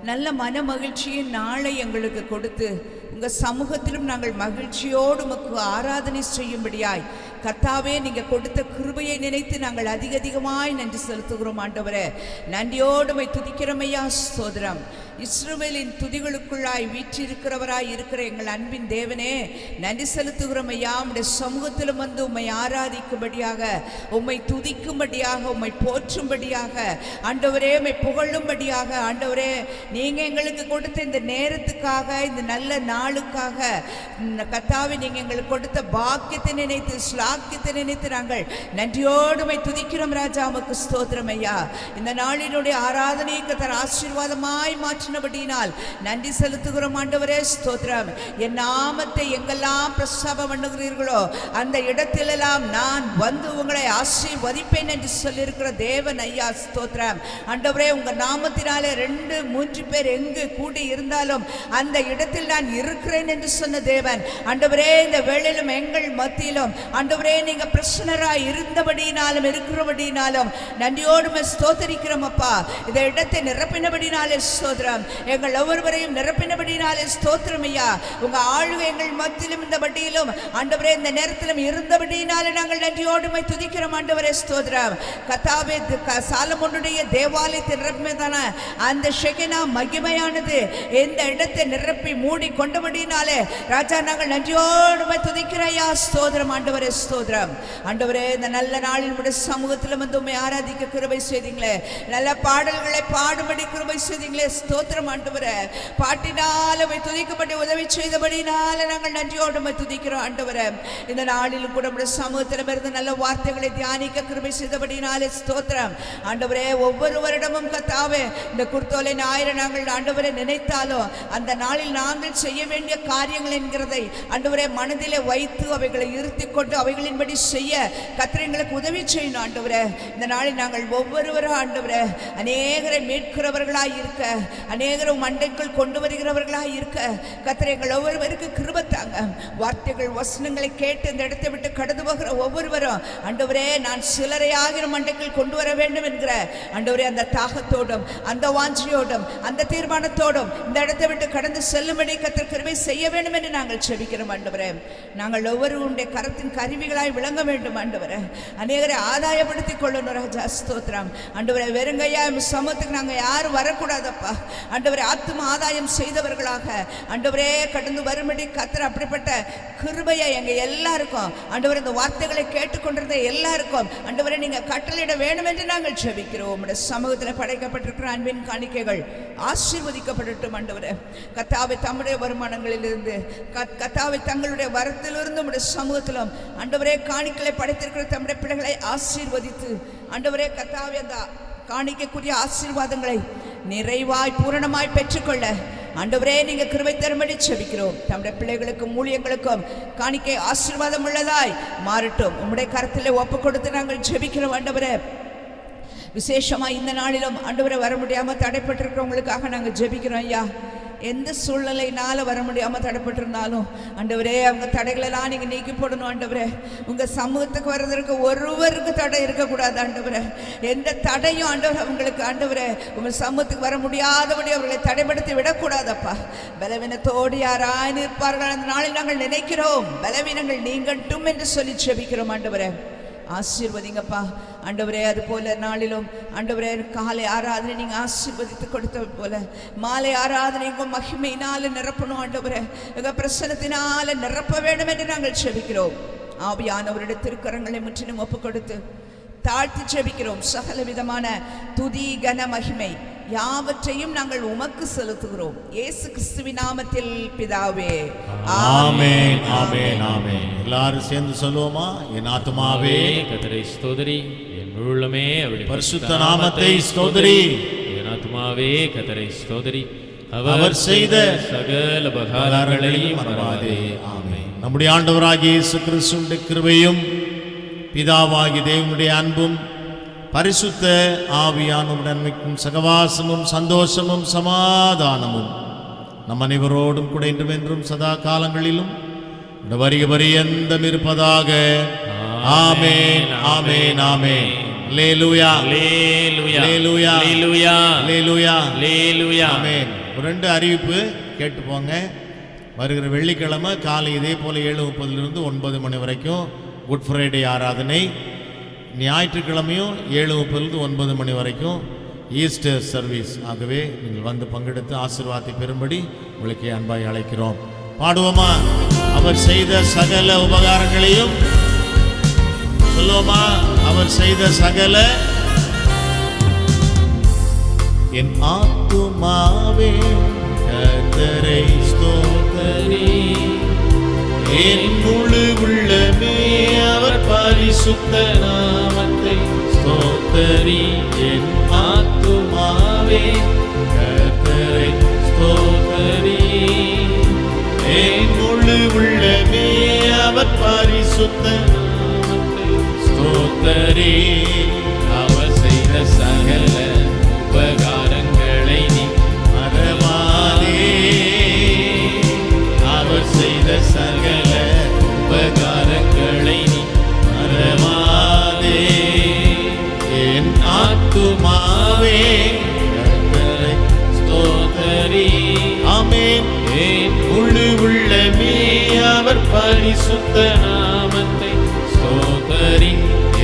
நல்ல மன மகிழ்ச்சியின் நாளை எங்களுக்கு கொடுத்து உங்கள் சமூகத்திலும் நாங்கள் மகிழ்ச்சியோடு உமக்கு ஆராதனை செய்யும்படியாய் கர்த்தாவே நீங்கள் கொடுத்த கிருபையை நினைத்து நாங்கள் அதிகமாய் நன்றி செலுத்துகிறோம் ஆண்டவரே. நன்றியோடு உம்மை துதிக்கிறோம் ஐயா. ஸ்தோத்திரம். இஸ்ரவேலின் துதிகளுக்குள்ளாய் வீற்றிருக்கிறவராய் இருக்கிற எங்கள் அன்பின் தேவனே, நன்றி செலுத்துகிறோம் ஐயா. உம்முடைய சமூகத்திலும் வந்து உம்மை ஆராதிக்கும்படியாக, உம்மை துதிக்கும்படியாக, உம்மை போற்றும்படியாக, ஆண்டவரே உம்மை புகழும்படியாக, ஆண்டவரே நீங்கள் எங்களுக்கு கொடுத்த இந்த நேரத்துக்காக, இந்த நல்ல நாளுக்காக, கர்த்தாவே நீங்கள் எங்களுக்கு கொடுத்த பாக்கியத்தை நினைத்து, ஸ்லாக்கியத்தை நினைத்து நாங்கள் நன்றியோடு உம்மை துதிக்கிறோம் ராஜா. உமக்கு ஸ்தோத்திரம் ஐயா. இந்த நாளினுடைய ஆராதனையை கர்த்தர் ஆசீர்வாதமாய் மாற்றினபடியினால் நன்றி செலுத்துகிறோம் ஆண்டவரே. ஸ்தோத்திரம். என் நாமத்தை எங்கெல்லாம் பிரஸ்தாபம் பண்ணுகிறீர்களோ அந்த இடத்திலெல்லாம் நான் வந்து உங்களை ஆசீர்வதிப்பேன் என்று சொல்லியிருக்கிற தேவன் ஐயா. ஸ்தோத்திரம் ஆண்டவரே. உங்கள் நாமத்தினாலே 2-3 பேர் எங்கு கூடி இருந்தாலும் அந்த இடத்தில் நான் இருக்கிறேன் என்று சொன்ன தேவன் ஆண்டவரே. இந்த வேளையிலும் எங்கள் மத்தியிலும் ஆண்டவரே நீங்க பிரசன்னராய் இருந்தபடியினாலும் இருக்கிறபடியினாலும் நன்றியோடு ஸ்தோத்தரிக்கிறோம் அப்பா. இந்த இடத்தை நிரப்பினபடினாலே ஸ்தோத்திரம். எங்கள் ஒவ்வொருவரையும் நிரப்பினபடினாலே ஸ்தோத்திரம் ஐயா. உங்க ஆளுகை எங்கள் மத்தியிலும் இந்த பட்டியிலும் ஆண்டவரே இந்த நேரத்திலும் இருந்தபடியினாலே நாங்கள் நன்றியோடு துதிக்கிறோம் ஆண்டவரே. ஸ்தோத்திரம். கர்த்தாவே, சாலமோனுடைய தேவாலயத்தை நிரப்பினதான அந்த ஷெகனா மகிமையானது இந்த இடத்தை நிரப்பி மூடி கொண்டபடினாலே ராஜா நாங்கள் நன்றியோடு துதிக்கிறையா. ஸ்தோத்திரம் ஆண்டவரே. ஸ்தோத்திரம் ஆண்டவரே. இந்த நல்ல நாளில் உடைய சமூகத்தில் வந்து உண்மை ஆராதிக்க கிருபை செய்தீங்களே, நல்ல பாடல்களை பாடுபடி கிருபை செய்தீங்களே. ஸ்தோத்திரம் ஆண்டவரே. பாட்டினால துதிக்கப்பட்டு உதவி செய்தபடினால நாங்கள் நன்றியோடு துதிக்கிறோம் ஆண்டவரே. இந்த நாளிலும் கூட உடைய சமூகத்தில் இருந்து நல்ல வார்த்தைகளை தியானிக்க கிருபை செய்தபடினாலே ஸ்தோத்திரம் ஆண்டவரே. ஒவ்வொரு வருடமும் கர்த்தாவே இந்த குர்த்தோலை ஞாயிறு நாங்கள் ஆண்டவரை நினைத்தாலும் அந்த நாளில் நாங்கள் செய்ய வேண்டிய காரியங்கள் என்கிறதை ஆண்டவரே மனதிலே வைத்து அவைகளை இருத்தி கொண்டு அவைகளின்படி செய்ய கர்த்தர் எங்களுக்கு உதவி செய்யணும் ஆண்டவரே. இந்த நாளில் நாங்கள் ஒவ்வொருவரும் ஆண்டவரே அநேகரை மீட்கிறவர்களாய் இருக்க, அநேகரும் மண்டைக்குள் கொண்டு வருகிறவர்களாய் இருக்க கர்த்தர் எங்கள் ஒவ்வொருவருக்கு கிருபை தாங்க. வார்த்தைகள் வசனங்களை கேட்டு இந்த இடத்தை விட்டு கடந்து போகிற ஒவ்வொருவரும் ஆண்டவரே நான் சிலரையாகிற மண்டைக்குள் கொண்டு வர வேண்டும் என்கிற ஆண்டவரே அந்த தாகத்தோடும் அந்த வாஞ்சியோடும் அந்த தீர்மானத்தோடும் இந்த இடத்தை விட்டு கடந்து செல்லும்படி கர்த்தர் கிருபை செய்ய வேண்டும் என்று நாங்கள் செபிக்கிறோம் ஆண்டவரே. நாங்கள் ஒவ்வொருவருடைய கரத்தின் கருவிகளாய் விளங்க வேண்டும் ஆண்டவரே. அநேகரை ஆதாயப்படுத்திக் கொள்ளணும் ராஜா. ஸ்தோத்திரம் ஆண்டவரே. வெறுங்கையா சமூகத்துக்கு நாங்கள் யாரும் வரக்கூடாதப்பா ஆண்டவரே ஆத்தும ஆதாயம் செய்தவர்களாக ஆண்டவரே கடந்து வரும்படி கர்த்தர் அப்படிப்பட்ட கிருபையை எங்க எல்லாருக்கும் ஆண்டவரே இந்த வார்த்தைகளை கேட்டுக்கொண்டிருந்த எல்லாருக்கும் ஆண்டவரே நீங்க கட்டளையிட வேண்டும் என்று நாங்கள் ஜெபிக்கிறோம். உம்முடைய சமூகத்தில் படைக்கப்பட்டிருக்கிற அன்பின் காணிக்கைகள் ஆசீர்வதிக்கப்படட்டும். ஆண்டவரே கர்த்தாவே தம்முடைய வருமானங்களிலிருந்து கர்த்தாவே தங்களுடைய வரத்திலிருந்து உம்முடைய சமூகத்திலும் ஆண்டவரே காணிக்கைகளை படைத்திருக்கிற தம்முடைய பிள்ளைகளை ஆசீர்வதித்து ஆண்டவரே கர்த்தாவே அந்த காணிக்கக்கூடிய ஆசீர்வாதங்களை நிறைவாய் பூரணமாய் பெற்றுக்கொள்ள ஆண்டவரே நீங்க கிருபை தரும்படி ஜெபிக்கிறோம். தம்முடைய பிள்ளைகளுக்கும் ஊழியங்களுக்கும் காணிக்கை ஆசீர்வாதம் உள்ளதாய் மாறட்டும். உம்முடைய கரத்திலே ஒப்பு கொடுத்து நாங்கள் ஜெபிக்கிறோம். ஆண்டவரே விசேஷமா இந்த நாளிலும் ஆண்டவரே வர முடியாம தடைப்பட்டிருக்கிறவங்களுக்காக நாங்கள் ஜெபிக்கிறோம். ஐயா எந்த சூழ்நிலையினால வர முடியாமல் தடைப்பட்டிருந்தாலும் ஆண்டவரே அவங்க தடைகளெல்லாம் நீங்கள் நீக்கி போடணும். ஆண்டவரே உங்கள் சமூகத்துக்கு வர்றதற்கு ஒருவருக்கு தடை இருக்கக்கூடாது. ஆண்டவரே எந்த தடையும் ஆண்டவர் அவங்களுக்கு ஆண்டவரே உங்கள் சமூகத்துக்கு வர முடியாதபடி அவர்களை தடைப்படுத்தி விடக்கூடாதப்பா. பலவீனத்தோடு யாராய் நிற்பார்கள் அந்த நாளில் நாங்கள் நினைக்கிறோம். பலவீனங்கள் நீங்கட்டும் என்று சொல்லி ஜெபிக்கிறோம். ஆண்டவரே ஆசீர்வதிங்கப்பா. ஆண்டவரே அது போல நாளிலும் ஆண்டவரே காலை ஆராதனை நீங்கள் ஆசீர்வதித்து கொடுத்த போல மாலை ஆராதனை உங்கள் மகிமையினால நிரப்பணும். ஆண்டவரே எங்கள் பிரசனத்தினால நிரப்ப வேண்டும் என்று நாங்கள் ஜெபிக்கிறோம். ஆவியானவருடைய திருக்கரங்களை முற்றிலும் ஒப்பு கொடுத்து தாழ்த்தி ஜெபிக்கிறோம். சகல விதமான துதி கன மகிமை யாவற்றையும் நாங்கள் உமக்கு செலுத்துகிறோம். இயேசு கிறிஸ்துவின் நாமத்தில் பிதாவே ஆமென் ஆமென் ஆமென். எல்லாரும் சேர்ந்து சொல்லுவோமா? என் ஆத்துமாவே கர்த்தரை ஸ்தோத்திரி, என் உள்ளமே அவருடைய பரிசுத்த நாமத்தை ஸ்தோத்திரி. என் ஆத்துமாவே கர்த்தரை ஸ்தோத்திரி, அவர் செய்த சகல உபகாரங்களையும் உபகாரங்களையும் மறவாதே. ஆமென். நம்முடைய ஆண்டவராகிய இயேசு கிறிஸ்துவின் கிருபையும் பிதாவாகிய தேவனுடைய அன்பும் பரிசுத்த ஆவியானவருடன் சகவாசமும் சந்தோஷமும் சமாதானமும் நம் அனைவரோடும் கூட இன்றும் என்றும் சதா காலங்களிலும் வருக பரியந்தம் இருப்பதாக. ஆமென் ஆமென் ஆமென். அல்லேலூயா அல்லேலூயா அல்லேலூயா அல்லேலூயா அல்லேலூயா அல்லேலூயா. ஆமென். ரெண்டு அறிவிப்பு கேட்டு போங்க. வருகிற வெள்ளிக்கிழமை காலை இதே போல 7:30 9 மணி வரைக்கும் குட் ஃப்ரைடே ஆராதனை. ஞாயிற்றுக்கிழமையும் 7:30 9 மணி வரைக்கும் ஈஸ்டர் சர்வீஸ். ஆகவே நீங்கள் வந்து பங்கெடுத்து ஆசீர்வாதத்தை பெறும்படி உங்களுக்கு அன்பாய் அழைக்கிறோம். பாடுவோமா? அவர் செய்த சகல உபகாரங்களையும் சொல்லுவோமா? அவர் செய்த சகல. என் ஆத்துமாவே கர்த்தரை ஸ்தோத்திரி, என் முழு உள்ளமே அவர் பரிசுத்த நாமத்தை ஸ்தோத்திரி. என் ஆத்துமாவே கர்த்தரை ஸ்தோத்திரி, என் முழு உள்ளமே அவர் பரிசுத்த நாமத்தை ஸ்தோத்திரி. அவர் செய்த சகல உபகாரங்களை நீ மறவாதே. அவர் செய்த சகல உபகாரங்களை நீ மறவாதே. என் ஆத்துமாவே கர்த்தரை ஸ்தோத்திரி. ஆமென். என் முழு உள்ளமே அவர் பரிசுத்த நாமத்தை ஸ்தோத்திரி.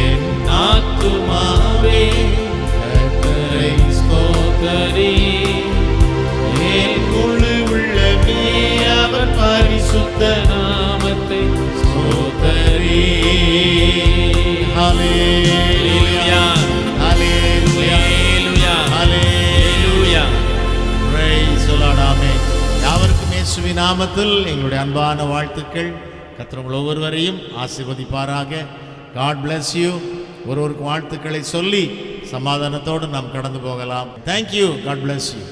என் ஆத்துமாவே கர்த்தரை ஸ்தோத்திரி, என் முழு உள்ளமே அவர் பரிசுத்த நாமத்தை ஸ்தோத்திரி. Hallelujah hallelujah hallelujah. Praise the lord. Amen. யாவருக்கும் இயேசுவின் நாமத்தில் எங்களுடைய அன்பான வாழ்த்துக்கள். கர்த்தர் உங்கள் ஒவ்வொருவரையும் ஆசீர்வதிப்பாராக. God bless you. ஒருவருக்கு வாழ்த்துக்களை சொல்லி சமாதானத்தோடு நாம் கடந்து போகலாம். Thank you. God bless you.